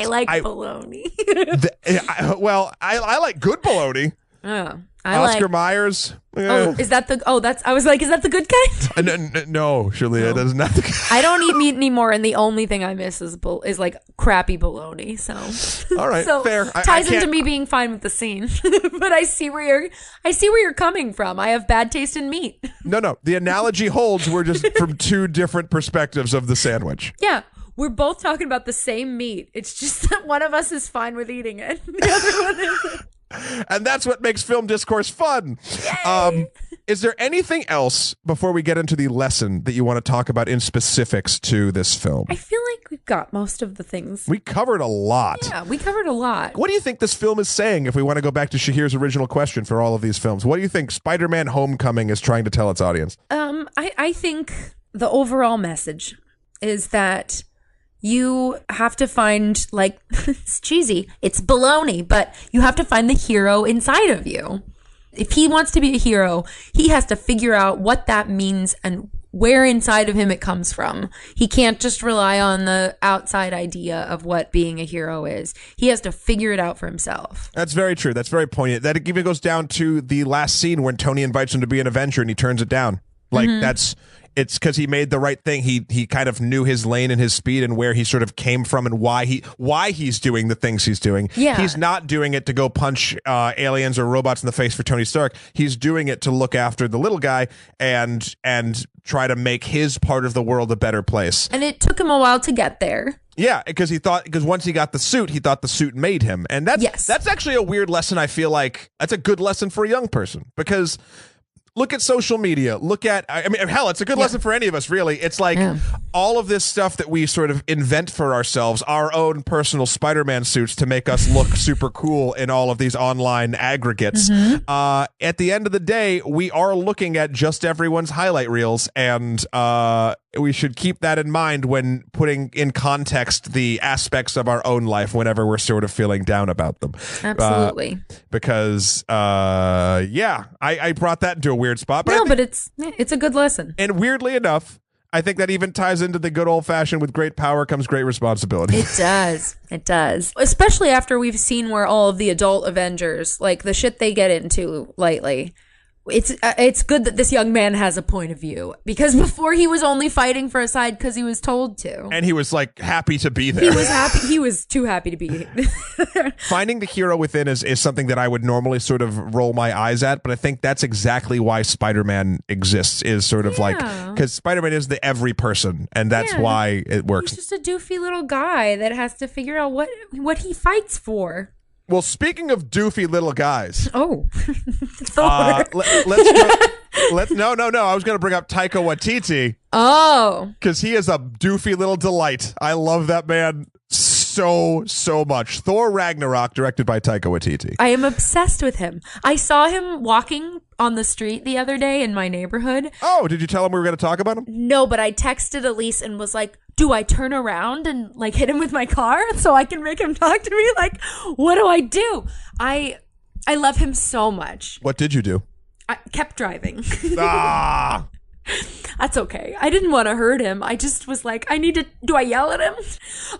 like bologna. I like good bologna. Oh, Oscar Myers. Oh, is that the? Oh, that's. I was like, is that the good kind? No, Shalyah, that is not the kind. I don't eat meat anymore, and the only thing I miss is like crappy bologna. So, all right, so fair. Ties into me being fine with the scene, but I see where you're coming from. I have bad taste in meat. No, the analogy holds. We're just from two different perspectives of the sandwich. Yeah. We're both talking about the same meat. It's just that one of us is fine with eating it. The other one isn't. And that's what makes film discourse fun. Is there anything else before we get into the lesson that you want to talk about in specifics to this film? I feel like we've got most of the things. We covered a lot. Yeah, we covered a lot. What do you think this film is saying, if we want to go back to Shahir's original question for all of these films? What do you think Spider-Man Homecoming is trying to tell its audience? I think the overall message is that you have to find, like, it's cheesy, it's baloney, but you have to find the hero inside of you. If he wants to be a hero, he has to figure out what that means and where inside of him it comes from. He can't just rely on the outside idea of what being a hero is. He has to figure it out for himself. That's very true. That's very poignant. That even goes down to the last scene when Tony invites him to be an Avenger and he turns it down. Like, it's because he made the right thing. He kind of knew his lane and his speed and where he sort of came from and why he's doing the things he's doing. Yeah. He's not doing it to go punch aliens or robots in the face for Tony Stark. He's doing it to look after the little guy and try to make his part of the world a better place. And it took him a while to get there. Yeah, because once he got the suit, he thought the suit made him. And that's actually a weird lesson. I feel like that's a good lesson for a young person, because look at social media. Hell, it's a good lesson for any of us, really. It's like all of this stuff that we sort of invent for ourselves, our own personal Spider-Man suits to make us look super cool in all of these online aggregates. At the end of the day, we are looking at just everyone's highlight reels, and we should keep that in mind when putting in context the aspects of our own life whenever we're sort of feeling down about them. Absolutely. Because, I brought that into a weird spot. But it's a good lesson. And weirdly enough, I think that even ties into the good old-fashioned with great power comes great responsibility. It does. It does. Especially after we've seen where all of the adult Avengers, like the shit they get into lately. It's good that this young man has a point of view, because before he was only fighting for a side because he was told to. And he was like happy to be there. He was happy. He was too happy to be there. Finding the hero within is something that I would normally sort of roll my eyes at, but I think that's exactly why Spider-Man exists, is sort of like, because Spider-Man is the every person, and that's why it works. He's just a doofy little guy that has to figure out what he fights for. Well, speaking of doofy little guys. Oh. Thor. Let's no. I was going to bring up Taika Waititi. Oh. Because he is a doofy little delight. I love that man so much. Thor Ragnarok, directed by Taika Waititi. I am obsessed with him. I saw him walking on the street the other day in my neighborhood. Oh, did you tell him we were going to talk about him? No, but I texted Elise and was like, do I turn around and like hit him with my car so I can make him talk to me? Like, what do I do? I love him so much. What did you do? I kept driving. That's okay. I didn't want to hurt him. I just was like, do I yell at him?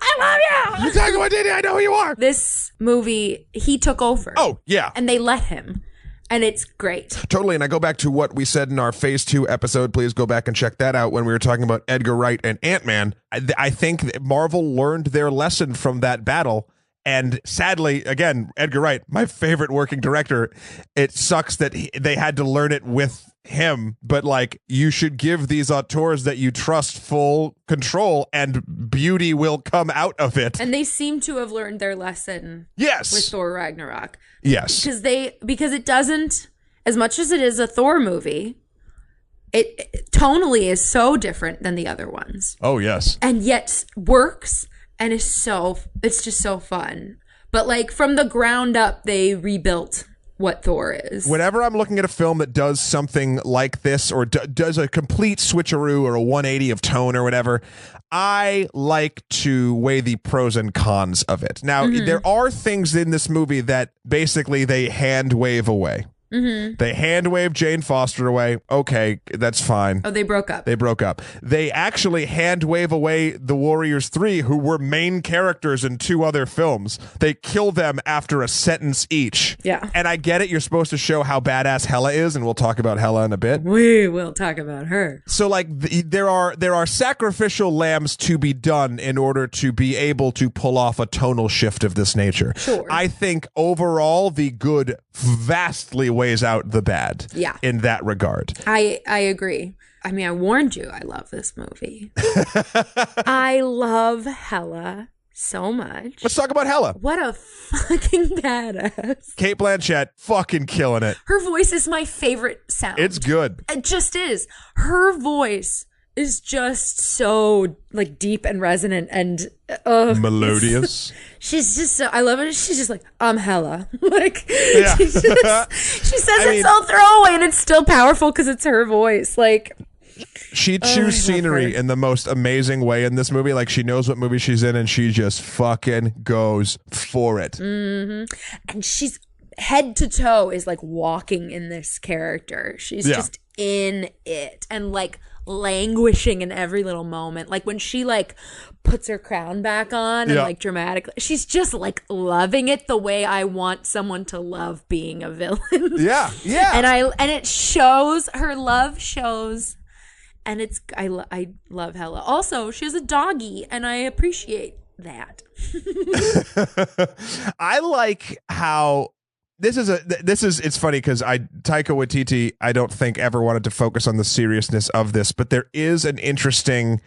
I love you! You Taika Waititi, I know who you are! This movie, he took over. Oh, yeah. And they let him. And it's great. Totally. And I go back to what we said in our Phase 2 episode. Please go back and check that out when we were talking about Edgar Wright and Ant-Man. I think that Marvel learned their lesson from that battle. And sadly, again, Edgar Wright, my favorite working director, it sucks that they had to learn it with him. But like, you should give these auteurs that you trust full control, and beauty will come out of it. And they seem to have learned their lesson. Yes. With Thor Ragnarok. Yes. Because it doesn't, as much as it is a Thor movie, it tonally is so different than the other ones. Oh, yes. And yet works, and it's just so fun. But like from the ground up, they rebuilt what Thor is. Whenever I'm looking at a film that does something like this or does a complete switcheroo or a 180 of tone or whatever, I like to weigh the pros and cons of it. Now, there are things in this movie that basically they hand wave away. They hand wave Jane Foster away. Okay, that's fine. Oh, they broke up. They broke up. They actually hand wave away the Warriors 3, who were main characters in 2 other films. They kill them after a sentence each. Yeah. And I get it. You're supposed to show how badass Hela is, and we'll talk about Hela in a bit. We will talk about her. So, like, there are sacrificial lambs to be done in order to be able to pull off a tonal shift of this nature. Sure. I think overall the good vastly weighs out the bad. Yeah. In that regard. I agree. I mean, I warned you. I love this movie. I love Hela so much. Let's talk about Hela. What a fucking badass. Cate Blanchett fucking killing it. Her voice is my favorite sound. It's good. It just is. Her voice is just so like deep and resonant and melodious. She's just so, I love it. She's just like, I'm Hela. Like, Yeah. she says it's all throwaway and it's still powerful because it's her voice. Like, she chews scenery in the most amazing way in this movie. Like, she knows what movie she's in and she just fucking goes for it. And she's head to toe is like walking in this character. She's just in it and like languishing in every little moment. Like when she like puts her crown back on and like dramatically, she's just like loving it the way I want someone to love being a villain. Yeah. And it shows, her love shows, and it's I love Hela. Also, she has a doggy and I appreciate that. I like how it's funny because Taika Waititi, I don't think ever wanted to focus on the seriousness of this, but there is an interesting,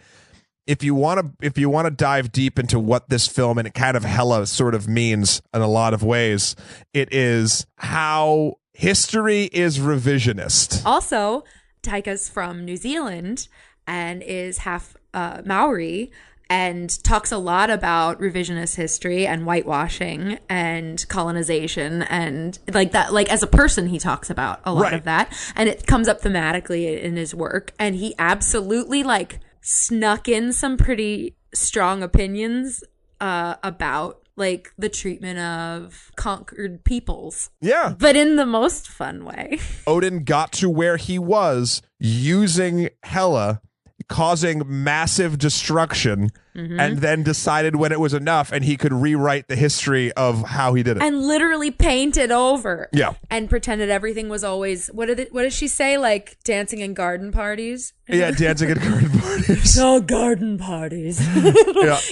if you want to dive deep into what this film and kind of Hela sort of means in a lot of ways, it is how history is revisionist. Also, Taika's from New Zealand and is half Maori, and talks a lot about revisionist history and whitewashing and colonization and like that. Like as a person, he talks about a lot of that, and it comes up thematically in his work. And he absolutely like snuck in some pretty strong opinions about like the treatment of conquered peoples. Yeah. But in the most fun way. Odin got to where he was using Hela, causing massive destruction, and then decided when it was enough and he could rewrite the history of how he did it. And literally paint it over. Yeah. And pretended everything was always, what did she say? Like dancing in garden parties? Yeah, dancing at garden parties. It's all garden parties.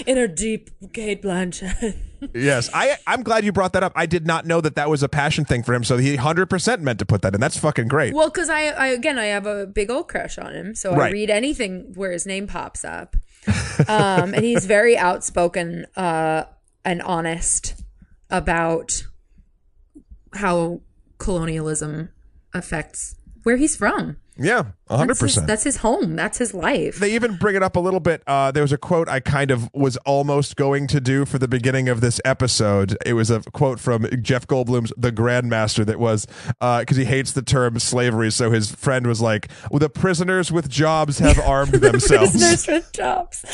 In her deep Cate Blanchett. Yes, I'm glad you brought that up. I did not know that was a passion thing for him, so he 100% meant to put that in. That's fucking great. Well, because I have a big old crush on him, so I read anything where his name pops up. And he's very outspoken and honest about how colonialism affects where he's from. Yeah, 100%. That's his home. That's his life. They even bring it up a little bit. There was a quote I kind of was almost going to do for the beginning of this episode. It was a quote from Jeff Goldblum's The Grandmaster that was, because he hates the term slavery, so his friend was like, well, the prisoners with jobs have armed themselves. Prisoners with jobs.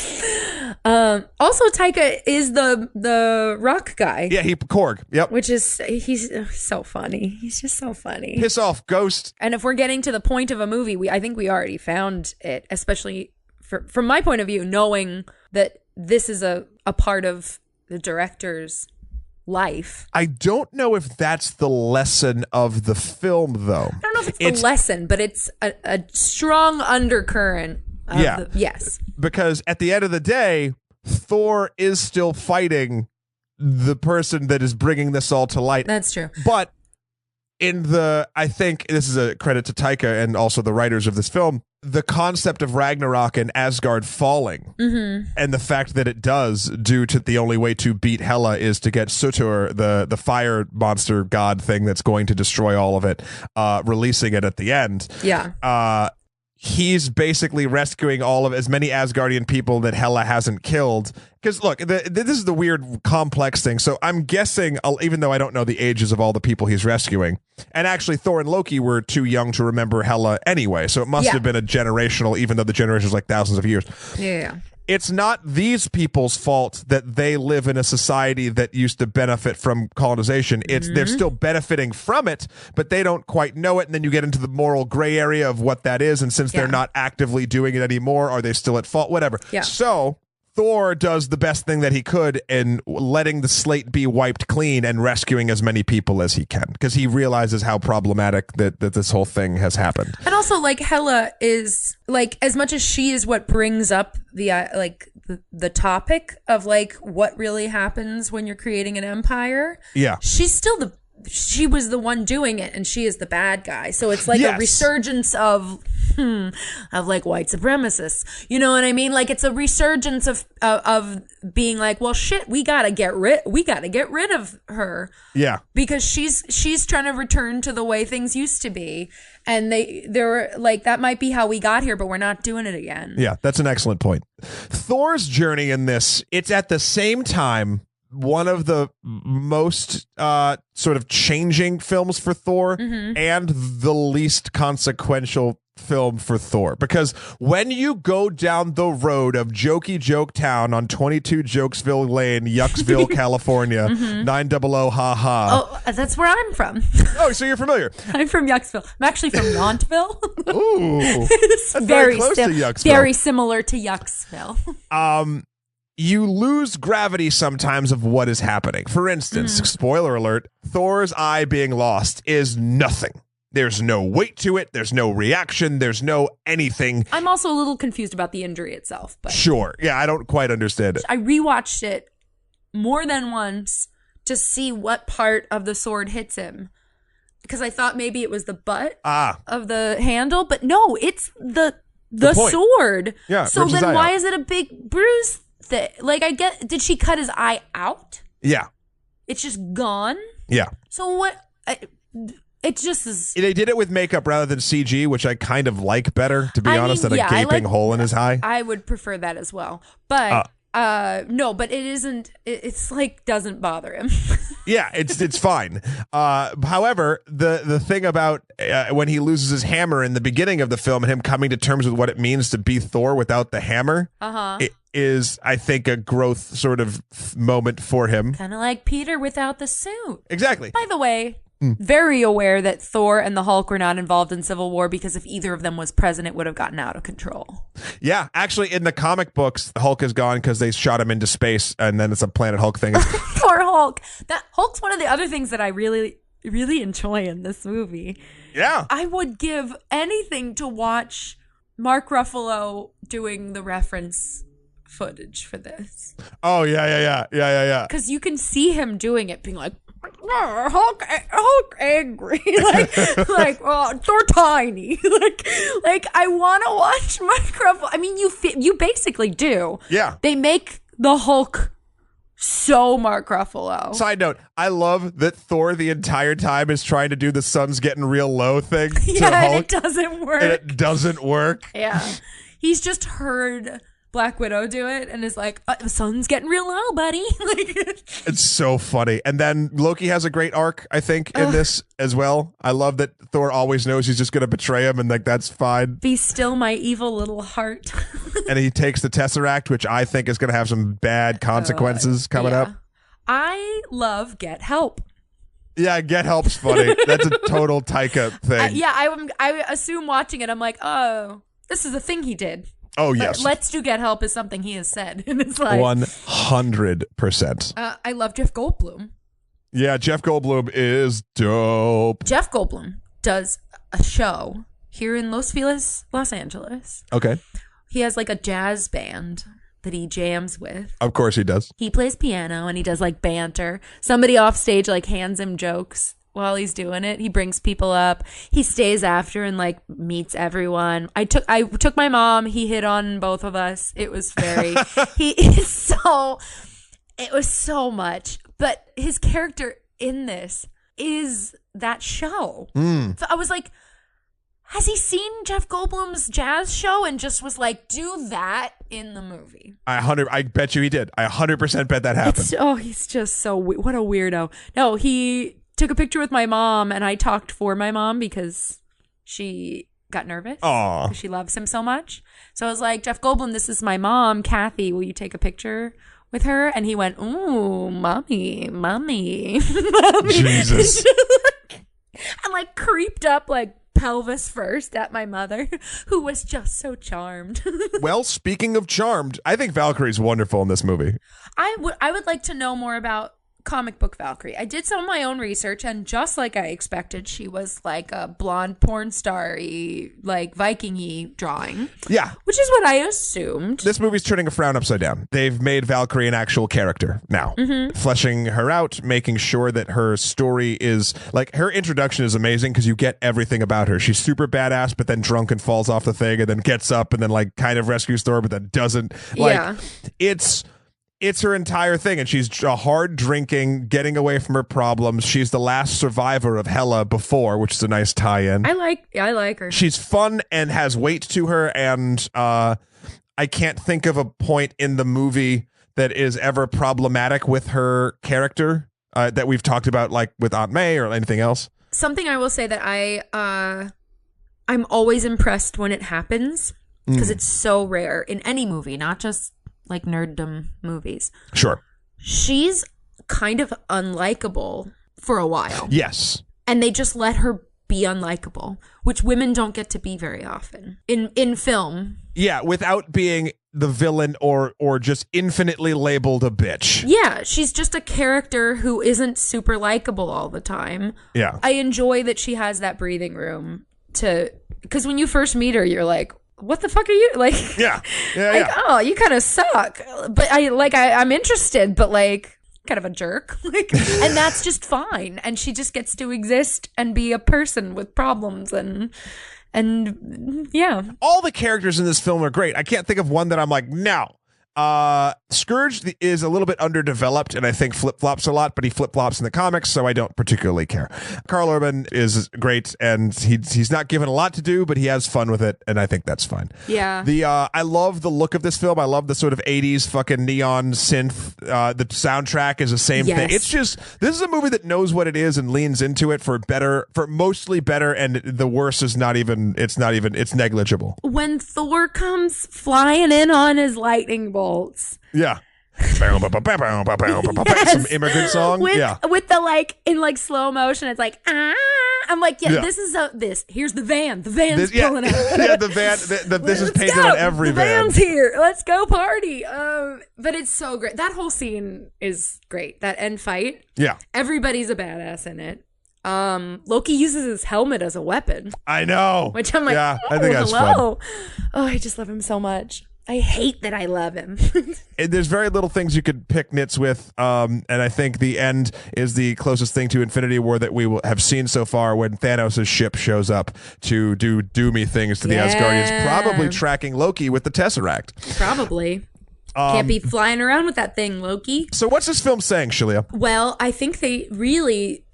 Also, Taika is the rock guy. Yeah, Korg. Yep. Which is, he's so funny. He's just so funny. Piss off, Ghost. And if we're getting to the point of a movie, I think we already found it, especially from my point of view, knowing that this is a part of the director's life. I don't know if that's the lesson of the film, though. I don't know if it's the lesson, but it's a strong undercurrent. Yes. Because at the end of the day, Thor is still fighting the person that is bringing this all to light. That's true. But I think this is a credit to Taika and also the writers of this film, the concept of Ragnarok and Asgard falling, and the fact that it does, due to the only way to beat Hela is to get Surtur, the fire monster god thing that's going to destroy all of it, releasing it at the end. Yeah. he's basically rescuing all of as many Asgardian people that Hela hasn't killed. Because look, this is the weird complex thing. So I'm guessing, even though I don't know the ages of all the people he's rescuing, and actually Thor and Loki were too young to remember Hela anyway. So it must have been a generational, even though the generation is like thousands of years. Yeah. It's not these people's fault that they live in a society that used to benefit from colonization. It's they're still benefiting from it, but they don't quite know it. And then you get into the moral gray area of what that is. And since they're not actively doing it anymore, are they still at fault? Whatever. Yeah. So Thor does the best thing that he could in letting the slate be wiped clean and rescuing as many people as he can, because he realizes how problematic that this whole thing has happened. And also, like, Hela is, like, as much as she is what brings up the topic of, like, what really happens when you're creating an empire. Yeah. She was the one doing it, and she is the bad guy. So it's like a resurgence of like white supremacists. You know what I mean? Like, it's a resurgence of being like, well, shit, we gotta get rid of her. Yeah. Because she's trying to return to the way things used to be, and they're like, that might be how we got here, but we're not doing it again. Yeah, that's an excellent point. Thor's journey in this, it's at the same time one of the most sort of changing films for Thor and the least consequential film for Thor, because when you go down the road of Jokey Joke Town on 22 Jokesville Lane, Yucksville, California, 900 ha ha. Oh, that's where I'm from. Oh, so you're familiar. I'm from Yucksville. I'm actually from Yountville. Ooh, it's that's very close to Yucksville. Very similar to Yucksville. You lose gravity sometimes of what is happening. For instance, spoiler alert, Thor's eye being lost is nothing. There's no weight to it. There's no reaction. There's no anything. I'm also a little confused about the injury itself. But sure. Yeah, I don't quite understand it. I rewatched it more than once to see what part of the sword hits him, because I thought maybe it was the butt of the handle, but no, it's the sword. Yeah. So then why is it a big bruise? Like, did she cut his eye out? Yeah. It's just gone? Yeah. So what? It just is. They did it with makeup rather than CG, which I kind of like better, to be honest, than a gaping hole in his eye. I would prefer that as well. But no, but it isn't. It's like doesn't bother him. Yeah, it's fine. However, the thing about when he loses his hammer in the beginning of the film and him coming to terms with what it means to be Thor without the hammer, it is, I think, a growth sort of moment for him. Kind of like Peter without the suit. Exactly. By the way, very aware that Thor and the Hulk were not involved in Civil War, because if either of them was present, it would have gotten out of control. Yeah, actually, in the comic books, the Hulk is gone because they shot him into space, and then it's a Planet Hulk thing. Poor Hulk. That Hulk's one of the other things that I really, really enjoy in this movie. Yeah. I would give anything to watch Mark Ruffalo doing the reference footage for this. Oh, yeah. Because you can see him doing it, being like, Hulk angry, like they're tiny, like I want to watch Mark Ruffalo. I mean, you basically do. Yeah, they make the Hulk so Mark Ruffalo. Side note: I love that Thor the entire time is trying to do the sun's getting real low thing. Yeah, to Hulk, and it doesn't work. And it doesn't work. Yeah, he's just heard Black Widow do it and is like, the sun's getting real low, buddy. It's so funny. And then Loki has a great arc, I think, in this as well. I love that Thor always knows he's just going to betray him, and like that's fine. Be still my evil little heart. And he takes the Tesseract, which I think is going to have some bad consequences coming up. I love Get Help. Yeah, Get Help's funny. That's a total Taika thing. I assume watching it, I'm like, oh, this is a thing he did. Oh, yes. Let's do Get Help is something he has said. And it's like 100%. I love Jeff Goldblum. Yeah, Jeff Goldblum is dope. Jeff Goldblum does a show here in Los Feliz, Los Angeles. Okay. He has like a jazz band that he jams with. Of course he does. He plays piano and he does like banter. Somebody off stage like hands him jokes while he's doing it. He brings people up. He stays after and like meets everyone. I took my mom. He hit on both of us. It was very it was so much. But his character in this is that show. So I was like, has he seen Jeff Goldblum's jazz show and just was like, do that in the movie? I bet you he did. I 100% bet that happened. He's just so what a weirdo. No, he took a picture with my mom, and I talked for my mom because she got nervous. Aww. She loves him so much. So I was like, Jeff Goldblum, this is my mom, Kathy. Will you take a picture with her? And he went, ooh, mommy. Jesus. And like creeped up like pelvis first at my mother, who was just so charmed. Well, speaking of charmed, I think Valkyrie's wonderful in this movie. I would like to know more about comic book Valkyrie. I did some of my own research, and just like I expected, she was like a blonde porn star-y, like Viking-y drawing. Yeah. Which is what I assumed. This movie's turning a frown upside down. They've made Valkyrie an actual character now. Fleshing her out, making sure that her story is, like, her introduction is amazing because you get everything about her. She's super badass, but then drunk and falls off the thing and then gets up and then, like, kind of rescues Thor, but then doesn't. Like, it's her entire thing, and she's a hard drinking, getting away from her problems. She's the last survivor of Hela before, which is a nice tie-in. I like her. She's fun and has weight to her, and I can't think of a point in the movie that is ever problematic with her character that we've talked about, like with Aunt May or anything else. Something I will say that I'm always impressed when it happens, because it's so rare in any movie, not just like nerddom movies. Sure. She's kind of unlikable for a while. Yes. And they just let her be unlikable, which women don't get to be very often in film. Yeah, without being the villain or just infinitely labeled a bitch. Yeah, she's just a character who isn't super likable all the time. Yeah. I enjoy that she has that breathing room because when you first meet her, you're like, what the fuck are you like? Yeah. Oh, you kind of suck. But I'm interested, but like kind of a jerk. Like, and that's just fine. And she just gets to exist and be a person with problems and yeah. All the characters in this film are great. I can't think of one that I'm like, no. Scourge is a little bit underdeveloped and I think flip-flops a lot, but he flip-flops in the comics, so I don't particularly care. Karl Urban is great, and he's not given a lot to do, but he has fun with it, and I think that's fine. Yeah. I love the look of this film. I love the sort of 80s fucking neon synth. The soundtrack is the same thing. It's just, this is a movie that knows what it is and leans into it for mostly better, and the worst is it's negligible. When Thor comes flying in on his lightning bolts. Yeah. Some immigrant song. With the like in like slow motion, it's like I'm like, this is here's the van. The van's pulling out. Yeah, the van. This is painted on every van. The van's here. Let's go party. But it's so great. That whole scene is great. That end fight. Yeah. Everybody's a badass in it. Loki uses his helmet as a weapon. I know. Which I'm like, I think that's hello. fun. Oh, I just love him so much. I hate that I love him. And there's very little things you could pick nits with, and I think the end is the closest thing to Infinity War that we will have seen so far, when Thanos' ship shows up to do doomy things to the Asgardians, probably tracking Loki with the Tesseract. Probably. Can't be flying around with that thing, Loki. So what's this film saying, Shalyah? Well, I think they really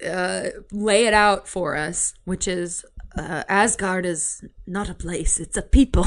lay it out for us, which is Asgard is not a place, it's a people.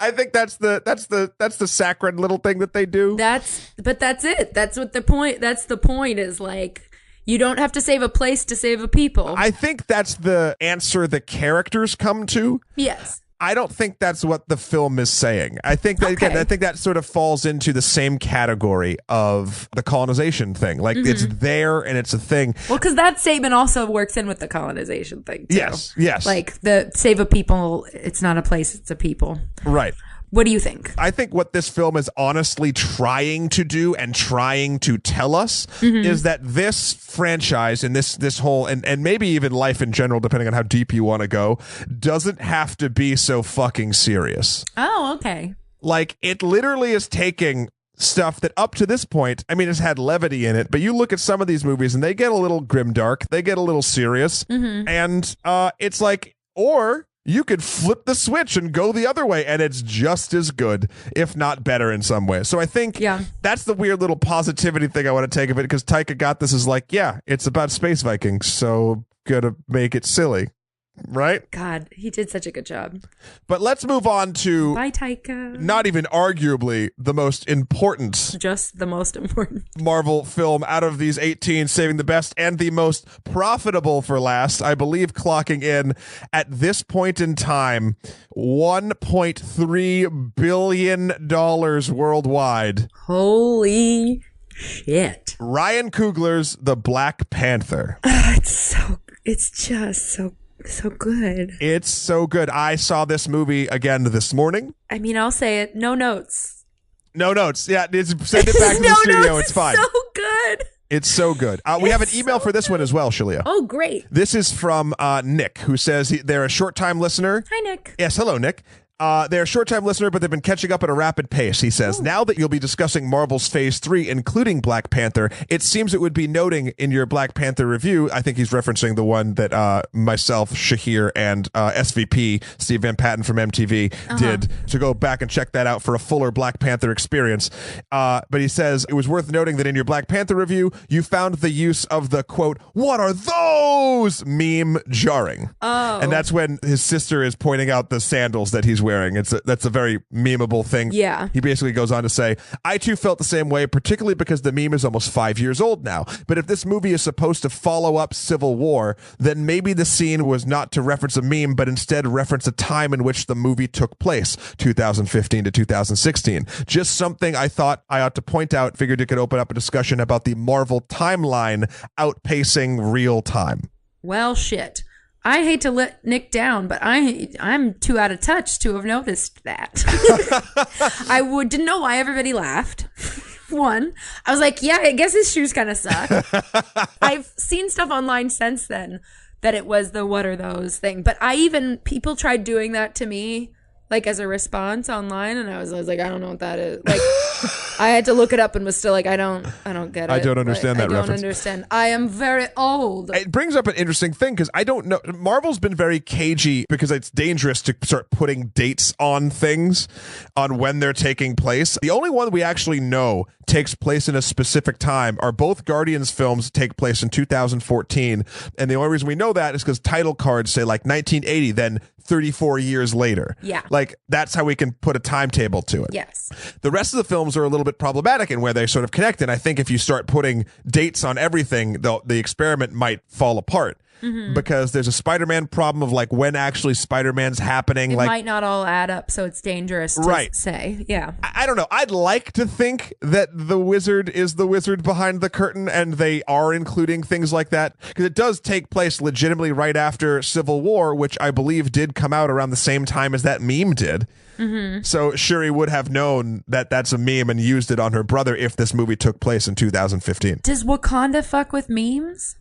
I think that's the saccharine little thing that they do. That's it. That's what the point. That's the point. Is like, you don't have to save a place to save a people. I think that's the answer the characters come to. Yes. I don't think that's what the film is saying. I think that again, I think that sort of falls into the same category of the colonization thing. Like, it's there and it's a thing. Well, because that statement also works in with the colonization thing too. Yes. Like, the save a people, it's not a place, it's a people. Right. What do you think? I think what this film is honestly trying to do and trying to tell us is that this franchise and this whole, and maybe even life in general, depending on how deep you want to go, doesn't have to be so fucking serious. Oh, okay. Like, it literally is taking stuff that up to this point, I mean, it's had levity in it, but you look at some of these movies and they get a little grimdark, they get a little serious, and it's like, or you could flip the switch and go the other way, and it's just as good, if not better in some way. So I think that's the weird little positivity thing I want to take of it, because Taika got this as like, it's about space Vikings, so gotta make it silly. right? God, he did such a good job. But let's move on to Bye, Taika. not even arguably the most important Just the most important. Marvel film out of these 18, saving the best and the most profitable for last. I believe clocking in at this point in time $1.3 billion worldwide. Holy shit. Ryan Coogler's The Black Panther. It's just so good. It's so good. I saw this movie again this morning. I mean, I'll say it. No notes. No notes. Yeah, send it back to the studio. It's fine. So good. It's so good. We have an email for this one as well, Shalyah. Oh, great. This is from Nick, who says they're a short-time listener. Hi, Nick. Yes, hello, Nick. They're a short-time listener, but they've been catching up at a rapid pace. He says, now that you'll be discussing Marvel's Phase 3, including Black Panther, it seems it would be noting in your Black Panther review, I think he's referencing the one that myself, Shahir, and SVP, Steve Van Patten from MTV, did, to go back and check that out for a fuller Black Panther experience. But he says, it was worth noting that in your Black Panther review, you found the use of the, quote, "what are those?" meme jarring. Oh. And that's when his sister is pointing out the sandals that he's wearing. That's a very memeable thing. Yeah. He basically goes on to say, I too felt the same way, particularly because the meme is almost 5 years old now. But if this movie is supposed to follow up Civil War, then maybe the scene was not to reference a meme, but instead reference a time in which the movie took place, 2015 to 2016. Just something I thought I ought to point out. Figured it could open up a discussion about the Marvel timeline outpacing real time. Well, shit. I hate to let Nick down, but I'm too out of touch to have noticed that. I didn't know why everybody laughed. One, I was like, yeah, I guess his shoes kind of suck. I've seen stuff online since then that it was the "what are those" thing. But people tried doing that to me, like as a response online, and I was like, I don't know what that is. Like, I had to look it up and was still like, I don't get it. I don't understand that reference. I don't understand. I am very old. It brings up an interesting thing because I don't know. Marvel's been very cagey because it's dangerous to start putting dates on things, on when they're taking place. The only one we actually know takes place in a specific time are both Guardians films take place in 2014. And the only reason we know that is because title cards say like 1980, then 34 years later. Yeah. Like that's how we can put a timetable to it. Yes. The rest of the films are a little bit problematic in where they sort of connect. And I think if you start putting dates on everything, the experiment might fall apart. Because there's a Spider-Man problem of like when actually Spider-Man's happening. It like might not all add up, so it's dangerous to say. Yeah. I don't know. I'd like to think that the wizard is the wizard behind the curtain and they are including things like that because it does take place legitimately right after Civil War, which I believe did come out around the same time as that meme did. So Shuri would have known that that's a meme and used it on her brother if this movie took place in 2015. Does Wakanda fuck with memes?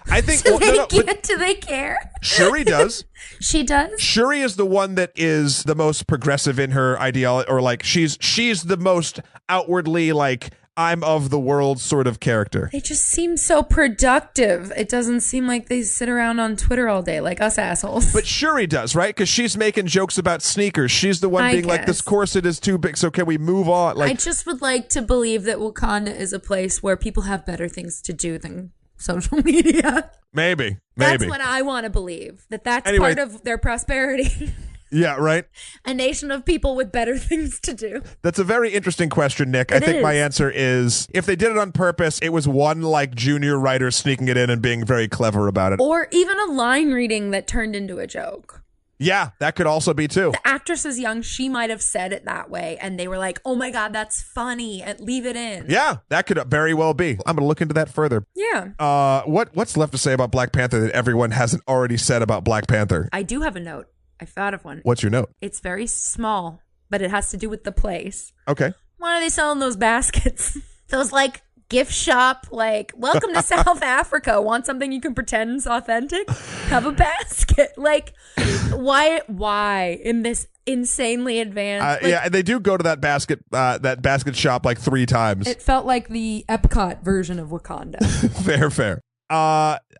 I think Do they care? Shuri does. She does. Shuri is the one that is the most progressive in her ideology, or like she's the most outwardly like I'm of the world sort of character. They just seem so productive. It doesn't seem like they sit around on Twitter all day like us assholes. But Shuri does, right? Because she's making jokes about sneakers. She's the one being like, this corset is too big, so can we move on? Like, I just would like to believe that Wakanda is a place where people have better things to do than social media. Maybe. That's what I want to believe. That's part of their prosperity. Yeah, right? A nation of people with better things to do. That's a very interesting question, Nick. I think my answer is if they did it on purpose, it was one like junior writer sneaking it in and being very clever about it. Or even a line reading that turned into a joke. Yeah, that could also be too. The actress is young. She might have said it that way. And they were like, oh my God, that's funny. And leave it in. Yeah, that could very well be. I'm going to look into that further. Yeah. What's left to say about Black Panther that everyone hasn't already said about Black Panther? I do have a note. I thought of one. What's your note? It's very small, but it has to do with the place. Okay. Why are they selling those baskets? Those like gift shop, like, welcome to South Africa. Want something you can pretend's authentic? Have a basket. Like, why in this insanely advanced? Yeah, they do go to that basket shop like 3 times. It felt like the Epcot version of Wakanda. Fair.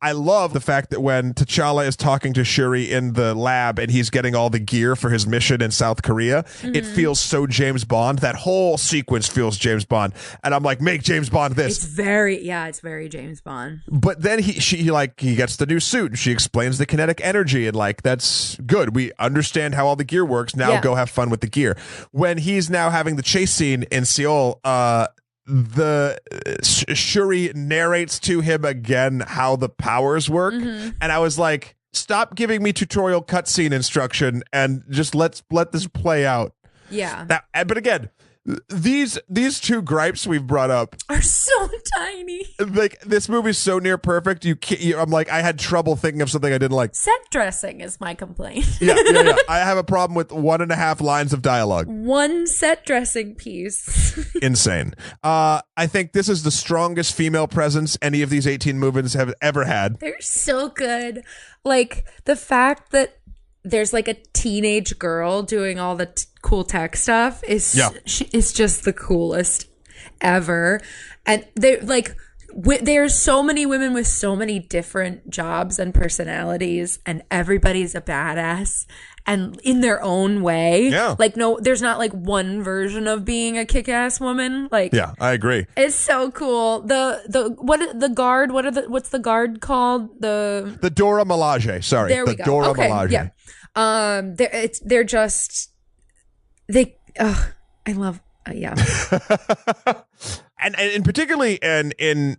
I love the fact that when T'Challa is talking to Shuri in the lab and he's getting all the gear for his mission in South Korea, it feels so James Bond. That whole sequence feels James Bond. And I'm like, make James Bond this. It's very James Bond. But then he gets the new suit and she explains the kinetic energy and like, that's good. We understand how all the gear works. Now go have fun with the gear. When he's now having the chase scene in Seoul, Shuri narrates to him again how the powers work, and I was like, stop giving me tutorial cutscene instruction and just let this play out. Yeah. But again, these two gripes we've brought up are so tiny. Like, this movie's so near perfect. I'm like, I had trouble thinking of something I didn't like. Set dressing is my complaint. Yeah. I have a problem with 1.5 lines of dialogue. One set dressing piece. Insane. I think this is the strongest female presence any of these 18 movies have ever had. They're so good. Like, the fact that there's like a teenage girl doing all the cool tech stuff is just the coolest ever. And they're like, there's so many women with so many different jobs and personalities, and everybody's a badass and in their own way. Yeah. Like, no, there's not like one version of being a kick-ass woman. Like, yeah, I agree. It's so cool. What's the guard called? The Dora Milaje. Sorry. There we go. Dora Milaje. Yeah. I love, yeah. and particularly in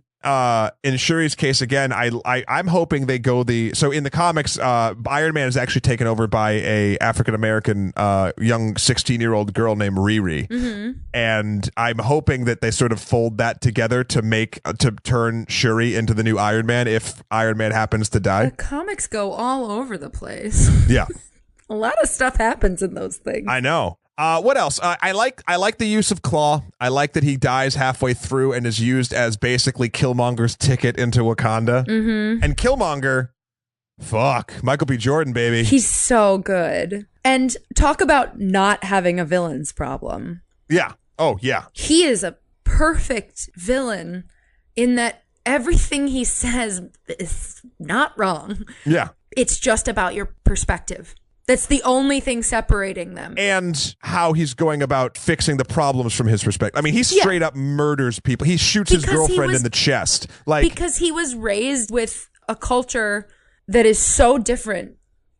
Shuri's case, again, I'm hoping they go so in the comics, Iron Man is actually taken over by a African-American young 16-year-old girl named Riri. And I'm hoping that they sort of fold that together to turn Shuri into the new Iron Man if Iron Man happens to die. The comics go all over the place. Yeah. A lot of stuff happens in those things. I know. What else? I like the use of Claw. I like that he dies halfway through and is used as basically Killmonger's ticket into Wakanda. And Killmonger, fuck, Michael B. Jordan, baby. He's so good. And talk about not having a villain's problem. Yeah. Oh, yeah. He is a perfect villain in that everything he says is not wrong. Yeah. It's just about your perspective. That's the only thing separating them. And how he's going about fixing the problems from his perspective. I mean, he straight up murders people. He shoots his girlfriend in the chest. Because he was raised with a culture that is so different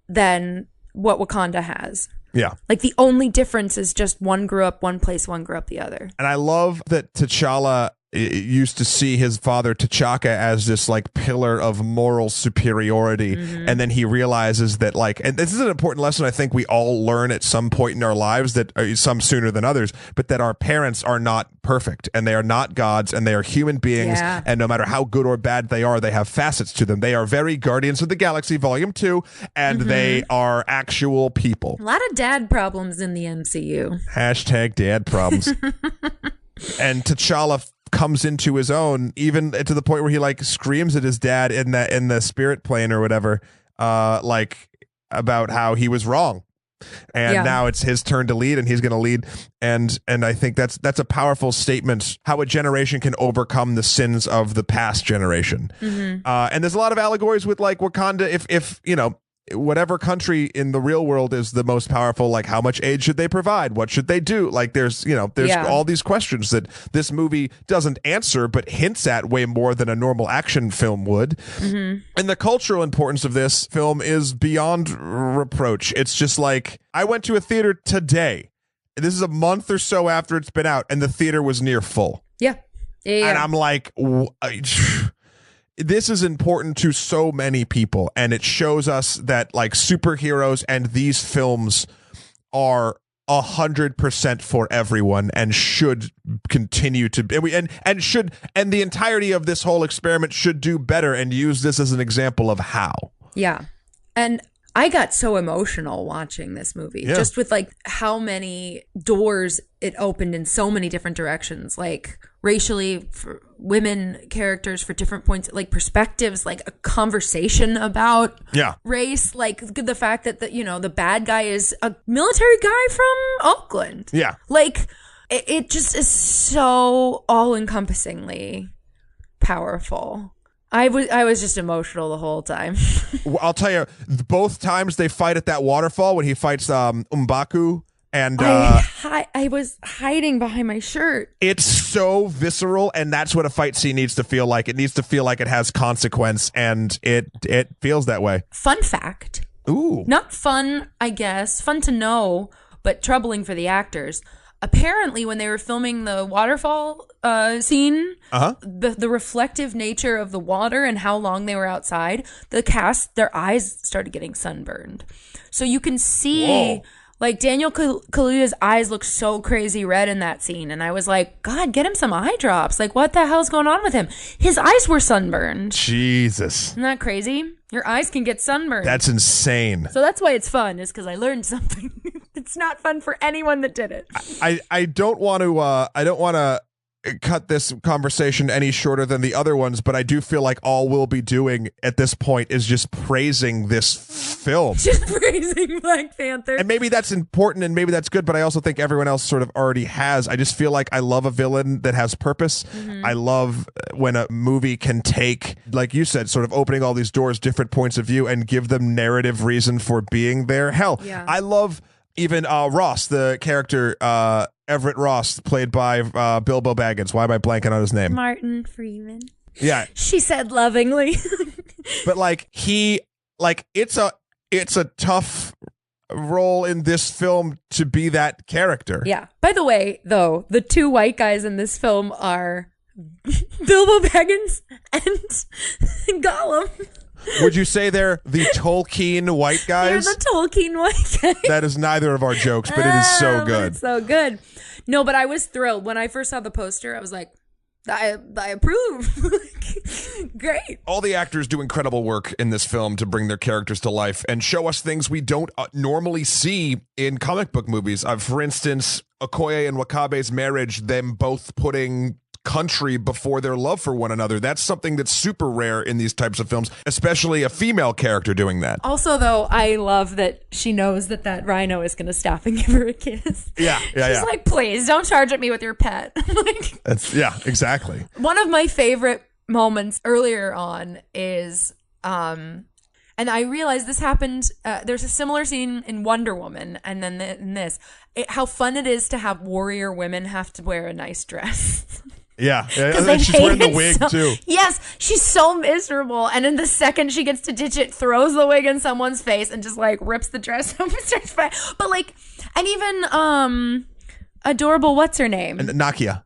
than what Wakanda has. Yeah. Like, the only difference is just one grew up one place, one grew up the other. And I love that T'Challa used to see his father T'Chaka as this like pillar of moral superiority, and then he realizes that and this is an important lesson I think we all learn at some point in our lives, that some sooner than others, but that our parents are not perfect and they are not gods and they are human beings, and no matter how good or bad they are, they have facets to them. They are very Guardians of the Galaxy Volume 2, and they are actual people. A lot of dad problems in the MCU. Hashtag dad problems. And T'Challa comes into his own, even to the point where he like screams at his dad in the spirit plane or whatever, like about how he was wrong, and now it's his turn to lead, and he's going to lead, and I think that's a powerful statement, how a generation can overcome the sins of the past generation. And there's a lot of allegories with like Wakanda, if you know, whatever country in the real world is the most powerful, like how much aid should they provide? What should they do? Like there's all these questions that this movie doesn't answer, but hints at way more than a normal action film would. And the cultural importance of this film is beyond reproach. It's just like, I went to a theater today. This is a month or so after it's been out, and the theater was near full. Yeah. And I'm like, this is important to so many people, and it shows us that like superheroes and these films are 100% for everyone and should continue to be, and the entirety of this whole experiment should do better and use this as an example of how. Yeah. And I got so emotional watching this movie, just with like how many doors it opened in so many different directions, like racially, for women characters, for different points, like perspectives, like a conversation about race, like the fact that the bad guy is a military guy from Oakland. Yeah. Like it just is so all encompassingly powerful. I was just emotional the whole time. I'll tell you, both times they fight at that waterfall when he fights M'Baku. And I was hiding behind my shirt. It's so visceral, and that's what a fight scene needs to feel like. It needs to feel like it has consequence, and it feels that way. Fun fact. Ooh. Not fun, I guess. Fun to know, but troubling for the actors. Apparently, when they were filming the waterfall scene, the reflective nature of the water and how long they were outside, the cast, their eyes started getting sunburned. So you can see... Whoa. Like, Daniel Kaluuya's eyes look so crazy red in that scene. And I was like, God, get him some eye drops. Like, what the hell's going on with him? His eyes were sunburned. Jesus. Isn't that crazy? Your eyes can get sunburned. That's insane. So that's why it's fun, is because I learned something. It's not fun for anyone that did it. I don't want to cut this conversation any shorter than the other ones, but I do feel like all we'll be doing at this point is just praising this film. Just praising Black Panther. And maybe that's important and maybe that's good, but I also think everyone else sort of already has. I just feel like I love a villain that has purpose. Mm-hmm. I love when a movie can take, like you said, sort of opening all these doors, different points of view, and give them narrative reason for being there. Hell, yeah. I love even Ross, the character, Everett Ross, played by Bilbo Baggins. Why am I blanking on his name? Martin Freeman. Yeah. She said lovingly. But it's a tough role in this film to be that character. Yeah. By the way, though, the two white guys in this film are Bilbo Baggins and Gollum. Would you say they're the Tolkien white guys? They're the Tolkien white guys. That is neither of our jokes, but it is so good. It's so good. No, but I was thrilled. When I first saw the poster, I was like, I approve. Great. All the actors do incredible work in this film to bring their characters to life and show us things we don't normally see in comic book movies. For instance, Okoye and Wakabe's marriage, them both putting country before their love for one another. That's something that's super rare in these types of films, especially a female character doing that. Also, though, I love that she knows that rhino is going to stop and give her a kiss. Yeah. She's like, please don't charge at me with your pet. Exactly. One of my favorite moments earlier on is, and I realized this happened, there's a similar scene in Wonder Woman, and then in this, how fun it is to have warrior women have to wear a nice dress. Yeah, and she's wearing the wig too. Yes, she's so miserable. And in the second she gets to ditch it, throws the wig in someone's face and just like rips the dress up and starts fighting. But like, and even adorable, what's her name? Nakia.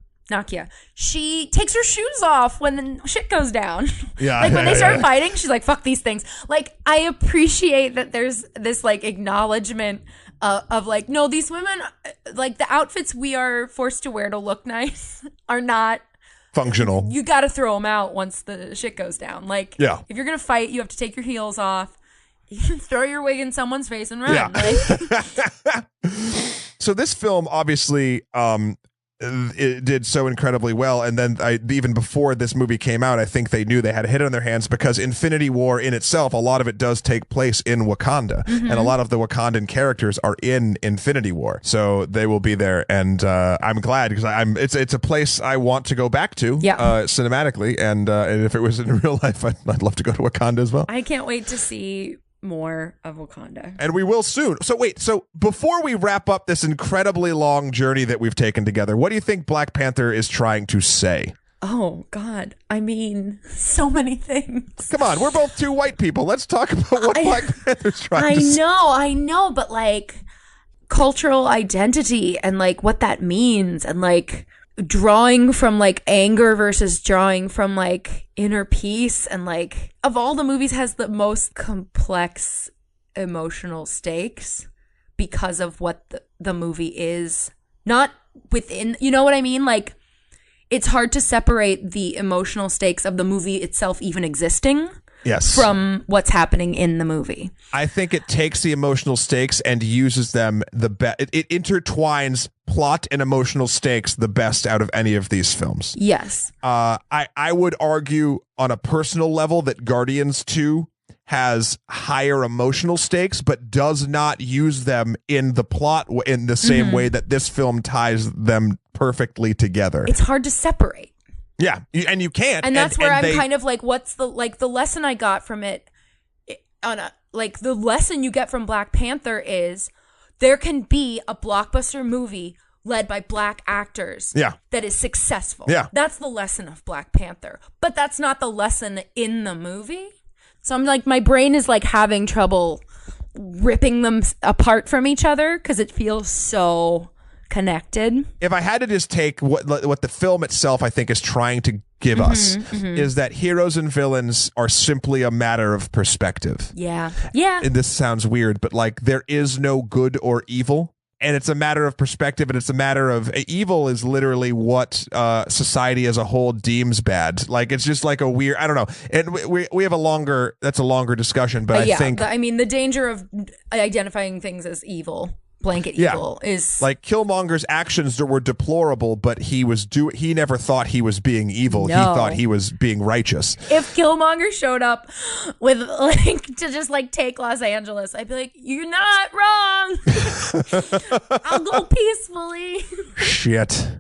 She takes her shoes off when the shit goes down. Yeah. Like when they start fighting, she's like, fuck these things. Like, I appreciate that there's this like acknowledgement of like, no, these women, like the outfits we are forced to wear to look nice are not functional. You got to throw them out once the shit goes down. Like, if you're going to fight, you have to take your heels off, throw your wig in someone's face and run. Yeah. Like. So this film obviously it did so incredibly well, and then even before this movie came out, I think they knew they had a hit on their hands because Infinity War in itself, a lot of it does take place in Wakanda, and a lot of the Wakandan characters are in Infinity War, so they will be there, and I'm glad because it's a place I want to go back to, cinematically, and if it was in real life, I'd love to go to Wakanda as well. I can't wait to see more of Wakanda. And we will soon. So wait, before we wrap up this incredibly long journey that we've taken together, what do you think Black Panther is trying to say? Oh, God. I mean, so many things. Come on, we're both two white people. Let's talk about what Black Panther's trying to say. I know, but like cultural identity and like what that means and like drawing from like anger versus drawing from like inner peace, and like of all the movies has the most complex emotional stakes because of what the movie is not within, you know what I mean? Like it's hard to separate the emotional stakes of the movie itself even existing from what's happening in the movie. I think it takes the emotional stakes and uses them the best. It intertwines plot and emotional stakes the best out of any of these films. Yes. I would argue on a personal level that Guardians 2 has higher emotional stakes, but does not use them in the plot in the same way that this film ties them perfectly together. It's hard to separate. Yeah, and you can't. And that's where I'm kind of like, what's the lesson I got from it the lesson you get from Black Panther is there can be a blockbuster movie led by black actors that is successful. Yeah. That's the lesson of Black Panther. But that's not the lesson in the movie. So I'm like, my brain is like having trouble ripping them apart from each other because it feels so connected. If I had to just take what the film itself, I think, is trying to give us is that heroes and villains are simply a matter of perspective. Yeah. And this sounds weird, but like there is no good or evil. And it's a matter of perspective, and it's a matter of evil is literally what society as a whole deems bad. Like it's just like a weird, I don't know. And we have a longer discussion, but I think the danger of identifying things as evil. Blanket evil is like Killmonger's actions were deplorable, but he never thought he was being evil. No. He thought he was being righteous. If Killmonger showed up with like to just like take Los Angeles, I'd be like, "You're not wrong. I'll go peacefully." Shit,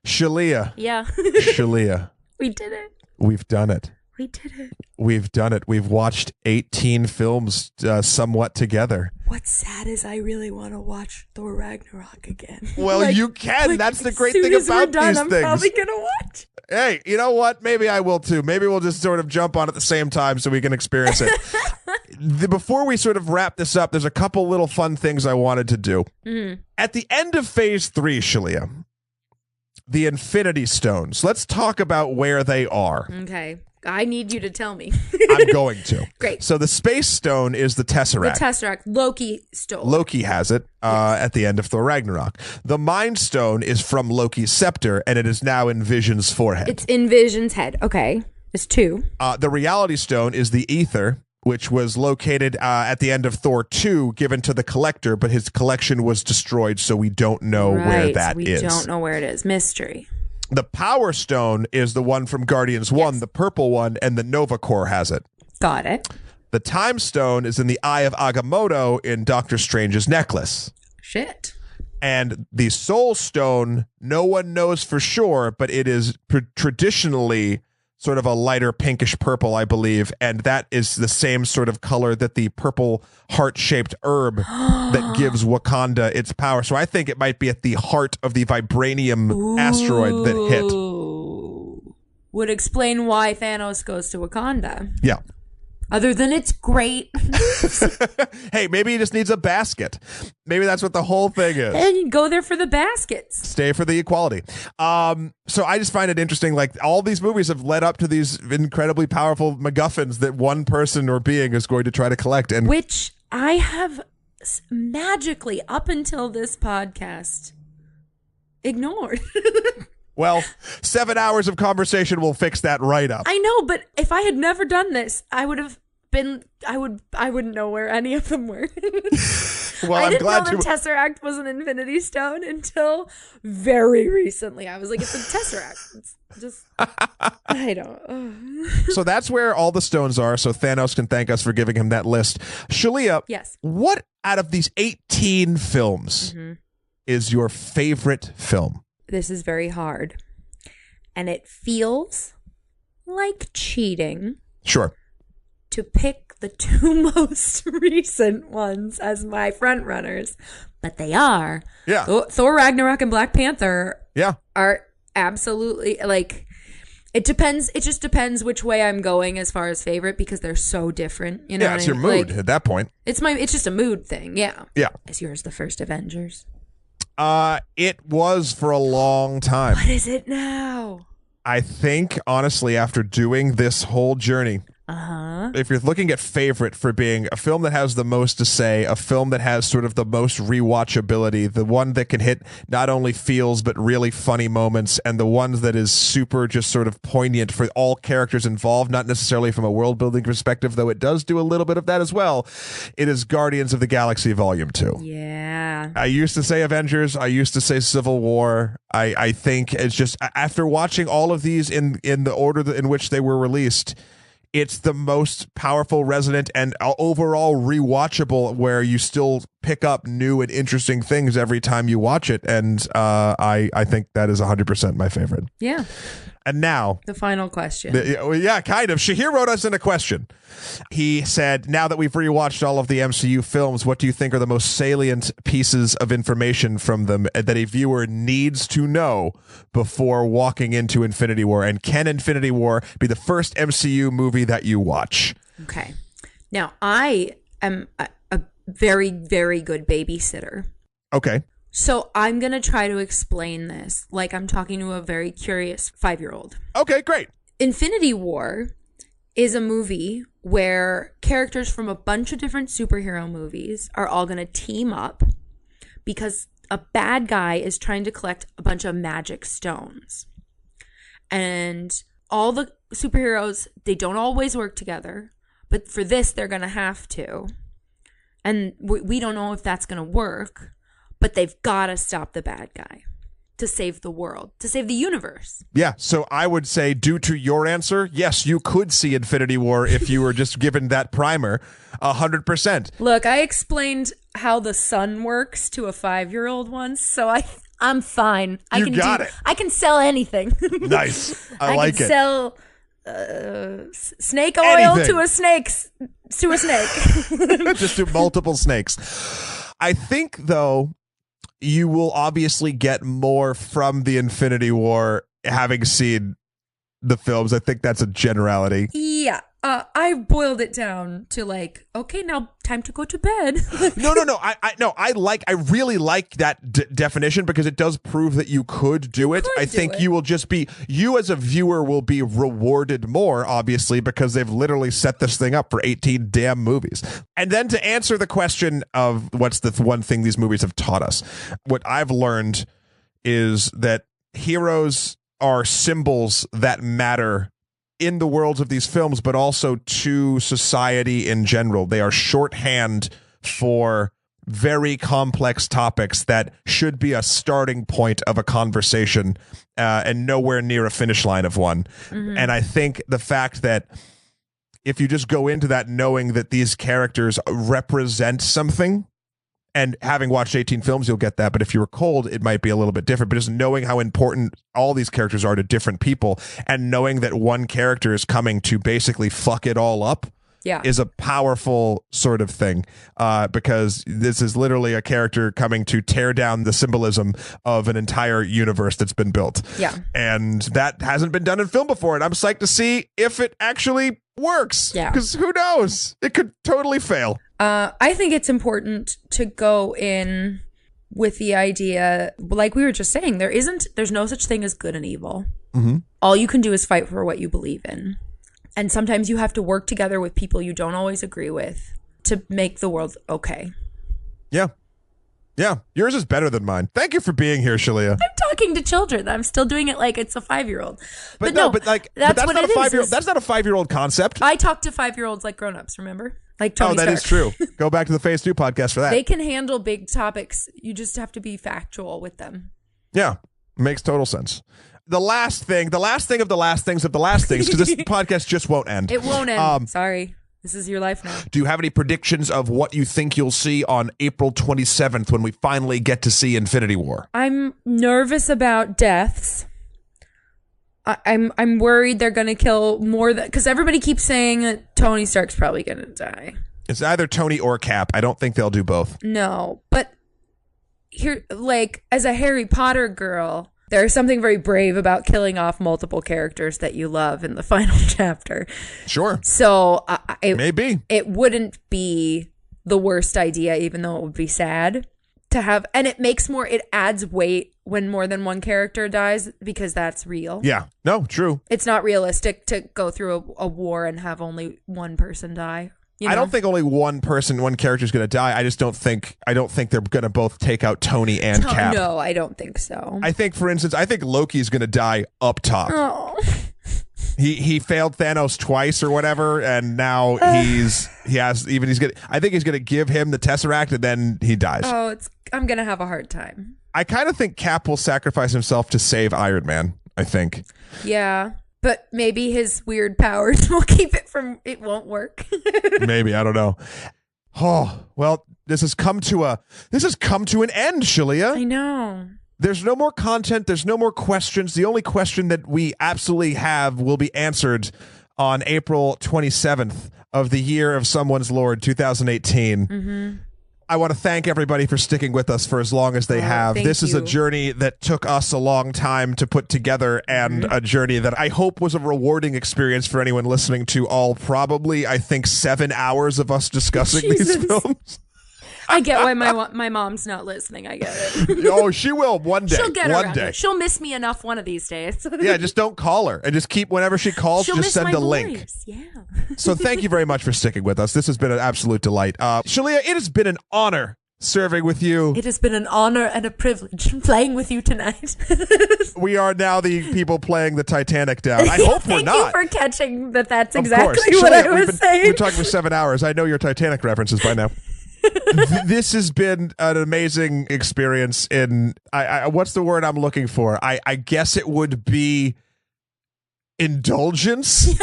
Shalyah. Yeah, Shalyah. We did it. We've done it. We did it. We've done it. We've watched 18 films somewhat together. What's sad is I really want to watch Thor Ragnarok again. Well, you can. That's the great thing about these I'm things. probably going to watch. Hey, you know what? Maybe I will too. Maybe we'll just sort of jump on at the same time so we can experience it. Before we sort of wrap this up, there's a couple little fun things I wanted to do. Mm-hmm. At the end of Phase 3, Shalyah, the Infinity Stones. Let's talk about where they are. Okay. I need you to tell me. I'm going to. Great. So the Space Stone is the Tesseract. The Tesseract. Loki stole. Loki has it at the end of Thor Ragnarok. The Mind Stone is from Loki's scepter, and it is now in Vision's forehead. It's in Vision's head. Okay. It's 2. The Reality Stone is the Ether, which was located at the end of Thor 2, given to the Collector, but his collection was destroyed, so we don't know where that is. We don't know where it is. Mystery. The Power Stone is the one from Guardians 1, the purple one, and the Nova Corps has it. Got it. The Time Stone is in the Eye of Agamotto in Doctor Strange's necklace. Shit. And the Soul Stone, no one knows for sure, but it is traditionally sort of a lighter pinkish purple, I believe, and that is the same sort of color that the purple heart-shaped herb that gives Wakanda its power. So I think it might be at the heart of the vibranium asteroid that hit. Would explain why Thanos goes to Wakanda. Yeah. Other than it's great. Hey, maybe he just needs a basket. Maybe that's what the whole thing is. And you go there for the baskets. Stay for the equality. So I just find it interesting. Like all these movies have led up to these incredibly powerful MacGuffins that one person or being is going to try to collect. And which I have magically, up until this podcast, ignored. Well, 7 hours of conversation will fix that right up. I know, but if I had never done this, I wouldn't know where any of them were. Well, I didn't know the Tesseract was an Infinity Stone until very recently. I was like, it's a Tesseract. It's just, I don't. So that's where all the stones are, so Thanos can thank us for giving him that list. Shalyah, yes. What out of these 18 films is your favorite film? This is very hard. And it feels like cheating. Sure. To pick the 2 most recent ones as my front runners, but they are. Yeah. Thor Ragnarok and Black Panther. Yeah. Are absolutely like. It depends. It just depends which way I'm going as far as favorite because they're so different. You know, it's your mood at that point. It's just a mood thing. Yeah. Yeah. Is yours the first Avengers? It was for a long time. What is it now? I think, honestly, after doing this whole journey, if you're looking at favorite for being a film that has the most to say, a film that has sort of the most rewatchability, the one that can hit not only feels but really funny moments, and the ones that is super just sort of poignant for all characters involved, not necessarily from a world building perspective, though it does do a little bit of that as well, it is Guardians of the Galaxy Volume 2. Yeah. I used to say Avengers. I used to say Civil War. I think it's just, after watching all of these in the order in which they were released, it's the most powerful, resonant, and overall rewatchable, where you still pick up new and interesting things every time you watch it. And I think that is 100% my favorite. Yeah. And now, the final question. Yeah, kind of. Shahir wrote us in a question. He said, now that we've rewatched all of the MCU films, what do you think are the most salient pieces of information from them that a viewer needs to know before walking into Infinity War? And can Infinity War be the first MCU movie that you watch? Okay. Now, I am a very, very good babysitter. Okay. So I'm going to try to explain this like I'm talking to a very curious 5-year-old. Okay, great. Infinity War is a movie where characters from a bunch of different superhero movies are all going to team up because a bad guy is trying to collect a bunch of magic stones. And all the superheroes, they don't always work together, but for this, they're going to have to. And we don't know if that's going to work. But they've got to stop the bad guy to save the world, to save the universe. Yeah, so I would say, due to your answer, yes, you could see Infinity War if you were just given that primer 100%. Look, I explained how the sun works to a 5-year-old once, so I'm fine. I can sell anything. Nice. I like it. Sell snake oil to a snake. Just do multiple snakes. I think, though, you will obviously get more from the Infinity War having seen the films. I think that's a generality. Yeah. I boiled it down to like, okay, now time to go to bed. No. I really like that definition because it does prove that you could do it. I think you will just be, you as a viewer will be rewarded more, obviously, because they've literally set this thing up for 18 damn movies. And then to answer the question of what's the one thing these movies have taught us, what I've learned is that heroes are symbols that matter in the worlds of these films, but also to society in general. They are shorthand for very complex topics that should be a starting point of a conversation and nowhere near a finish line of one. Mm-hmm. And I think the fact that if you just go into that knowing that these characters represent something, and having watched 18 films, you'll get that. But if you were cold, it might be a little bit different. But just knowing how important all these characters are to different people and knowing that one character is coming to basically fuck it all up is a powerful sort of thing. Because this is literally a character coming to tear down the symbolism of an entire universe that's been built. Yeah. And that hasn't been done in film before. And I'm psyched to see if it actually works. Yeah. Because who knows? It could totally fail. I think it's important to go in with the idea, like we were just saying, there's no such thing as good and evil. Mm-hmm. All you can do is fight for what you believe in. And sometimes you have to work together with people you don't always agree with to make the world okay. Yeah. Yeah. Yours is better than mine. Thank you for being here, Shalyah. I'm talking to children. I'm still doing it like it's a 5-year-old. But that's not a 5-year-old. That's not a 5-year-old concept. I talk to 5-year-olds like grown-ups, remember? Like Tony Stark. That is true. Go back to the Phase 2 podcast for that. They can handle big topics. You just have to be factual with them. Yeah. Makes total sense. The last thing of the last things, because this podcast just won't end. It won't end. Sorry. This is your life now. Do you have any predictions of what you think you'll see on April 27th when we finally get to see Infinity War? I'm nervous about deaths. I'm worried they're going to kill more than, because everybody keeps saying that Tony Stark's probably going to die. It's either Tony or Cap. I don't think they'll do both. No, but here, like, as a Harry Potter girl, there's something very brave about killing off multiple characters that you love in the final chapter. Sure. So maybe it wouldn't be the worst idea, even though it would be sad to have. And it adds weight when more than one character dies because that's real. Yeah. No, true. It's not realistic to go through a war and have only one person die. You know? I don't think only one character is going to die. I don't think they're going to both take out Tony and Cap. No, I don't think so. I think, for instance, Loki's going to die up top. Oh. He failed Thanos twice or whatever, and now I think he's going to give him the Tesseract, and then he dies. Oh, I'm going to have a hard time. I kind of think Cap will sacrifice himself to save Iron Man, I think. Yeah. But maybe his weird powers will keep it won't work. Maybe, I don't know. Oh, well, this has come to an end, Shalyah. I know. There's no more content. There's no more questions. The only question that we absolutely have will be answered on April 27th of the year of Someone's Lord 2018. Mm-hmm. I want to thank everybody for sticking with us for as long as they have. This is a journey that took us a long time to put together, and a journey that I hope was a rewarding experience for anyone listening to all probably, I think, 7 hours of us discussing these films. I get why my mom's not listening. I get it. Oh, she will one day. She'll get one around day. it. She'll miss me enough one of these days. Yeah, just don't call her, and just keep, whenever she calls, She'll just miss send my a link. voice. Yeah. So thank you very much for sticking with us. This has been an absolute delight. Shalyah, it has been an honor serving with you. It has been an honor and a privilege playing with you tonight. We are now the people playing the Titanic down. I hope we're not. Thank you for catching that. That's Of exactly course. what Shalyah, I was saying. We've been talking for 7 hours. I know your Titanic references by now. This has been an amazing experience in, what's the word I'm looking for? I guess it would be indulgence.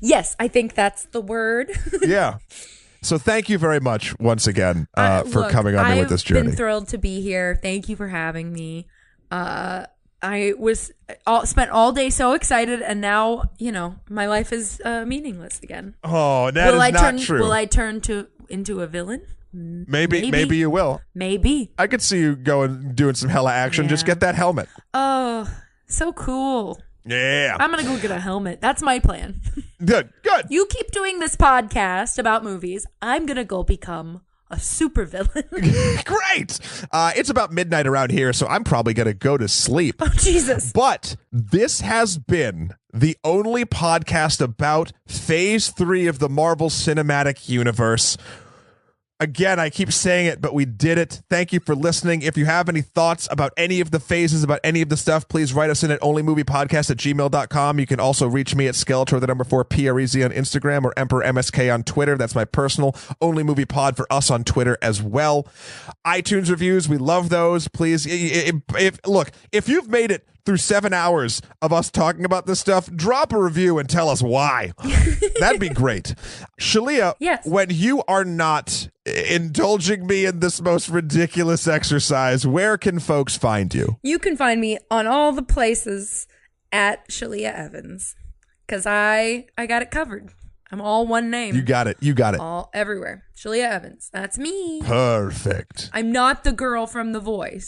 Yes, I think that's the word. Yeah. So thank you very much once again for coming on me with this journey. I've been thrilled to be here. Thank you for having me. I was spent all day so excited, and now, my life is meaningless again. Oh, that is not true. Will I turn into a villain? Maybe you will. Maybe. I could see you doing some hella action. Yeah. Just get that helmet. Oh, so cool. Yeah. I'm going to go get a helmet. That's my plan. Good. You keep doing this podcast about movies. I'm going to go become a supervillain. Great. It's about midnight around here, so I'm probably going to go to sleep. Oh, Jesus. But this has been the only podcast about Phase 3 of the Marvel Cinematic Universe. Again, I keep saying it, but we did it. Thank you for listening. If you have any thoughts about any of the phases, about any of the stuff, please write us in at onlymoviepodcast@gmail.com. You can also reach me at Skeletor4PREZ on Instagram, or EmperorMSK on Twitter. That's my personal Only Movie Pod for us on Twitter as well. iTunes reviews, we love those. Please, if you've made it through 7 hours of us talking about this stuff, drop a review and tell us why. That'd be great. Shalyah, yes. When you are not indulging me in this most ridiculous exercise, where can folks find you? You can find me on all the places at Shalyah Evans, because I got it covered. I'm all one name. You got it. All everywhere. Shalyah Evans. That's me. Perfect. I'm not the girl from The Voice.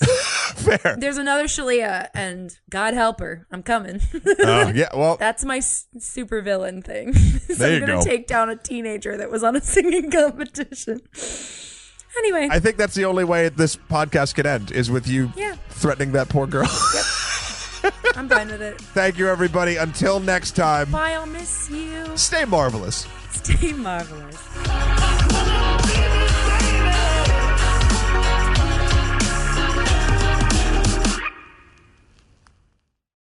Fair. There's another Shalyah, and God help her, I'm coming. Yeah, well, that's my super villain thing. There you I'm going to take down a teenager that was on a singing competition. Anyway. I think that's the only way this podcast can end, is with you threatening that poor girl. Yep. I'm fine with it. Thank you, everybody. Until next time. Bye, I'll miss you. Stay marvelous. Stay marvelous.